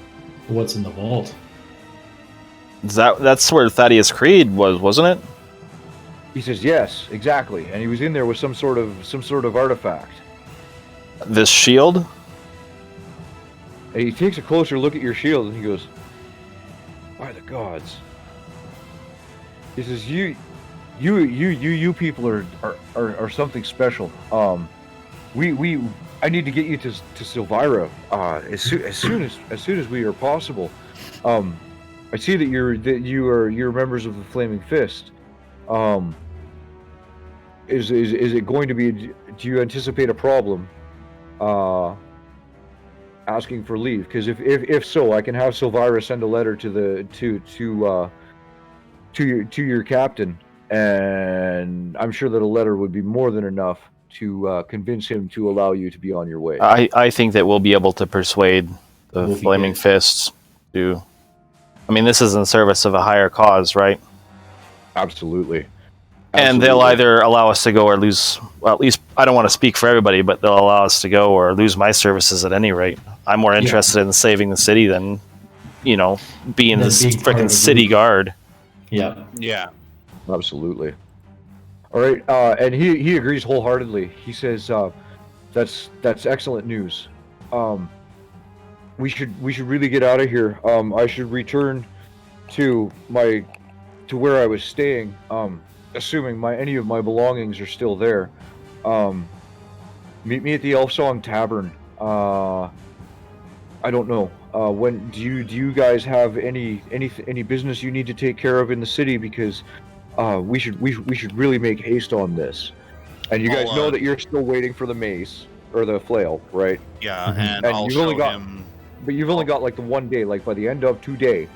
What's in the vault? That's where Thaddeus Creed was, wasn't it? He says, yes, exactly. And he was in there with some sort of artifact. This shield? And he takes a closer look at your shield and he goes, by the gods. He says, you people are something special. I need to get you to Silvira as soon as we are possible. I see that you're members of the Flaming Fist. Is it going to be? Do you anticipate a problem? Asking for leave, because if so, I can have Silvira send a letter to your captain, and I'm sure that a letter would be more than enough to convince him to allow you to be on your way. I think that we'll be able to persuade the We'll be Flaming good. Fists to. I mean, this is in service of a higher cause, right? Absolutely. And they'll either allow us to go or lose. Well, at least I don't want to speak for everybody, but they'll allow us to go or lose my services at any rate. I'm more interested in saving the city than, being Than this being part freaking of the city group. guard. Yeah. Yeah. Absolutely. All right, and he agrees wholeheartedly. He says, "That's excellent news. We should really get out of here. I should return to where I was staying. Assuming any of my belongings are still there. Meet me at the Elf Song Tavern. I don't know. When do you guys have any business you need to take care of in the city? Because we should really make haste on this. And you guys know that you're still waiting for the mace or the flail, right? Yeah, Mhm. and And I'll you've show only got- him. But you've only got like the one day. Like by the end of today,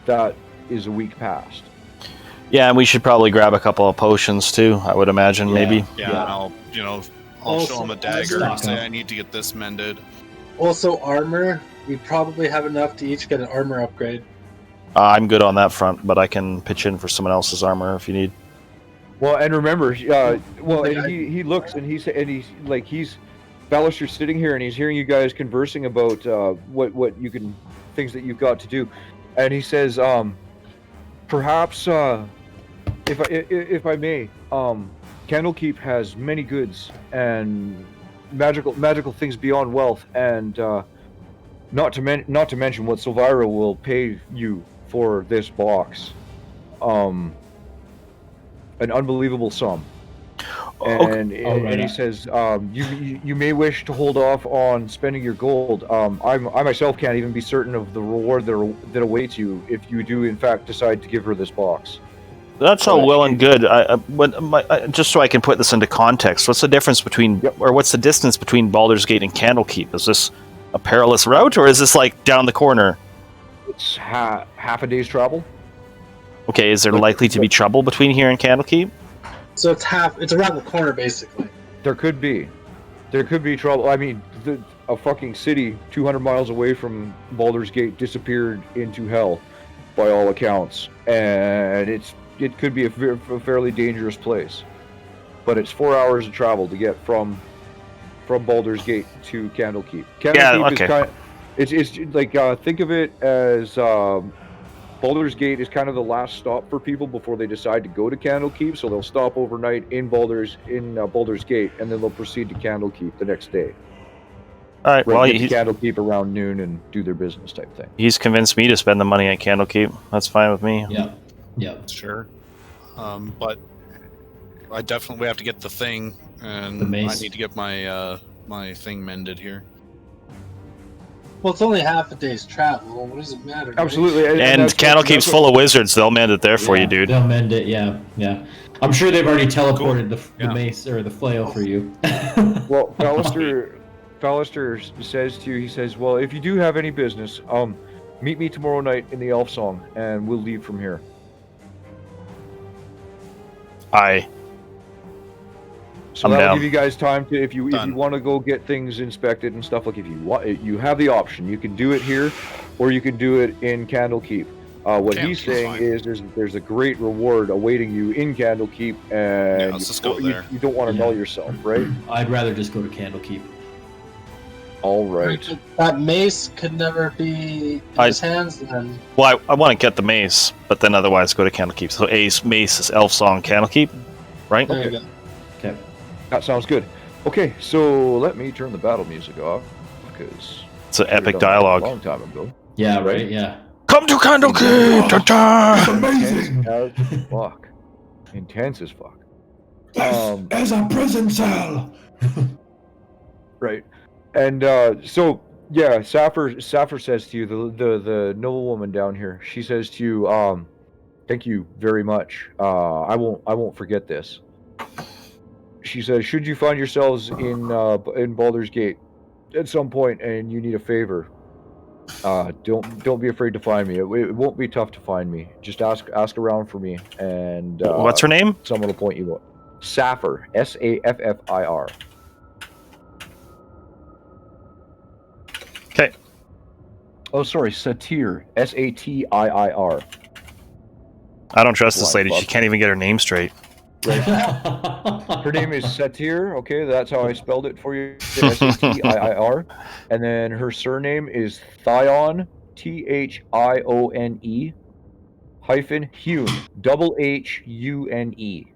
that is a week past. Yeah, and we should probably grab a couple of potions too. I would imagine, Yeah. maybe. Yeah, Yeah. and I'll Also, show him a dagger stock and say up. I need to get this mended. Also, armor. We probably have enough to each get an armor upgrade. I'm good on that front, but I can pitch in for someone else's armor if you need. Well, and remember, and he looks and he's Ballister's sitting here and he's hearing you guys conversing about what you can, things that you've got to do, and he says, perhaps if I may, Candlekeep has many goods and magical things beyond wealth, and not to mention what Silvira will pay you for this box, an unbelievable sum. And he says, you may wish to hold off on spending your gold. I myself can't even be certain of the reward that awaits you if you do in fact decide to give her this box. That's all well and good. Just so I can put this into context, what's the difference between, or what's the distance between Baldur's Gate and Candlekeep? Is this a perilous route, or is this like down the corner? It's half a day's travel. Okay, is there likely to be trouble between here and Candlekeep? So it's around the corner, basically. There could be trouble. I mean, a fucking city 200 miles away from Baldur's Gate disappeared into hell, by all accounts, and it could be a fairly dangerous place. But it's 4 hours of travel to get from Baldur's Gate to Candlekeep. Candlekeep is it's like think of it as Baldur's Gate is kind of the last stop for people before they decide to go to Candlekeep, so they'll stop overnight in Baldur's Gate, and then they'll proceed to Candlekeep the next day. All right. Well, he's Candlekeep around noon and do their business type thing. He's convinced me to spend the money at Candlekeep. That's fine with me. Yeah. Sure. But we have to get the thing, and The mace. I need to get my my thing mended here. Well, it's only half a day's travel. What does it matter? Right? Absolutely. And Candlekeep's full of wizards. They'll mend it there for you, dude. They'll mend it. Yeah. I'm sure they've already teleported the mace or the flail for you. Well, Ballister says to you, he says, well, if you do have any business, meet me tomorrow night in the Elf Song, and we'll leave from here. Aye. So I'm that'll down. give you guys time to, if you want to go get things inspected and stuff, like if you have the option, you can do it here, or you can do it in Candlekeep. What he's saying is there's a great reward awaiting you in Candlekeep, and let's just go there. You don't want to null yourself, right? I'd rather just go to Candlekeep. All right. That mace could never be in his hands then. Well, I want to get the mace, but then otherwise go to Candlekeep. So Ace, mace is Elf Song, Candlekeep, right? There you go. Okay. That sounds good. Okay, so let me turn the battle music off, because It's an epic a dialogue. long time ago. Yeah. Right. Yeah. Come to Candlekeep! Ta-ta! Amazing. Intense as fuck. Intense as fuck. As a prison cell. Right. And so yeah, Sappher says to you, the noblewoman down here, she says to you, thank you very much. I won't forget this. She says, should you find yourselves in Baldur's Gate at some point and you need a favor, don't be afraid to find me. It won't be tough to find me. Just ask around for me, and What's her name? someone will point you out. Sappher, Saffir. Okay. Oh, sorry, Satir, Satir. I don't trust this Why, lady. fuck? She can't even get her name straight. Her name is Satir. Okay, that's how I spelled it for you. Satir. And then her surname is Thione, Thione hyphen Hune, Hune.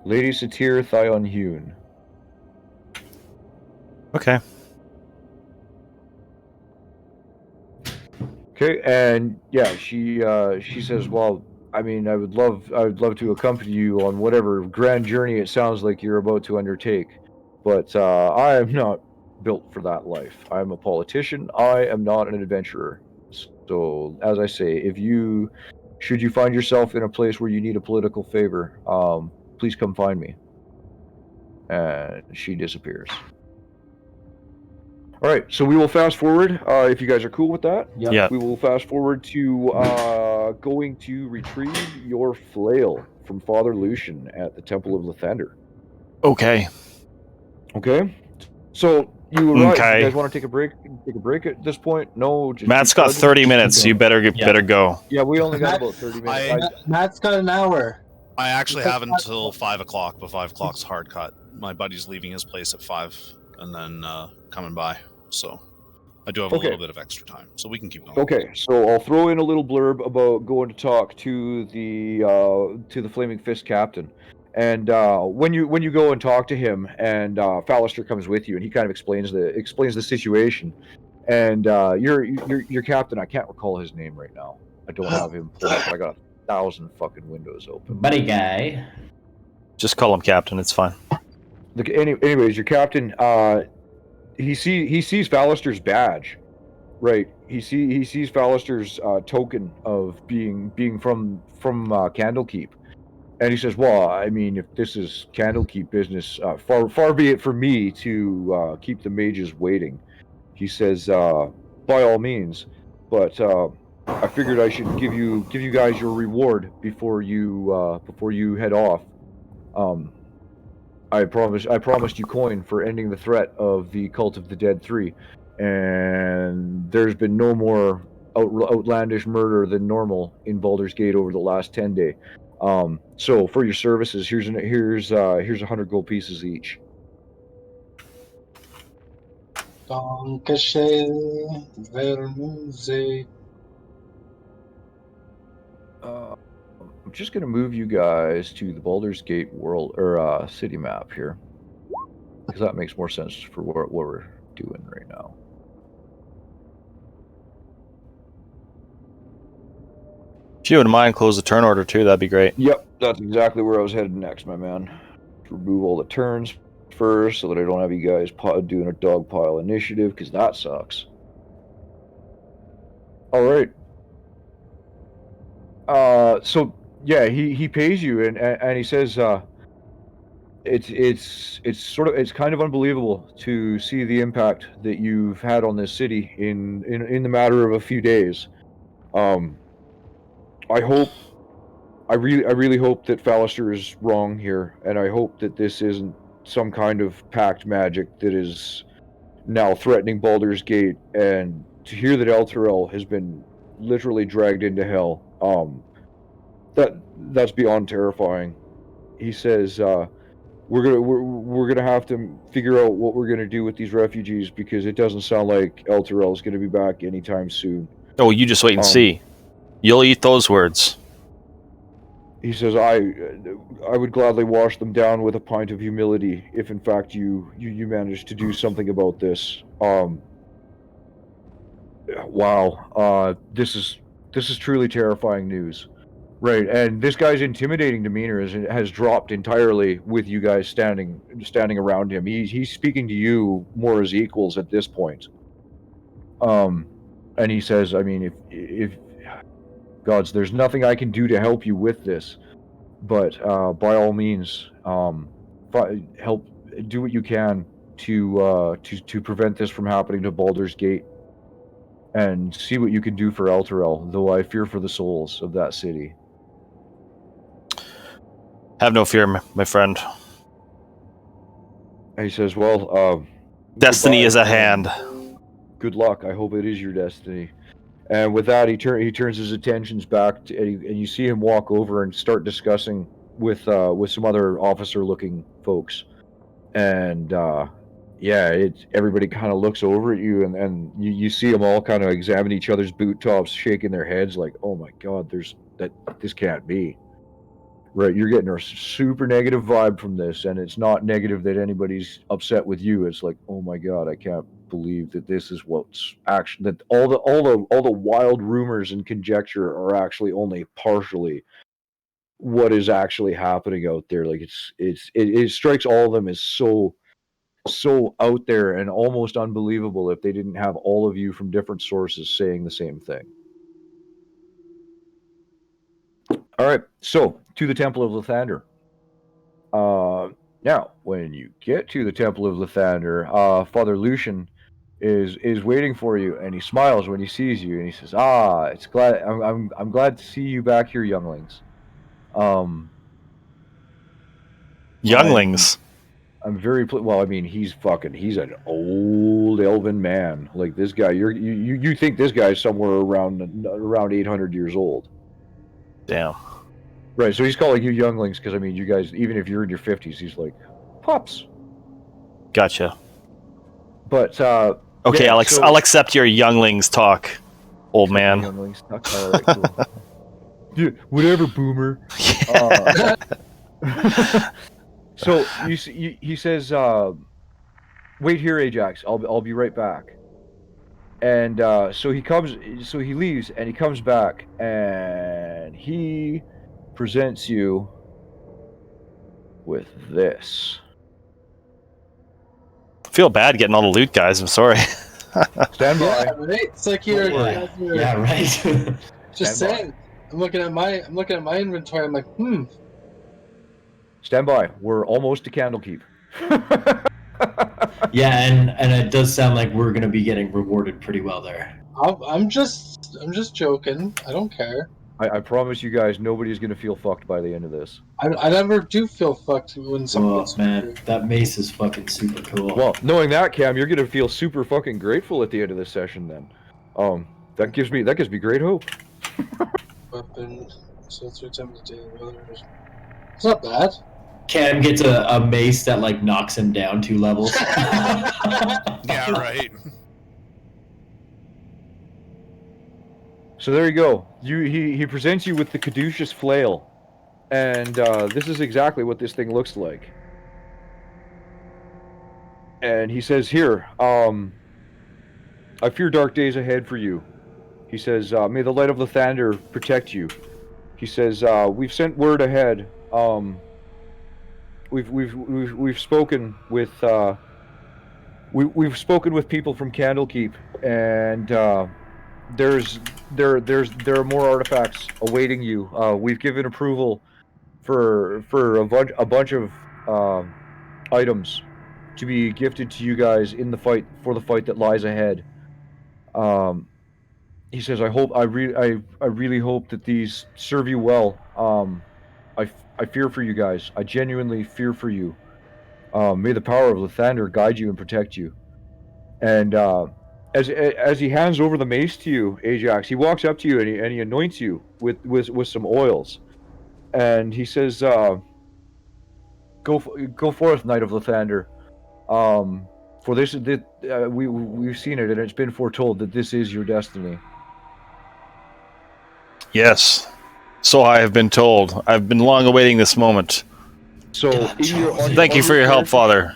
Lady Satir Thione Hune. Okay. Okay, and yeah, she says, well, I mean, I would love to accompany you on whatever grand journey it sounds like you're about to undertake, but I am not built for that life. I'm a politician. I am not an adventurer. So, as I say, should you find yourself in a place where you need a political favor, please come find me. And she disappears. All right, so we will fast forward, if you guys are cool with that. Yeah. We will fast forward to going to retrieve your flail from Father Lucian at the Temple of Lathander. Okay. Okay? So You were right. Okay. You guys want to take a break? Take a break at this point? No. Just Matt's keep got chugging? 30 minutes. keep You going. better go. Yeah, we only got about 30 minutes. Matt's got an hour. I actually have until 5 o'clock, but 5 o'clock's hard cut. My buddy's leaving his place at 5 and then coming by. So I do have a little bit of extra time, so we can keep going. Okay, so I'll throw in a little blurb about going to talk to the Flaming Fist captain, and when you go and talk to him, and Fallister comes with you, and he kind of explains the situation, and your captain, I can't recall his name right now. I don't have him pulled up, but I got 1,000 fucking windows open. Buddy guy. Just call him Captain. It's fine. Look, anyways, your captain, he sees Fallister's badge, right? He sees Fallister's token of being from Candlekeep, and he says, "Well, I mean, if this is Candlekeep business, far be it for me to keep the mages waiting." He says, "By all means, but I figured I should give you guys your reward before you head off. I promised you coin for ending the threat of the Cult of the Dead 3, and there's been no more outlandish murder than normal in Baldur's Gate over the last 10 days. So for your services, here's 100 gold pieces each." Dankeschön, Vermuse. I'm just gonna move you guys to the Baldur's Gate world or city map here, because that makes more sense for what we're doing right now. If you wouldn't mind, close the turn order too. That'd be great. Yep, that's exactly where I was headed next, my man. Remove all the turns first, so that I don't have you guys doing a dog pile initiative, because that sucks. All right. So yeah, he pays you, and he says, it's kind of unbelievable to see the impact that you've had on this city in the matter of a few days. I really hope that Fallister is wrong here, and I hope that this isn't some kind of pact magic that is now threatening Baldur's Gate. And to hear that Elturel has been literally dragged into hell, that's beyond terrifying. He says, we're gonna have to figure out what we're gonna do with these refugees, because it doesn't sound like Elturel is gonna be back anytime soon. Oh, you just wait and see. You'll eat those words. He says, I would gladly wash them down with a pint of humility if in fact you manage to do something about this. Wow. This is truly terrifying news. Right, and this guy's intimidating demeanor has dropped entirely with you guys standing around him. He's speaking to you more as equals at this point. And he says, I mean, if gods, there's nothing I can do to help you with this, but by all means, help do what you can to prevent this from happening to Baldur's Gate, and see what you can do for Elturel, though I fear for the souls of that city. Have no fear, my friend. And he says, well, Destiny goodbye, is at hand. Good luck. I hope it is your destiny. And with that, he turns his attentions back to, and you see him walk over and start discussing with some other officer-looking folks. And everybody kind of looks over at you, and you see them all kind of examine each other's boot tops, shaking their heads like, "Oh my God, this can't be." Right, you're getting a super negative vibe from this, and it's not negative that anybody's upset with you. It's like, oh my God, I can't believe that this is what's actually, that all the wild rumors and conjecture are actually only partially what is actually happening out there. Like it strikes all of them as so out there and almost unbelievable if they didn't have all of you from different sources saying the same thing. All right, so to the Temple of Lathander. Now, when you get to the Temple of Lathander, Father Lucian is waiting for you, and he smiles when he sees you, and he says, I'm glad to see you back here, younglings." Younglings. I'm very well. I mean, he's an old elven man. Like this guy, you think this guy's somewhere around 800 years old. Damn. Right. So he's calling you younglings because I mean, you guys, even if you're in your 50s, he's like pups. Gotcha. But Okay, yeah, I'll accept your younglings talk, old man. Younglings. All right, cool. Dude, whatever, boomer. So he says, "Wait here, Ajax. I'll be right back." And so he leaves, and he comes back, and he presents you with this. I feel bad getting all the loot, guys. I'm sorry. Stand by. Yeah, right. It's like you're. Yeah, right. Just Stand by. saying. I'm looking at my inventory. I'm like, Stand by. We're almost to Candlekeep. Yeah, and it does sound like we're gonna be getting rewarded pretty well there. I'm just joking. I don't care. I promise you guys, nobody's gonna feel fucked by the end of this. I never do feel fucked when someone Oh gets man, that mace is fucking super cool. Well, knowing that, Cam, you're gonna feel super fucking grateful at the end of this session. Then, that gives me great hope. weapon. So 3 times a day. It's not bad. Cam gets a mace that like knocks him down 2 levels. Yeah, right. So there you go. He presents you with the caduceus flail, and this is exactly what this thing looks like. And he says, "Here, I fear dark days ahead for you." He says, "May the light of Lathander protect you." He says, "We've sent word ahead. We've spoken with we've spoken with people from Candlekeep, and there are more artifacts awaiting you. We've given approval for a bunch of items to be gifted to you guys in the fight that lies ahead." He says, I really hope that these serve you well. I fear for you guys. I genuinely fear for you. May the power of Lathander guide you and protect you." And as he hands over the mace to you, Ajax, he walks up to you and he anoints you with some oils, and he says, "Go forth, Knight of Lathander. For this we've seen it, and it's been foretold that this is your destiny." Yes. So I have been told. I've been long awaiting this moment. So Thank you for your help, Father.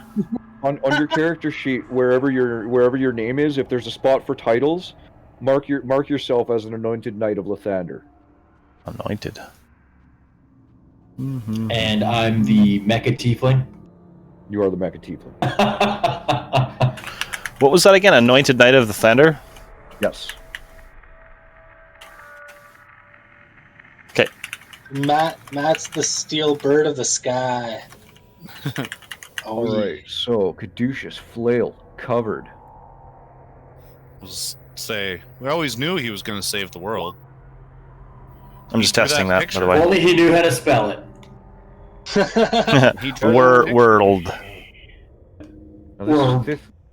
On your character sheet, wherever your name is, if there's a spot for titles, mark yourself as an anointed knight of Lathander. Anointed. And I'm the Mecha Tiefling. You are the Mecha Tiefling. What was that again? Anointed Knight of the Thunder? Yes. Okay. Matt's the steel bird of the sky. All right. So caduceus flail covered. Say, we always knew he was going to save the world. I'm just testing that, by the way. Only he knew how to spell it. World. Now,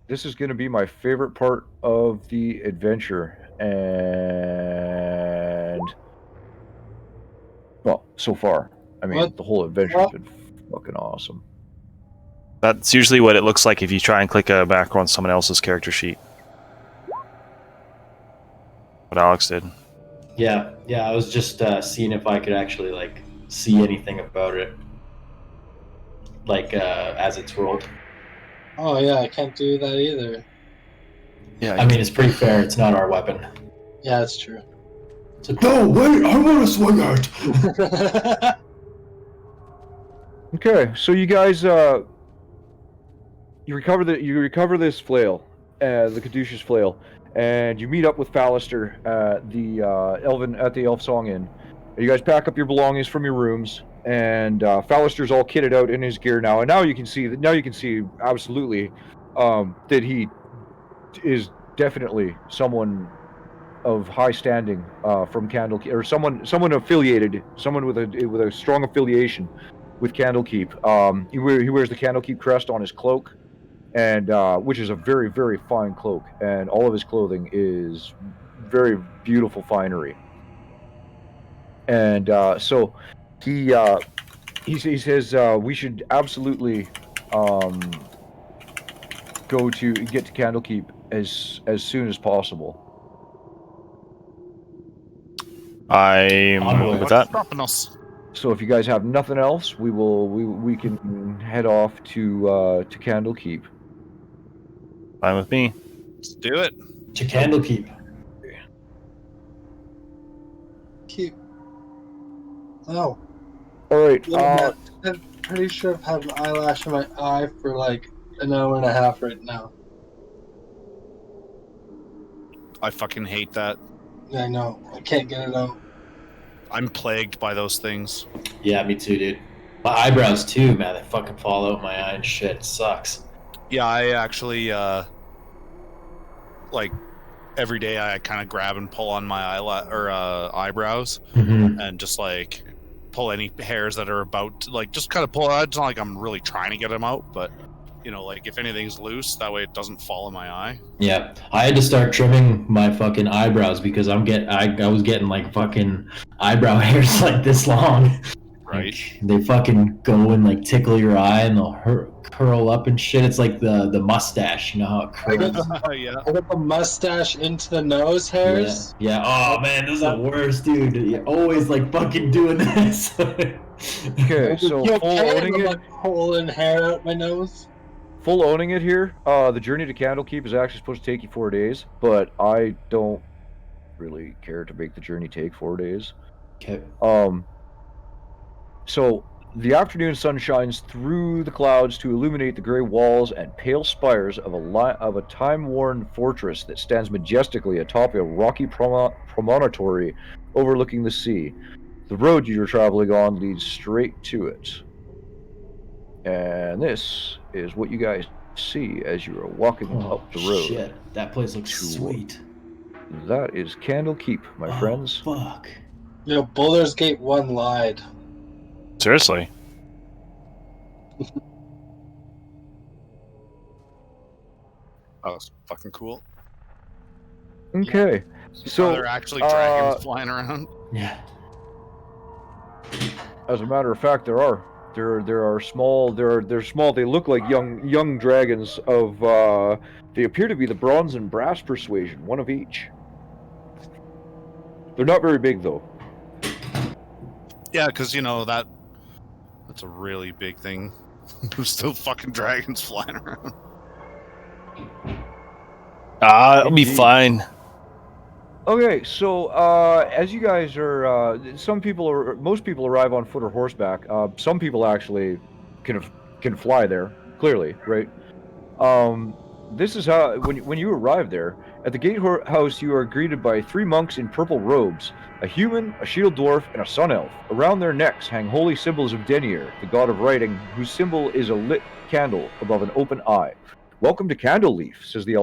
this is going to be my favorite part of the adventure, and well, so far, I mean, the whole adventure's been fucking awesome. That's usually what it looks like if you try and click a macro on someone else's character sheet. What Alex did. Yeah, I was just seeing if I could actually like see anything about it, like as it's rolled. Oh yeah, I can't do that either. Yeah, I mean, it's pretty fair. It's not our weapon. Yeah, that's true. It's like, no, wait, I want to swing it. Okay, so you guys, you recover this flail, the caduceus flail, and you meet up with Fallister at the Elf Song Inn. You guys pack up your belongings from your rooms, and Fallister's all kitted out in his gear now. And now you can see absolutely that he is definitely someone of high standing from Candlekeep, or someone affiliated, someone with a strong affiliation with Candlekeep. He wears the Candlekeep crest on his cloak, and which is a very, very fine cloak, and all of his clothing is very beautiful finery. And so he says we should absolutely get to Candlekeep as soon as possible. I'm with What's that. stopping us? So if you guys have nothing else, we can head off to Candlekeep. Fine with me. Let's do it. To Candlekeep. Keep. Oh. All right. I'm pretty sure I've had an eyelash in my eye for like an hour and a half right now. I fucking hate that. I know. I can't get it out. I'm plagued by those things. Yeah, me too, dude. My eyebrows too, man. They fucking fall out my eye and shit. It sucks. Yeah, I actually like every day I kind of grab and pull on my eyebrows Mm-hmm. and just like pull any hairs that are about to, like just kind of pull out. It's not like I'm really trying to get them out, but you know, like if anything's loose, that way it doesn't fall in my eye. Yeah, I had to start trimming my fucking eyebrows because I was getting like fucking eyebrow hairs like this long. Right. Like, they fucking go and like tickle your eye and they'll curl up and shit. It's like the mustache, you know how it curls. Yeah. I got the mustache into the nose hairs. Yeah. Oh man, this is the worst, dude. You're always like fucking doing this. Okay, so You full okay? owning I'm it. like pulling hair out my nose. Full owning it here. The journey to Candlekeep is actually supposed to take you 4 days, but I don't really care to make the journey take 4 days. Okay. So the afternoon sun shines through the clouds to illuminate the gray walls and pale spires of a time-worn fortress that stands majestically atop a rocky promontory overlooking the sea. The road you're traveling on leads straight to it. And this is what you guys see as you are walking up the road. Shit, that place looks to- sweet. That is Candlekeep, my friends. Fuck. You know, Baldur's Gate 1 lied. Seriously. That was fucking cool. Okay, So so there are actually dragons flying around. Yeah. as a matter of fact, there are small. They're small. They look like young dragons of. They appear to be the bronze and brass persuasion, one of each. They're not very big though. Yeah, because you know that's a really big thing. There's still fucking dragons flying around. It'll be Indeed. fine. Okay, so as you guys are, most people arrive on foot or horseback. Some people actually can fly there. Clearly, right? This is how when you arrive there at the gatehouse, you are greeted by 3 monks in purple robes, a human, a shield dwarf, and a sun elf. Around their necks hang holy symbols of Denier, the god of writing, whose symbol is a lit candle above an open eye. Welcome to Candleleaf, says the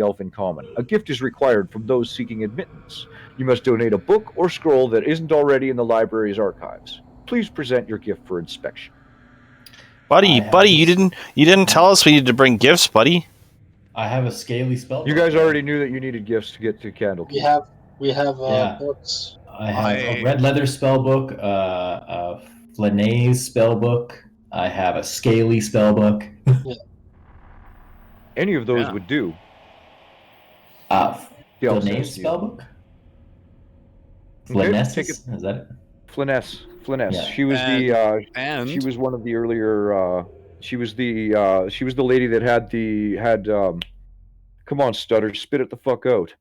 elf in common. A gift is required from those seeking admittance. You must donate a book or scroll that isn't already in the library's archives. Please present your gift for inspection. Buddy, you this. didn't tell us we needed to bring gifts, buddy. I have a scaly spell. You guys already knew that you needed gifts to get to Candlekeep. We have Yeah. books. I have a red leather spell book, a Flanae's spell book. I have a scaly spell book. Any of those Yeah. would do. The elf Flanae's says to you. spell book. Okay, Flanae's, take it. is that it? Flyness. Yeah. She was And she was one of the earlier. She was the lady that had. Come on, stutter, spit it the fuck out.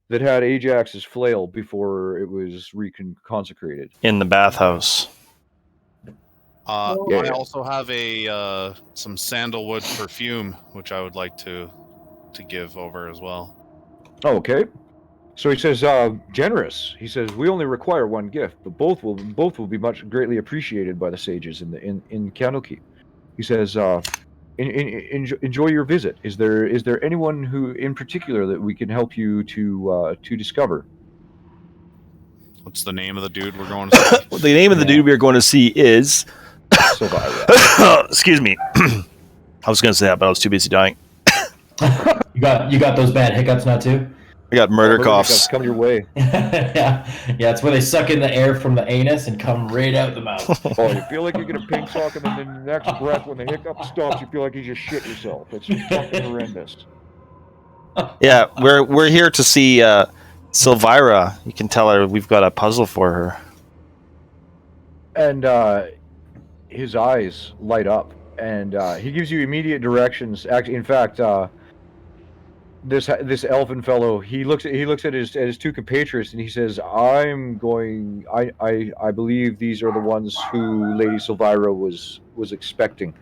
That had Ajax's flail before it was consecrated. In the bathhouse. I Yeah. also have a some sandalwood perfume, which I would like to give over as well. Oh, okay. So he says, generous. He says, we only require 1 gift, but both will be much greatly appreciated by the sages in Candlekeep. He says, enjoy your visit. Is there anyone who in particular that we can help you to discover? What's the name of the dude we're going to see? The name of the dude we are going to see is Silvira. Excuse me. I was going to say that, but I was too busy dying. You got those bad hiccups now too. I got murder coughs. Hiccups come your way. Yeah, it's where they suck in the air from the anus and come right out the mouth. Oh, you feel like you get a pink sock, and then in the next breath, when the hiccup stops, you feel like you just shit yourself. It's fucking horrendous. Yeah, we're here to see Silvira. You can tell her we've got a puzzle for her. And his eyes light up, and he gives you immediate directions. Actually, in fact, this elfin fellow, he looks at his two compatriots, and he says, I believe these are the ones who Lady Silvira was expecting.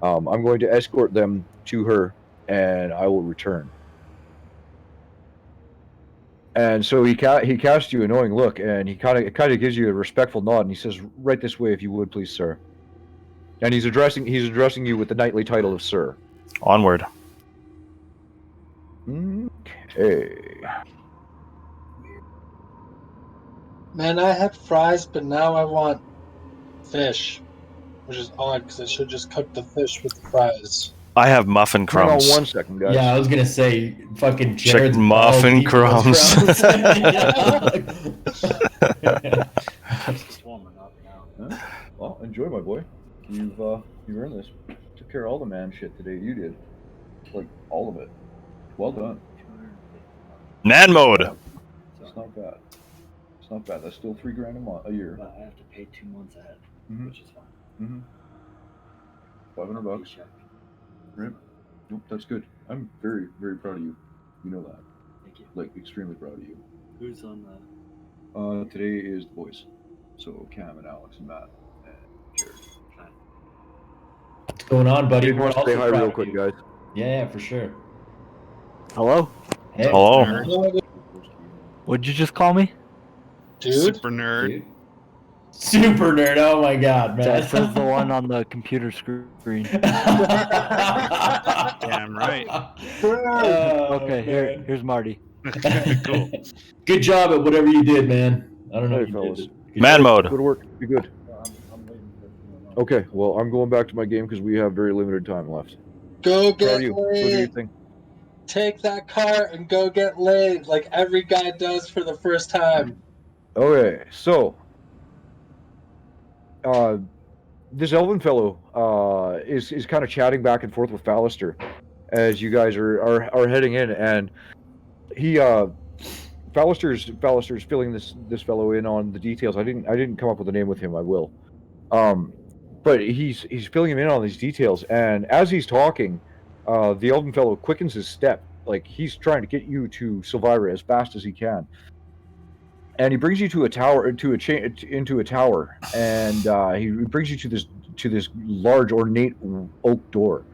I'm going to escort them to her, and I will return. And so he casts you a knowing look, and he kind of gives you a respectful nod, and he says, "Right this way, if you would, please, sir." And he's addressing you with the knightly title of sir. Onward. Okay. Man, I had fries, but now I want fish, which is odd because I should just cook the fish with the fries. I have muffin Hang on crumbs. 1 second, guys. Yeah, I was gonna say fucking Jared's Chicken muffin crumbs. Well, enjoy, my boy. You've earned this. Took care of all the man shit today. You did, like all of it. Well done. Man mode. It's not bad. It's not bad. That's still $3,000 a year. But I have to pay 2 months ahead, which is fine. $500. Right? Nope, that's good. I'm very, very proud of you. You know that. Thank you. Like, extremely proud of you. Who's on the? Today is the boys. So Cam and Alex and Matt and Jared. What's going on, buddy? I just want to We're say also hi proud real of quick, you. guys. Yeah, for sure. Hello? Hey, Hello. What'd you just call me? Dude, Super nerd. dude. Super nerd. Oh my god, man. That says the one on the computer screen. Damn right. Okay, here's Marty. Cool. Good job at whatever you did, man. I don't know Hey, if you fellas. did. Man mode. Good work. Be good. Okay, well, I'm going back to my game because we have very limited time left. go Proud get of you. Go do your laid. thing. Take that cart and go get laid, like every guy does for the first time. Okay, so this elven fellow is kind of chatting back and forth with Fallister as you guys are heading in, and he Fallister's filling this fellow in on the details. I didn't come up with a name with him. I will, but he's filling him in on these details, and as he's talking, the elven fellow quickens his step, like he's trying to get you to Silvira as fast as he can. And he brings you to a tower, into a tower, and he brings you to this large ornate oak door,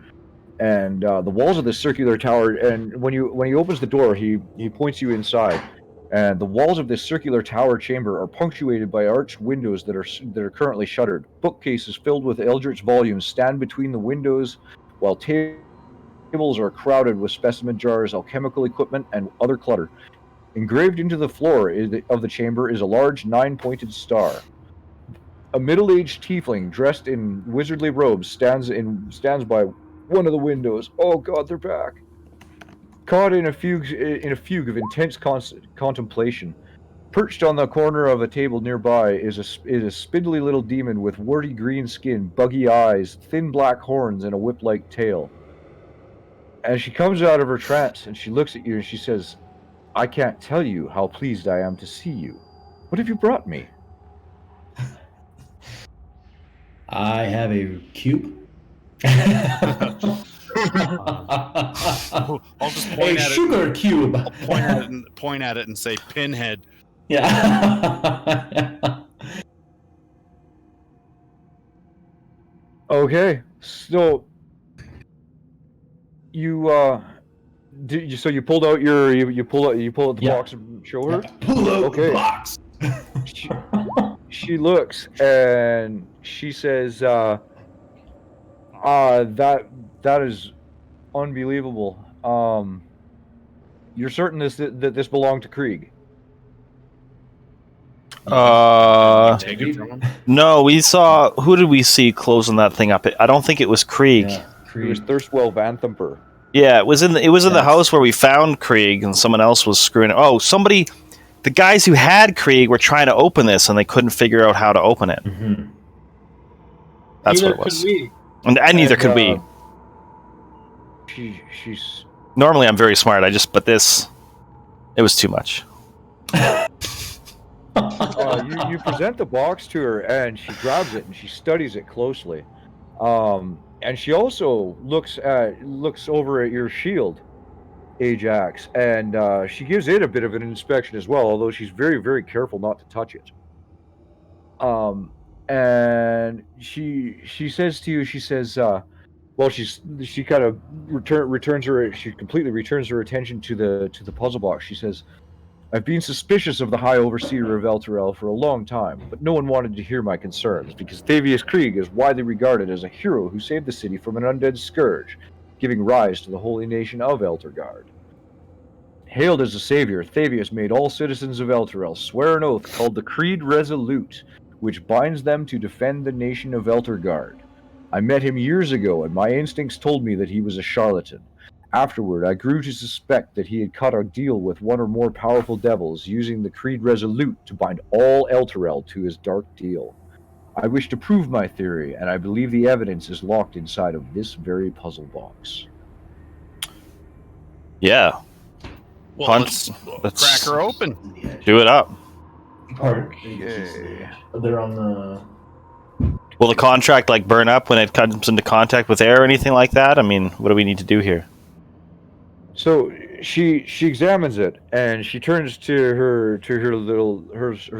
and the walls of this circular tower. And when he opens the door, he points you inside, and the walls of this circular tower chamber are punctuated by arched windows that are currently shuttered. Bookcases filled with eldritch volumes stand between the windows, while tables are crowded with specimen jars, alchemical equipment, and other clutter. Engraved into the floor of the chamber is a large 9-pointed star. A middle-aged tiefling dressed in wizardly robes stands by one of the windows. Oh God, they're back! Caught in a fugue of intense contemplation. Perched on the corner of a table nearby is a spindly little demon with warty green skin, buggy eyes, thin black horns, and a whip-like tail. As she comes out of her trance and she looks at you and she says, "I can't tell you how pleased I am to see you. What have you brought me?" I have a cube. I'll just point a at sugar it. cube. I'll point at it and say pinhead. Yeah. Okay, so you you pulled out you pull out the Yeah. box and show her. Pull out Okay. the box. She looks and she says, "That is unbelievable. You're certain that this belonged to Krieg?" Take it from him. No, we saw. Who did we see closing that thing up? I don't think it was Krieg. Yeah, It was Creed. Thirstwell Vanthumper. Yeah, it was in the Yes. house where we found Krieg, and someone else was screwing. Oh, somebody. The guys who had Krieg were trying to open this, and they couldn't figure out how to open it. Mhm. That's Neither what it was. could we. And neither could we. She's Normally, I'm very smart. But this, it was too much. you present the box to her, and she grabs it and she studies it closely. And she also looks over at your shield, Ajax, and she gives it a bit of an inspection as well, although she's very, very careful not to touch it. And she says to you, she says, she kind of she completely returns her attention to the puzzle box. She says, I've been suspicious of the High Overseer of Elturel for a long time, but no one wanted to hear my concerns, because Thavius Krieg is widely regarded as a hero who saved the city from an undead scourge, giving rise to the holy nation of Elturgard. Hailed as a savior, Thavius made all citizens of Elturel swear an oath called the Creed Resolute, which binds them to defend the nation of Elturgard. I met him years ago, and my instincts told me that he was a charlatan. Afterward, I grew to suspect that he had cut a deal with one or more powerful devils, using the Creed Resolute to bind all Elturel to his dark deal. I wish to prove my theory, and I believe the evidence is locked inside of this very puzzle box. Yeah, Well, Punch. let's crack her open. do it up. Pardon? Okay. They're on the. Will the contract burn up when it comes into contact with air or anything like that? I mean, what do we need to do here? So she examines it, and she turns to her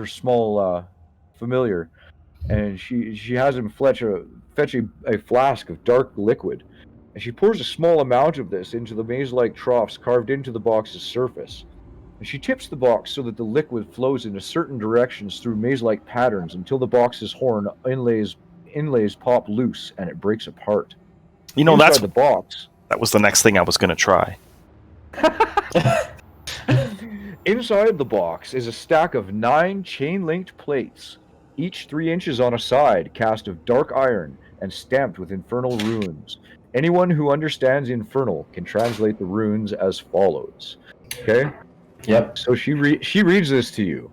small familiar, and she has him fetch a flask of dark liquid, and she pours a small amount of this into the maze-like troughs carved into the box's surface. And she tips the box so that the liquid flows in certain directions through maze-like patterns until the box's horn inlays pop loose and it breaks apart. You know, Inside the box. that was the next thing I was going to try. Inside the box is a stack of 9 chain-linked plates, each 3 inches on a side, cast of dark iron and stamped with infernal runes. Anyone who understands infernal can translate the runes as follows. Okay? Yep. So she reads this to you.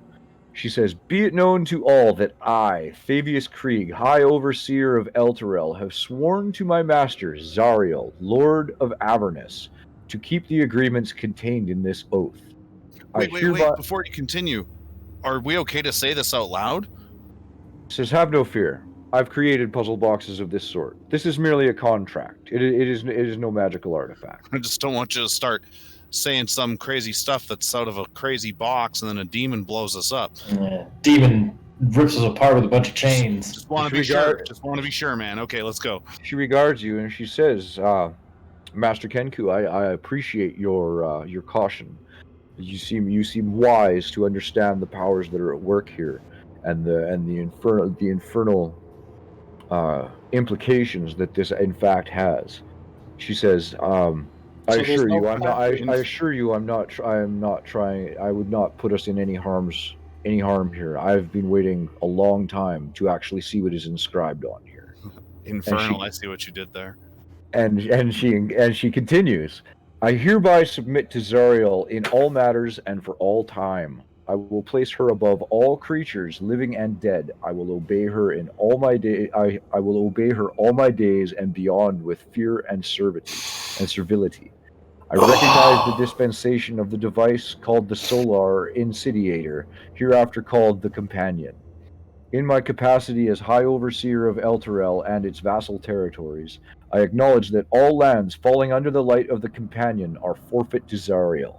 She says, "Be it known to all that I, Thavius Krieg, High Overseer of Elturel, have sworn to my master, Zariel, Lord of Avernus, to keep the agreements contained in this oath." Wait. Before you continue, are we okay to say this out loud? Says, "Have no fear. I've created puzzle boxes of this sort. This is merely a contract. It is no magical artifact." I just don't want you to start saying some crazy stuff that's out of a crazy box, and then a demon blows us up. Yeah. Demon rips us apart with a bunch of chains. Just want to be sure. Just want to be sure, man. Okay, let's go. She regards you and she says, "Master Kenku, I appreciate your caution. You seem wise to understand the powers that are at work here, and the infernal implications that this in fact has." She says, I assure you, I'm not trying. I would not put us in any harm here. I've been waiting a long time to actually see what is inscribed on here." Infernal. I see what you did there. And she continues, "I hereby submit to Zariel in all matters and for all time. I will place her above all creatures, living and dead. I will obey her in all my day. I will obey her all my days and beyond with fear and servility. I recognize the dispensation of the device called the Solar Insidiator, hereafter called the Companion. In my capacity as High Overseer of Elturel and its vassal territories, I acknowledge that all lands falling under the light of the Companion are forfeit to Zariel.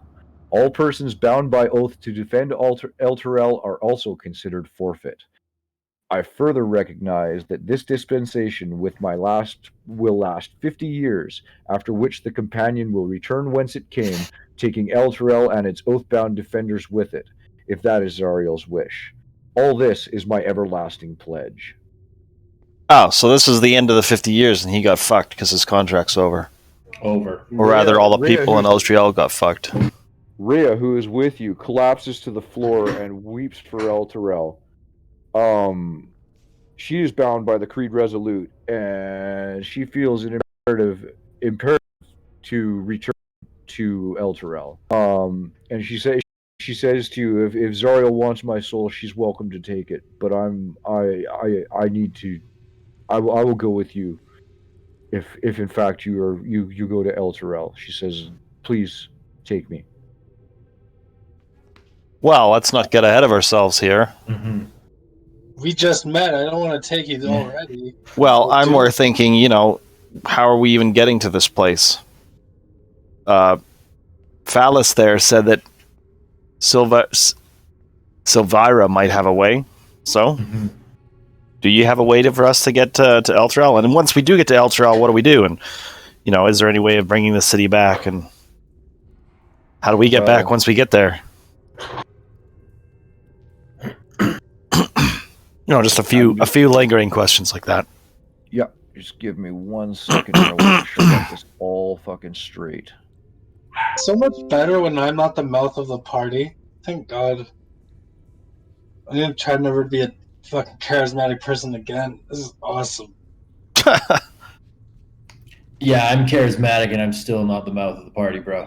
All persons bound by oath to defend Elturel are also considered forfeit. I further recognize that this dispensation will last 50 years, after which the Companion will return whence it came, taking Elturel and its oath-bound defenders with it, if that is Zariel's wish. All this is my everlasting pledge." Oh, so this is the end of the 50 years, and he got fucked because his contract's over. Over. Or rather, all the Rhea, people in Elturel got fucked. Rhea, who is with you, collapses to the floor and weeps for El Terrell. She is bound by the Creed Resolute, and she feels an imperative to return to El Terrell. And she says to you, if Zariel wants my soul, she's welcome to take it. But I will go with you. If in fact you go to El Terrell, she says, please take me. Well, let's not get ahead of ourselves here. Mm-hmm. We just met. I don't want to take you already. Well, I'm more thinking, how are we even getting to this place? Phallus there said that Silvira might have a way. So, do you have a way for us to get to El Terrell? And once we do get to El Terrell, what do we do? And, is there any way of bringing the city back? And how do we get back once we get there? Just a few lingering questions like that. Yeah, just give me 1 second here. I want to make sure I got this all fucking straight. So much better when I'm not the mouth of the party. Thank God. I'm gonna try never to be a fucking charismatic person again. This is awesome. Yeah, I'm charismatic and I'm still not the mouth of the party, bro.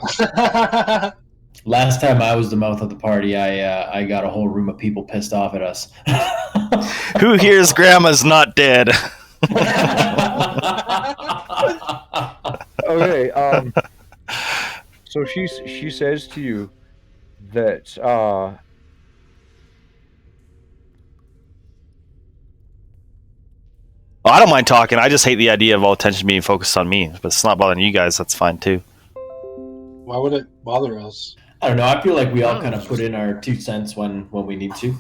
Last time I was the mouth of the party, I got a whole room of people pissed off at us. Who here's grandma's not dead? Okay, so she says to you that I don't mind talking. I just hate the idea of all attention being focused on me. But it's not bothering you guys. That's fine too. Why would it bother us? I don't know. I feel like we all kind of put in our 2 cents when we need to.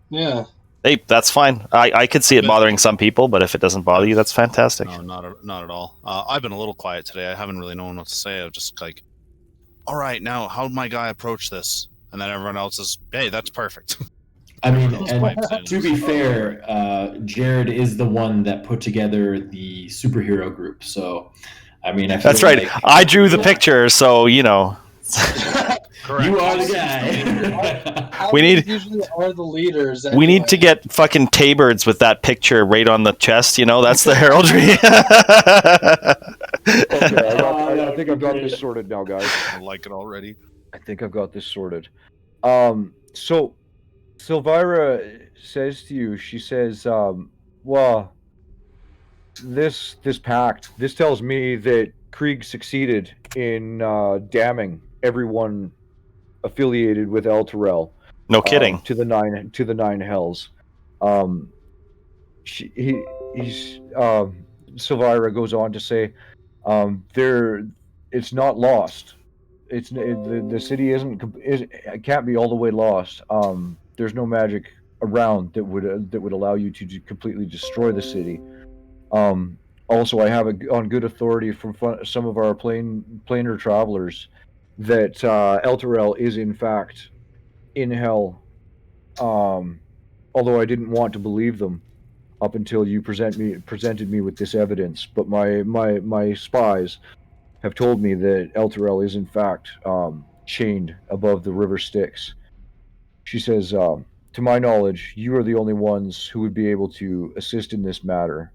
Yeah. Hey, that's fine. I could see it bothering some people, but if it doesn't bother you, that's fantastic. No, not at all. I've been a little quiet today. I haven't really known what to say. I'm just like, all right, now how'd my guy approach this? And then everyone else is, hey, that's perfect. I mean, and to be fair, Jared is the one that put together the superhero group. So, I mean, I feel That's right. like I drew the picture, so Correct. you are the guy. We need- usually are the leaders. we need to get fucking T-birds with that picture right on the chest. That's the heraldry. okay, I think I've got this sorted now, guys. I like it already. I think I've got this sorted. So Silvira says to you, she says, well, this pact, this tells me that Krieg succeeded in damning everyone affiliated with El Terrell. No kidding. To the nine hells. Silvira goes on to say, it's not lost. The city it can't be all the way lost. There's no magic around that would allow you to completely destroy the city. Also, I have on good authority from some of our planar travelers that El Terrell is in fact in hell. Although I didn't want to believe them up until you presented me with this evidence, but my spies have told me that El Terrell is in fact chained above the river Styx. She says, to my knowledge, you are the only ones who would be able to assist in this matter.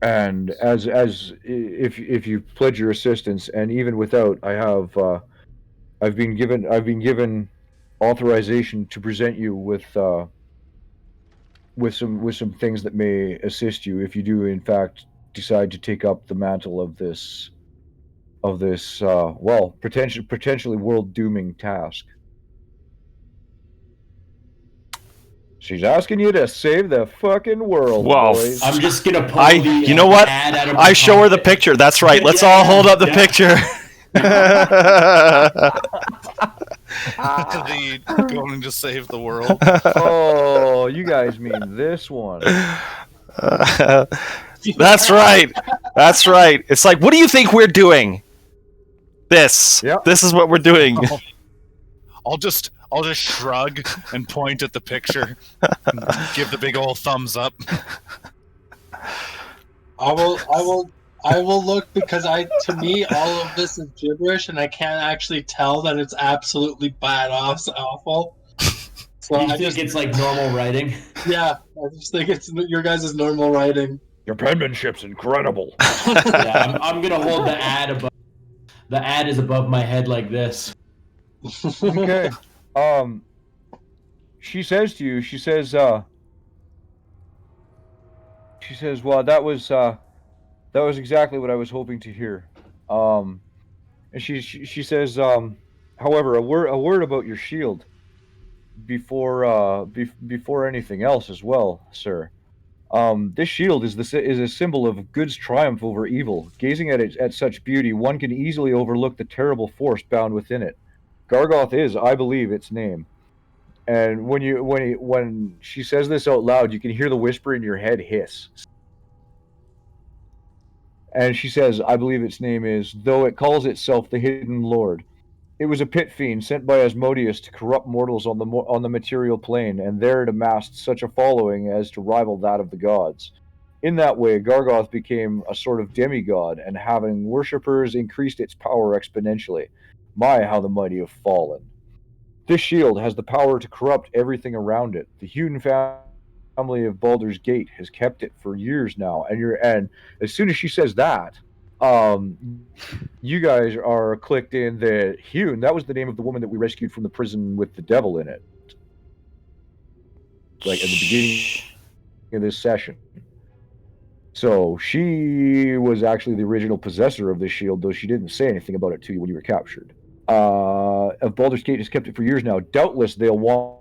And as if you pledge your assistance, and even without, I've been given authorization to present you with some things that may assist you if you do in fact decide to take up the mantle of this potentially world dooming task. She's asking you to save the fucking world, Wow. boys. I'm just gonna pull you know what? ad out of I my show her the pocket. picture. That's right. Let's all hold up the picture. Going to save the world. Oh, you guys mean this one? That's right. That's right. It's like, what do you think we're doing? This. Yep. This is what we're doing. I'll just shrug and point at the picture. And give the big old thumbs up. I will I will look because to me, all of this is gibberish, and I can't actually tell that it's absolutely awful. So You think it's like normal writing? Yeah, I just think it's your guys' normal writing. Your penmanship's incredible. Yeah, I'm gonna hold the ad above. The ad is above my head like this. Okay. She says to you, she says, well, that was exactly what I was hoping to hear. And she says, however, a word about your shield before anything else as well, sir. This shield is a symbol of good's triumph over evil. Gazing at it at such beauty, one can easily overlook the terrible force bound within it. Gargoth is, I believe, its name. And when she says this out loud, you can hear the whisper in your head hiss. And she says, I believe its name is, though it calls itself the Hidden Lord. It was a pit fiend sent by Asmodeus to corrupt mortals on the material plane, and there it amassed such a following as to rival that of the gods. In that way, Gargoth became a sort of demigod, and having worshippers increased its power exponentially. My, how the mighty have fallen. This shield has the power to corrupt everything around it. The Hune family of Baldur's Gate has kept it for years now, and as soon as she says that, you guys are clicked in that Hune, that was the name of the woman that we rescued from the prison with the devil in it. Like at the beginning of this session. So she was actually the original possessor of this shield, though she didn't say anything about it to you when you were captured. Of Baldur's Gate has kept it for years now. Doubtless they'll want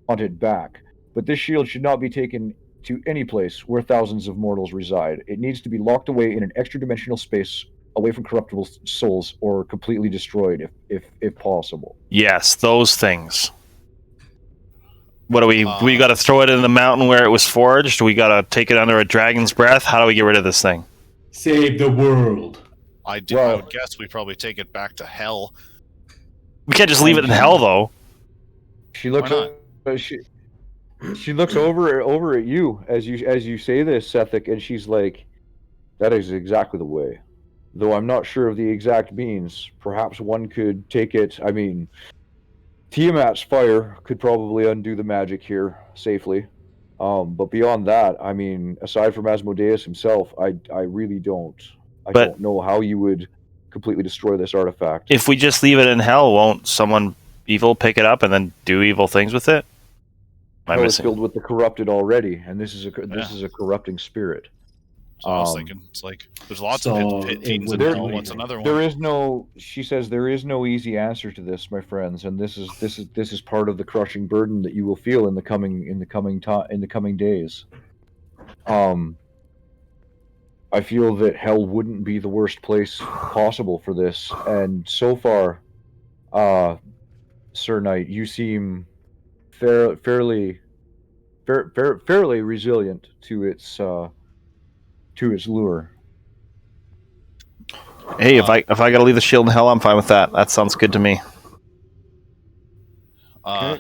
it back. But this shield should not be taken to any place where thousands of mortals reside. It needs to be locked away in an extra-dimensional space, away from corruptible souls, or completely destroyed, if possible. Yes, those things. What do we got to throw it in the mountain where it was forged? Do we got to take it under a dragon's breath? How do we get rid of this thing? Save the world. I would guess we probably take it back to hell. We can't just leave it in hell, though. She looks. She looks over at you as you say this, Sethic, and she's like, "That is exactly the way. Though I'm not sure of the exact means. Perhaps one could take it. I mean, Tiamat's fire could probably undo the magic here safely. But beyond that, I mean, aside from Asmodeus himself, I really don't. I don't know how you would completely destroy this artifact. If we just leave it in hell, won't someone evil pick it up and then do evil things with it? It's filled with the corrupted already, and this is a corrupting spirit. So I was thinking, it's like there's lots of pit fiends in hell. What's another one? There is no. She says there is no easy answer to this, my friends, and this is part of the crushing burden that you will feel in the coming days. I feel that hell wouldn't be the worst place possible for this, and so far, Sir Knight, you seem fairly resilient to its lure. Hey, if I gotta leave the shield in hell, I'm fine with that. That sounds good to me. I'll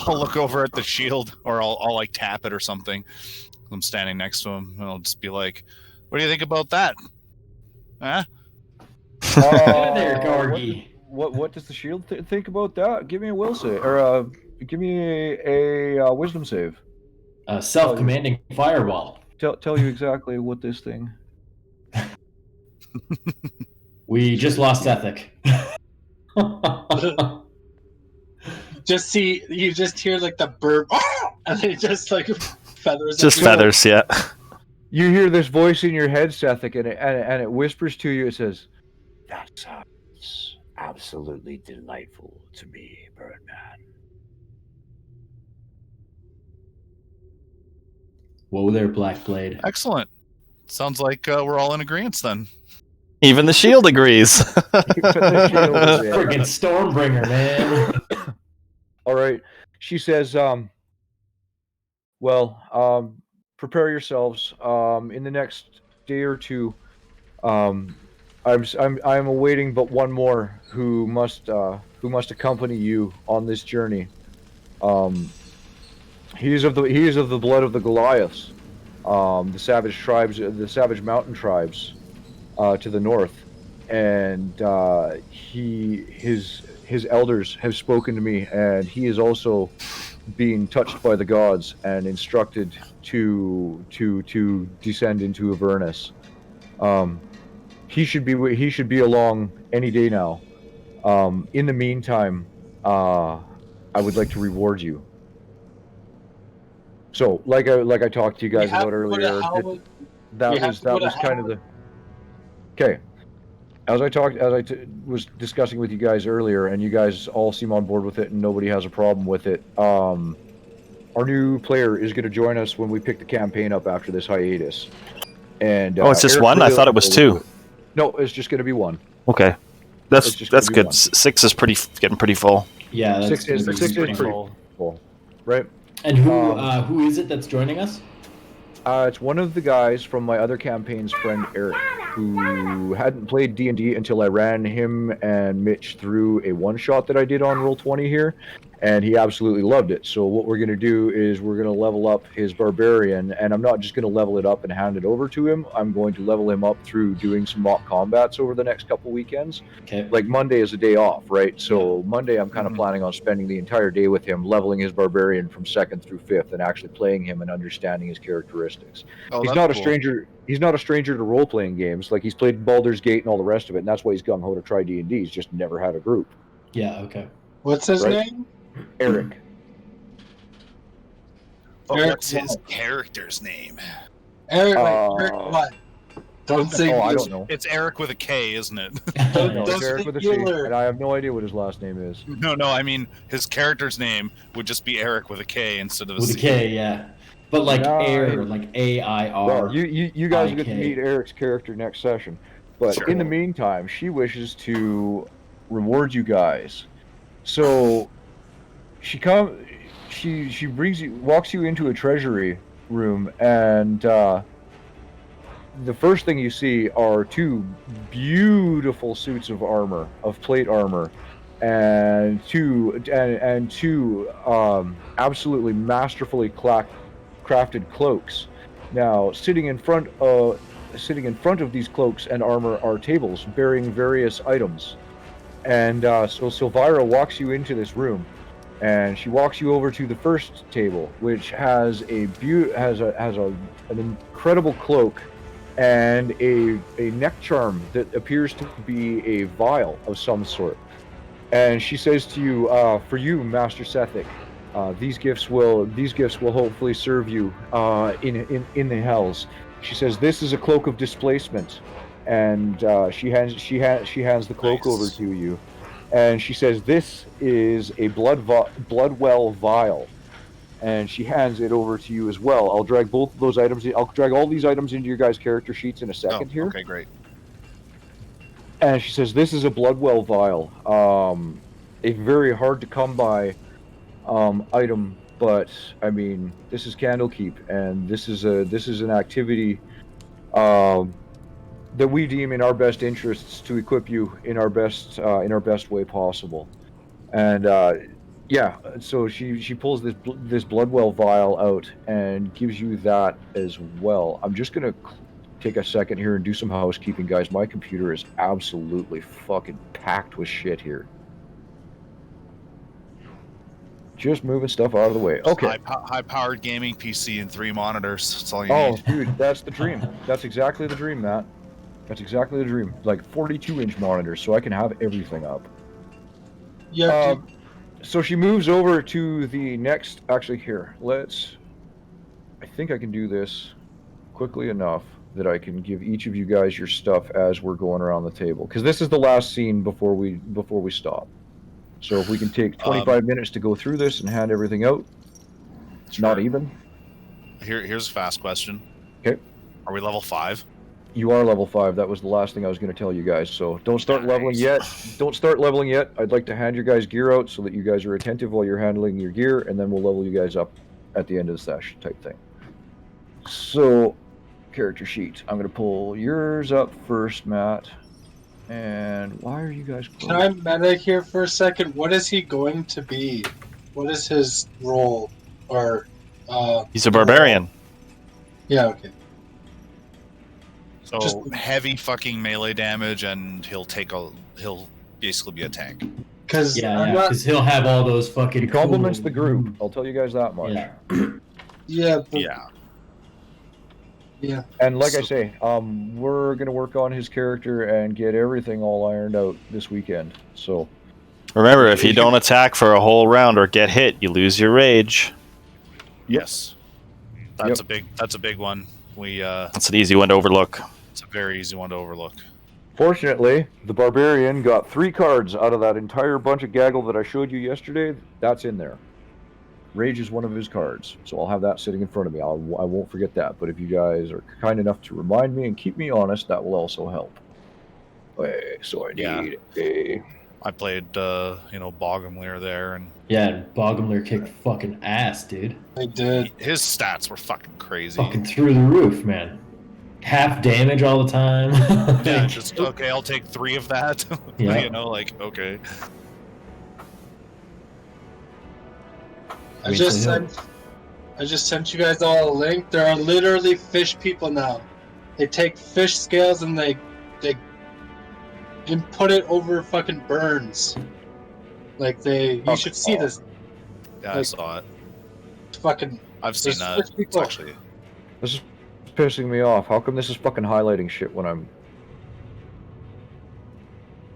look over at the shield, or I'll like tap it or something. I'm standing next to him, and I'll just be like, "What do you think about that? Huh?" There, Gorgie. What does the shield think about that? Give me a will save, or give me a wisdom save. Self-commanding fireball. Tell you exactly what this thing. We just lost Ethic. You just hear like the burp, and then it just like feathers. Just feathers, yeah. You hear this voice in your head, Sethic, and it whispers to you. It says, "That sounds absolutely delightful to me, Birdman." Whoa there, Blackblade. Excellent. Sounds like we're all in agreement then. Even the shield agrees. Friggin' Stormbringer, man. All right. She says, prepare yourselves. In the next day or two, I'm awaiting but one more who must accompany you on this journey. He is of the blood of the Goliaths. the savage tribes, the savage mountain tribes, to the north, and his elders have spoken to me, and he is also being touched by the gods and instructed to descend into Avernus. He should be along any day now. In the meantime, I would like to reward you. So, like I talked to you guys about earlier, that was kind of the. Okay, as I was discussing with you guys earlier, and you guys all seem on board with it, and nobody has a problem with it. Our new player is going to join us when we pick the campaign up after this hiatus. And it's just Eric one. I thought it was two. No, it's just going to be one. Okay, that's good. One. 6 is getting pretty full. Yeah, that's Six is pretty full. full, right? And who is it that's joining us? It's one of the guys from my other campaign's friend Eric, who hadn't played D&D until I ran him and Mitch through a one-shot that I did on Roll20 here, and he absolutely loved it. So what we're going to do is we're going to level up his barbarian, and I'm not just going to level it up and hand it over to him. I'm going to level him up through doing some mock combats over the next couple weekends. Okay. Like Monday is a day off, right? So Monday I'm kind of planning on spending the entire day with him, leveling his barbarian from 2nd through 5th, and actually playing him and understanding his characteristics. Oh, He's that's not a cool. stranger. He's not a stranger to role-playing games. Like, he's played Baldur's Gate and all the rest of it, and that's why he's gung-ho to try D&D. He's just never had a group. Yeah, okay. What's his Right. name? Eric. What's his character's name? Eric, Eric what? Don't say I don't know. It's Eric with a K, isn't it? Don't- No, don't it's Eric speak with a C, Euler. and I have no idea what his last name is. No, I mean his character's name would just be Eric with a K instead of a With a C. K, yeah. But like No, air, like AIR. Well, you guys get to IK. meet Eric's character next session. But Sure. in the meantime, she wishes to reward you guys. So she walks you into a treasury room, and the first thing you see are 2 beautiful suits of armor, of plate armor, and two absolutely masterfully crafted cloaks. Now, sitting in front of these cloaks and armor are tables bearing various items. And so Silvira walks you into this room, and she walks you over to the first table, which has an incredible cloak and a neck charm that appears to be a vial of some sort. And she says to you, "For you, Master Sethic, these gifts will hopefully serve you in the hells." She says, "This is a cloak of displacement," and she hands the cloak Nice. over to you, and she says, "This is a bloodwell vial," and she hands it over to you as well. I'll drag both of those items. I'll drag all these items into your guys' character sheets in a second here. Okay, great. And she says, "This is a bloodwell vial, a very hard to come by item, but I mean, this is Candlekeep, and this is an activity that we deem in our best interests to equip you in our best way possible." And yeah, so she pulls this bloodwell vial out and gives you that as well. I'm just gonna take a second here and do some housekeeping, guys. My computer is absolutely fucking packed with shit here. Just moving stuff out of the way. Okay. High-powered gaming PC and 3 monitors. That's all you Oh, need. dude, that's the dream. That's exactly the dream, Matt. That's exactly the dream. Like 42-inch monitors, so I can have everything up. Yeah, dude. So she moves over to the next. Actually, here. I think I can do this quickly enough that I can give each of you guys your stuff as we're going around the table, because this is the last scene before we stop. So if we can take 25 minutes to go through this and hand everything out. It's not even. Here's a fast question. Okay. Are we level 5? You are level 5. That was the last thing I was going to tell you guys. So don't start leveling Nice. yet. Don't start leveling yet. I'd like to hand your guys gear out so that you guys are attentive while you're handling your gear, and then we'll level you guys up at the end of the session type thing. So, character sheet. I'm going to pull yours up first, Matt. And why are you guys Can I meta here for a second? What is he going to be? What is his role? Or He's a barbarian. Yeah, okay. So Just- heavy fucking melee damage, and he'll basically be a tank. Because Yeah, because he'll have all those fucking. He complements cool the group. moves. I'll tell you guys that much. Yeah. yeah, but, Yeah. And like I So- say, we're gonna work on his character and get everything all ironed out this weekend. So Remember, if you don't attack for a whole round or get hit, you lose your rage. Yes. That's a big one. That's an easy one to overlook. It's a very easy one to overlook. fortunately, the barbarian got 3 cards out of that entire bunch of gaggle that I showed you yesterday. That's in there. Rage is one of his cards, so I'll have that sitting in front of me. I won't forget that. But if you guys are kind enough to remind me and keep me honest, that will also help. Okay, so I need a. I played, Bogomir there, and Yeah, Bogomir kicked fucking ass, dude. I did. his stats were fucking crazy. Fucking through the roof, man. Half damage all the time. Yeah, Like, just okay. I'll take 3 of that. Yeah. Okay. I just sent you guys all a link. There are literally fish people now. They take fish scales and they put it over fucking burns. Like you should see this. Yeah, I saw it. Fucking. I've seen There's that. fish It's people. actually. This is pissing me off. How come this is fucking highlighting shit when I'm?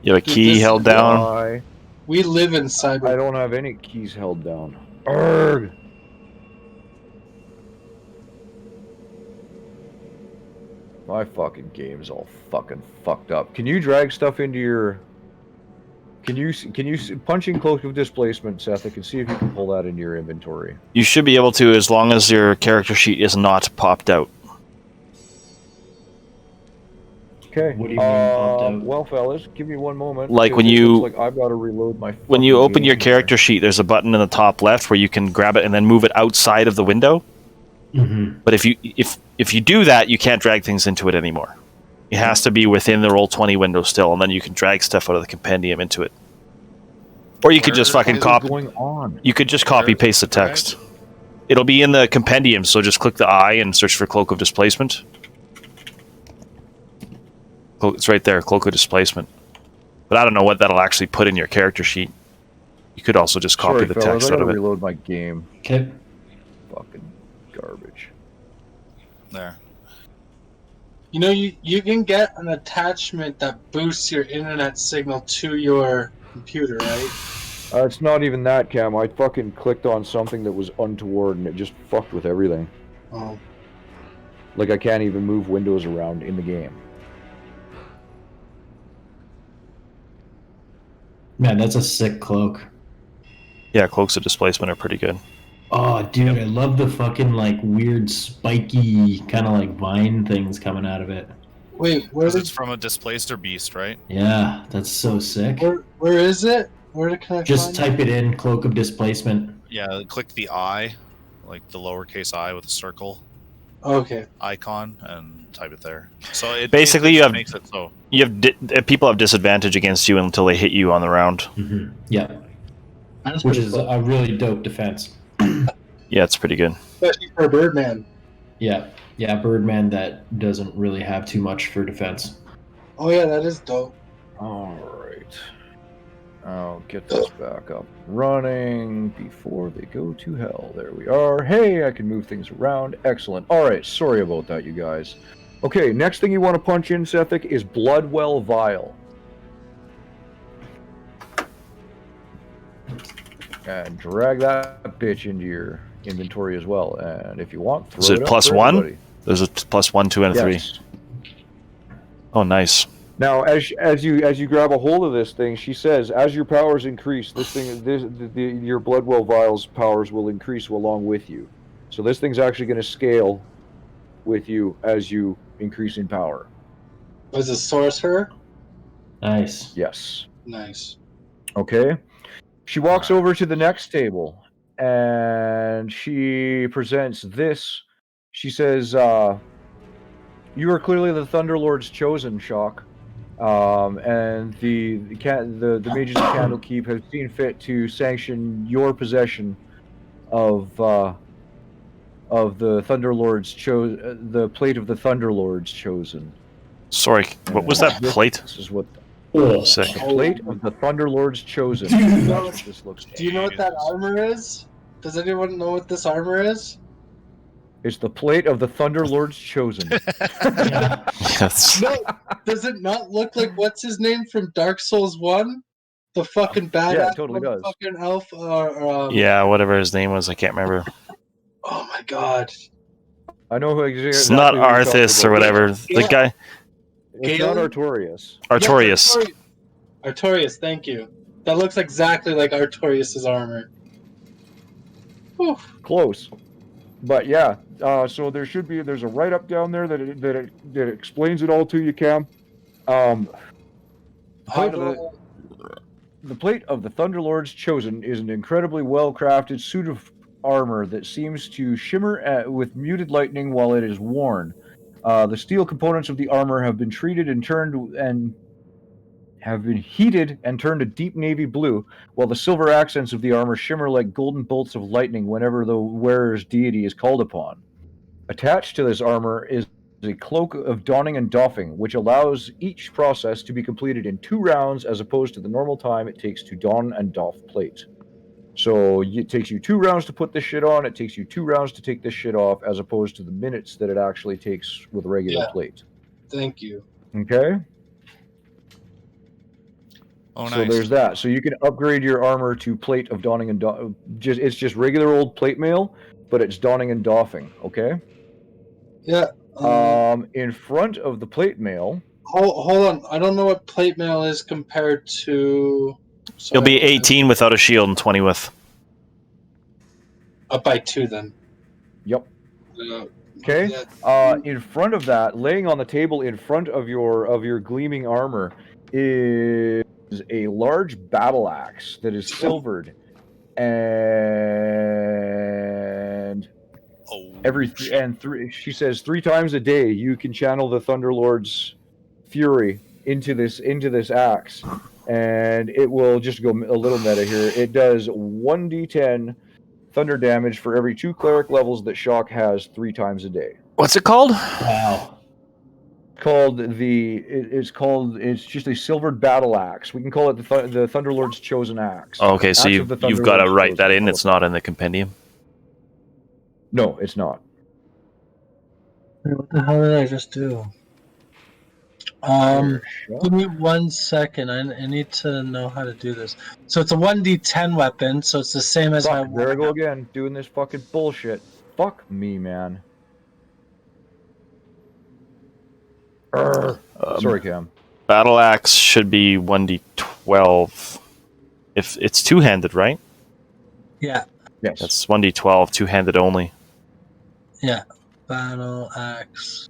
You have a key this held is down. Why? We live in I cyber. don't have any keys held down. Urgh. My fucking game's all fucking fucked up. Can you drag stuff into your? Can you punching cloak of displacement, Seth? I can see if you can pull that into your inventory. You should be able to, as long as your character sheet is not popped out. Okay. What do you mean popped out? Well, fellas, give me one moment. Like when because it you- looks like I've got to reload my. When you fucking open your game here. character sheet, there's a button in the top left where you can grab it and then move it outside of the window. Mm-hmm. But if you do that, you can't drag things into it anymore. It has to be within the Roll20 window still, and then you can drag stuff out of the compendium into it. Or you could just Where fucking is it copy. Going on. You could just copy paste the text. It'll be in the compendium, so just click the I and search for Cloak of Displacement. It's right there, Cloak of Displacement. But I don't know what that'll actually put in your character sheet. You could also just copy Sorry, the fellas, text I out gotta of it. reload my game. Okay. Fucking garbage. There. You know, you can get an attachment that boosts your internet signal to your computer, right? It's not even that, Cam. I fucking clicked on something that was untoward and it just fucked with everything. Oh. Like I can't even move windows around in the game. Man, that's a sick cloak. Yeah, Cloaks of Displacement are pretty good. Oh, dude, I love the fucking like weird spiky kind of like vine things coming out of it. Wait, Because it's from a displaced or beast, right? Yeah, that's so sick. where is it? Where can I Just find type it in, Cloak of Displacement. Yeah, click the I, like the lowercase I with a circle it? Okay. icon, and type it there. So it Basically, it you have- makes it so. You have people have disadvantage against you until they hit you on the round. Mm-hmm. Yeah, That's which pretty is cool. a really dope defense. Yeah, it's pretty good. Especially for Birdman. Yeah, Birdman that doesn't really have too much for defense. Oh yeah, that is dope. Alright. I'll get this back up running before they go to hell. There we are. Hey, I can move things around. Excellent. Alright, sorry about that, you guys. Okay, next thing you want to punch in, Sethic, is Bloodwell Vial. And drag that bitch into your inventory as well. And if you want, throw Is it up plus for one? everybody. There's a +1, 2, and a 3. Yes. Oh, nice. Now, as you grab a hold of this thing, she says, as your powers increase, your Bloodwell Vial's powers will increase along with you. So this thing's actually going to scale with you as you increase in power. Was it sorcerer? Nice. Yes. Nice. Okay. She walks over to the next table and she presents this. She says, "You are clearly the Thunderlord's chosen, Shock. And the Mages of Candlekeep have seen fit to sanction your possession of of the Thunderlord's the plate of the Thunderlord's chosen. Sorry, what was that plate? This is what Sick. the plate of the Thunderlord's chosen. Dude, That's no. what this looks like. Do you know what that armor is? Does anyone know what this armor is? It's the plate of the Thunderlord's chosen. Yeah. Yes. No, does it not look like what's his name from Dark Souls 1? The fucking badass Yeah, it totally does. fucking elf. Yeah, whatever his name was, I can't remember. Oh my god. I know who exactly. It's not who you're talking Arthas or about. whatever. The Yeah. guy, It's not Artorias. Artorias. Yes, Artorias, thank you. That looks exactly like Artorias' armor. Whew. Close, but yeah. So there's a write up down there that explains it all to you, Cam. The plate of the Thunderlord's chosen is an incredibly well crafted suit of armor that seems to shimmer with muted lightning while it is worn. The steel components of the armor have been heated and turned a deep navy blue, while the silver accents of the armor shimmer like golden bolts of lightning whenever the wearer's deity is called upon. Attached to this armor is a cloak of donning and doffing, which allows each process to be completed in 2 rounds as opposed to the normal time it takes to don and doff plate. So it takes you 2 rounds to put this shit on, it takes you 2 rounds to take this shit off, as opposed to the minutes that it actually takes with a regular plate. Thank you. Okay? Oh, nice. So there's that. So you can upgrade your armor to plate of donning and doffing. It's just regular old plate mail, but it's donning and doffing, okay? Yeah. In front of the plate mail. Hold on. I don't know what plate mail is compared to. You'll be 18 without a shield and 20 with. Up by 2 then. Yep. Uh, Okay. yeah. In front of that, laying on the table in front of your gleaming armor, is a large battle axe that is silvered, and she says 3 times a day you can channel the Thunderlord's fury into this axe, and it will just go a little meta here. It does 1d10 thunder damage for every 2 cleric levels that Shock has 3 times a day. What's it called? Wow. It's just a silvered battle axe. We can call it the Thunderlord's chosen axe. Oh, okay, so Axe you've of the got to Thunderlord's write that chosen. in. It's not in the compendium. No, it's not. What the hell did I just do? Give me 1 second. I need to know how to do this. So it's a 1d10 weapon, so it's the same as my. There I go again, doing this fucking bullshit. Fuck me, man. Sorry, Cam. Battle axe should be 1d12. If it's two-handed, right? Yeah. Yes. That's 1d12, two-handed only. Yeah. Battle axe.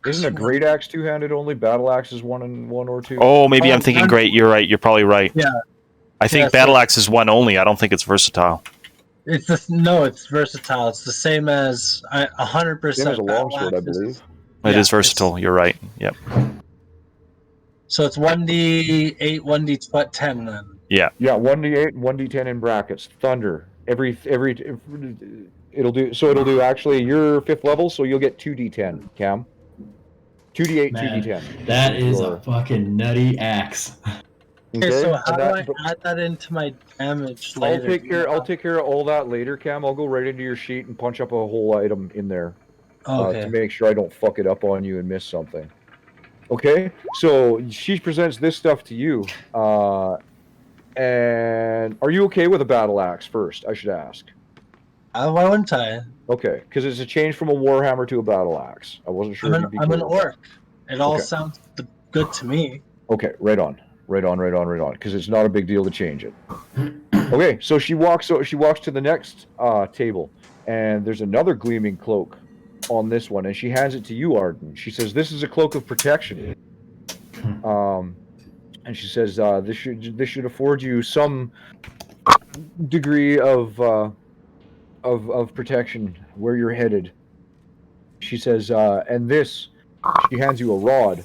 Isn't a great axe two-handed only? Battle axe is 1 or 2. Oh, maybe I'm thinking great. You're right. You're probably right. Yeah. I think battle axe is 1 only. I don't think it's versatile. It's versatile. It's the same as 100%. Same as a longsword, I believe. It is versatile. You're right. Yep. So it's 1d8, 1d10 then. Yeah. Yeah, 1d8, 1d10 in brackets. Thunder. It'll do actually your 5th level, so you'll get 2d10, Cam. 2d8, Man, 2d10. That is a fucking nutty axe. Okay, so how do I add that into my damage later? I'll take care of all that later, Cam. I'll go right into your sheet and punch up a whole item in there Okay. to make sure I don't fuck it up on you and miss something. Okay, so she presents this stuff to you, and are you okay with a battle axe first? I should ask. Why wouldn't I? Okay, because it's a change from a warhammer to a battle axe. I wasn't sure. I'm an orc. It all sounds good to me. Okay, right on. Because it's not a big deal to change it. Okay, so she walks to the next table, and there's another gleaming cloak on this one, and she hands it to you, Arden. She says, "This is a cloak of protection." And she says, "This should afford you some degree of protection where you're headed." She says, "And this," she hands you a rod.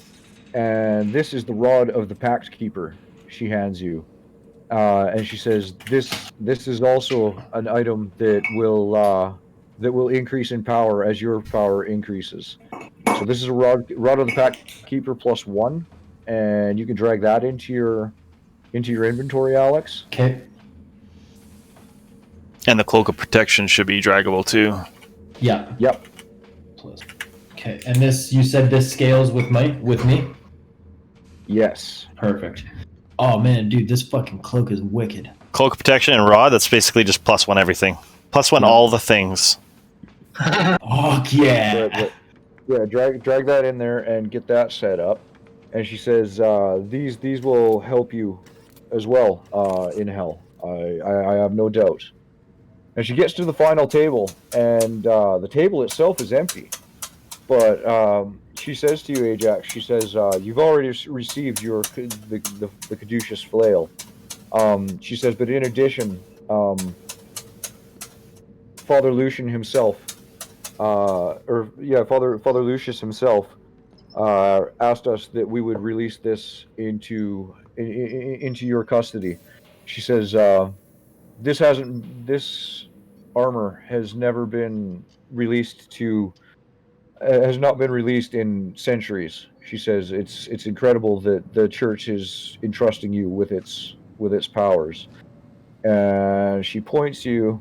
And this is the rod of the Pact Keeper she hands you. And she says, "This is also an item that will increase in power as your power increases. So this is a rod of the Pack Keeper +1, and you can drag that into your inventory, Alex. Okay. And the cloak of protection should be draggable too. Yeah. Yep. Plus. Okay. And this, you said this scales with me? Yes. Perfect. Oh man, dude, this fucking cloak is wicked. Cloak of protection and rod, that's basically just +1 everything. +1 Yeah. all the things. Fuck yeah. Yeah, drag that in there and get that set up. And she says, these will help you as well in hell. I have no doubt. And she gets to the final table, and the table itself is empty. But she says to you, Ajax, she says, you've already received the caduceus flail. She says, but in addition, Father Lucian himself, Father Lucius himself, asked us that we would release this into your custody. She says, this armor has never been released has not been released in centuries. She says it's incredible that the church is entrusting you with its powers. And she points you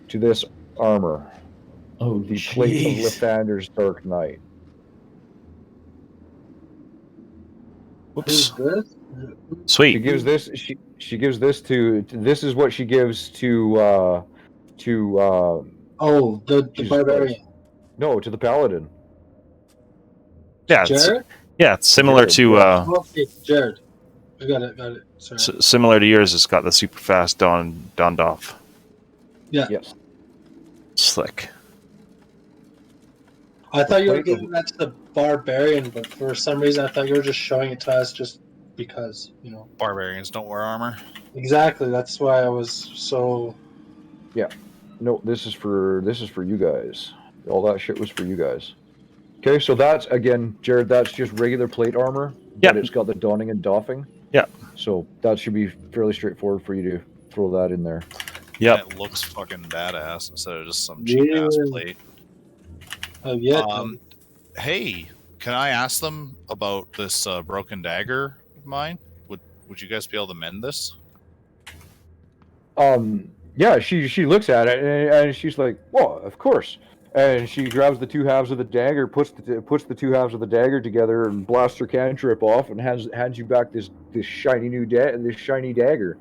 to this armor, Oh, the plate of jeez. Lathander's Dark Knight. Who's this? She Sweet. gives this. She gives this to. This is what she gives to. Oh, the Jesus barbarian. Christ. No, to the paladin. Yeah, it's, Jared? yeah, it's similar Jared, to yeah. Okay, Jared. I got it. Sorry. similar to yours. It's got the super fast donned off. Yeah. Yes. Slick. I thought you were giving that to the barbarian, but for some reason I thought you were just showing it to us just because, Barbarians don't wear armor. Exactly. That's why I was so. No, this is for you guys. All that shit was for you guys. Okay, so that's again, Jared. That's just regular plate armor, Yep. but it's got the donning and doffing. Yep. So that should be fairly straightforward for you to throw that in there. Yep. And it looks fucking badass instead of just some cheap ass Yeah. plate. Yeah. Hey, can I ask them about this broken dagger of mine? Would you guys be able to mend this? Yeah, she looks at it and she's like, "Well, of course." And she grabs the two halves of the dagger, puts the two halves of the dagger together, and blasts her cantrip off, and hands you back this shiny dagger.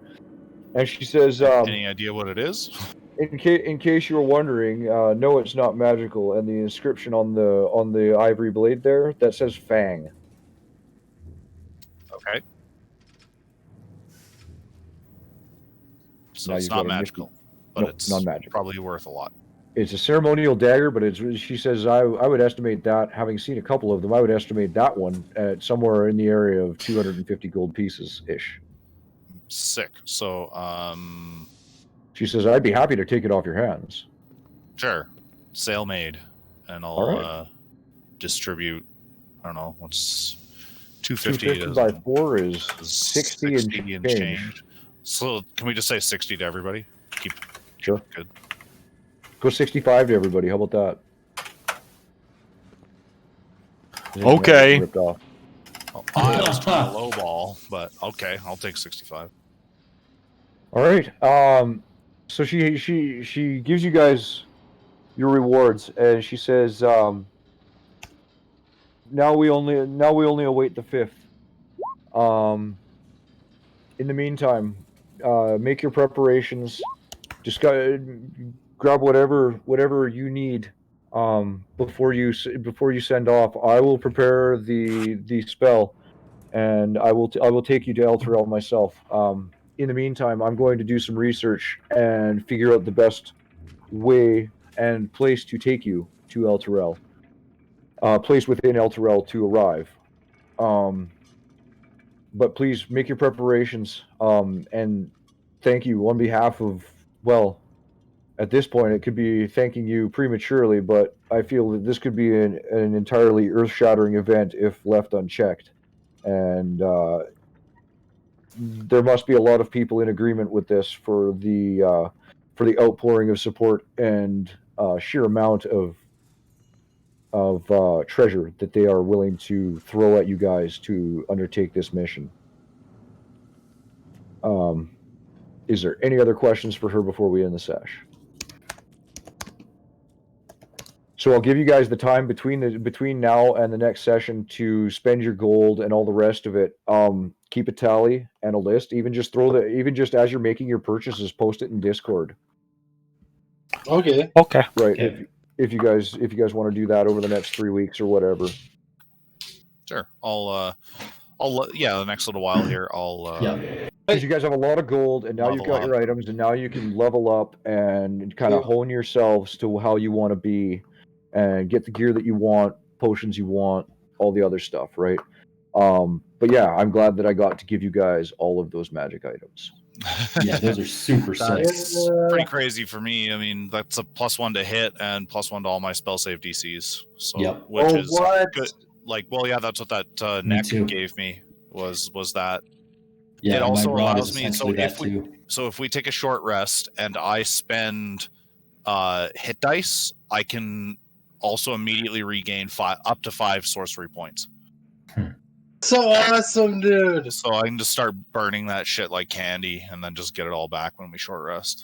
And she says, Any idea what it is? in case you were wondering, no, it's not magical. And the inscription on the ivory blade there, that says Fang. Okay. So Now it's you've not got a magical, but No, it's non-magical. probably worth a lot. It's a ceremonial dagger, but she says I would estimate that, having seen a couple of them, I would estimate that one at somewhere in the area of 250 gold pieces ish. Sick. So, She says I'd be happy to take it off your hands. sure, sale made, and I'll All right. distribute. I don't know what's 250 250 by 4 is 60 and change. So can we just say 60 to everybody? Sure. Good. Go 65 to everybody. How about that? Okay. Ripped off. Well, I was trying to lowball, but okay, I'll take 65. All right. So she gives you guys your rewards, and she says, now we only await the 5th. In the meantime, make your preparations. Just grab whatever you need before you send off. I will prepare the spell, and I will take you to Elturel myself. In the meantime, I'm going to do some research and figure out the best way and place to take you to Elturel. Place within Elturel to arrive. But please make your preparations, and thank you on behalf of, well, at this point it could be thanking you prematurely, but I feel that this could be an entirely earth-shattering event if left unchecked. And there must be a lot of people in agreement with this for the outpouring of support and sheer amount of treasure that they are willing to throw at you guys to undertake this mission. Is there any other questions for her before we end the sesh? So I'll give you guys the time between now and the next session to spend your gold and all the rest of it. Keep a tally and a list. Even just as you're making your purchases, post it in Discord. Okay. Okay. Right. Okay. If you guys want to do that over the next 3 weeks or whatever. Sure. The next little while here, Because you guys have a lot of gold, and now you've Level got your up. items, and now you can level up and kind of hone yourselves to how you want to be, and get the gear that you want, potions you want, all the other stuff, right? But yeah, I'm glad that I got to give you guys all of those magic items. Yeah, those are super sick. That's pretty crazy for me. I mean, that's a +1 to hit and +1 to all my spell save DCs. So, Yep. which is what? good. Like, well, yeah, that's what that Me neck too. gave me was that. Yeah, It also my rod allows is me. So essentially that too. if we take a short rest and I spend hit dice, I can also immediately regain up to 5 sorcery points. So awesome, dude. So I can just start burning that shit like candy, and then just get it all back when we short rest.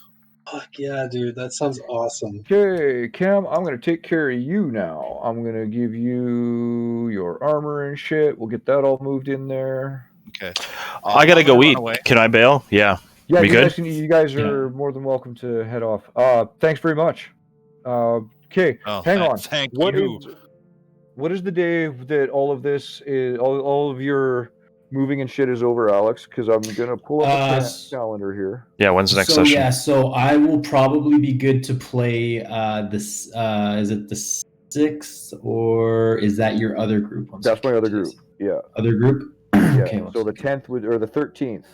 Fuck yeah, dude. That sounds awesome. Okay, Cam, I'm going to take care of you now. I'm going to give you your armor and shit. We'll get that all moved in there. Okay. I gotta go eat. Away. Can I bail? Yeah. Yeah, We good? you guys are more than welcome to head off. Thanks very much. Okay, Oh, hang on. Thank What you. What is the day that all of this is, all of your moving and shit is over, Alex? Because I'm going to pull up a calendar here. Yeah, when's the next so session? yeah, so I will probably be good to play this. Is it the 6th, or is that your other group? That's my other group. Yeah. Other group. Yeah. Okay, So the 10th or the 13th.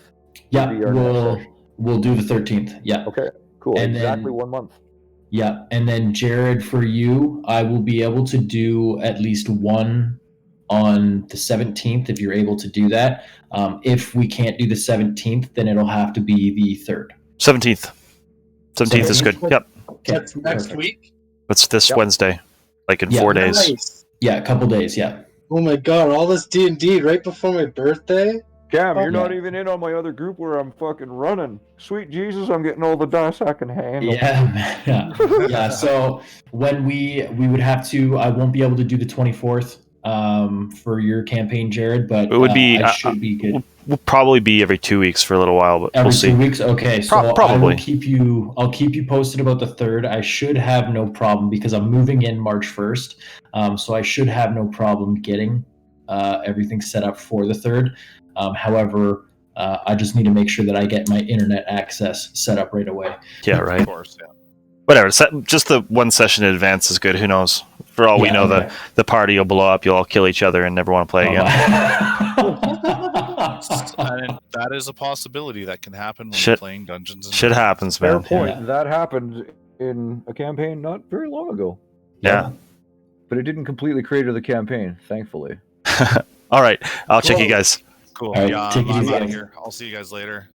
Yeah, would be our next session. we'll do the 13th. Yeah. Okay. Cool. And exactly then- 1 month. Yeah, and then Jared, for you, I will be able to do at least one on the 17th if you're able to do that. If we can't do the 17th, then it'll have to be the 3rd. 17th. 17th is good. 17th? Yep. Okay, That's next perfect. week? It's this Yep. Wednesday, like in Yeah. 4 days. Nice. Yeah, a couple days. Yeah. Oh my god, all this D&D right before my birthday? Cam, you're Yeah. not even in on my other group where I'm fucking running. Sweet Jesus, I'm getting all the dice I can handle. Yeah. Yeah. So when we would have to, I won't be able to do the 24th for your campaign, Jared, but It would be- I should be good. We'll probably be every 2 weeks for a little while, but Every we'll see. 2 weeks. Okay, so Probably. I'll keep you posted about the 3rd. I should have no problem because I'm moving in March 1st, so I should have no problem getting everything set up for the 3rd. However, I just need to make sure that I get my internet access set up right away. Yeah, Of right. course, yeah. Whatever. Just the one session in advance is good. Who knows? For all we Yeah, know, okay. the party will blow up. You'll all kill each other and never want to play again. And that is a possibility that can happen when Shit. you're playing Dungeons and Shit Dragons. happens, Fair man. point. Yeah. That happened in a campaign not very long ago. Yeah. But it didn't completely crater the campaign, thankfully. All right. I'll check you Cool. guys. Cool. All right, Yeah, take it I'm easy, out of guys. here. I'll see you guys later.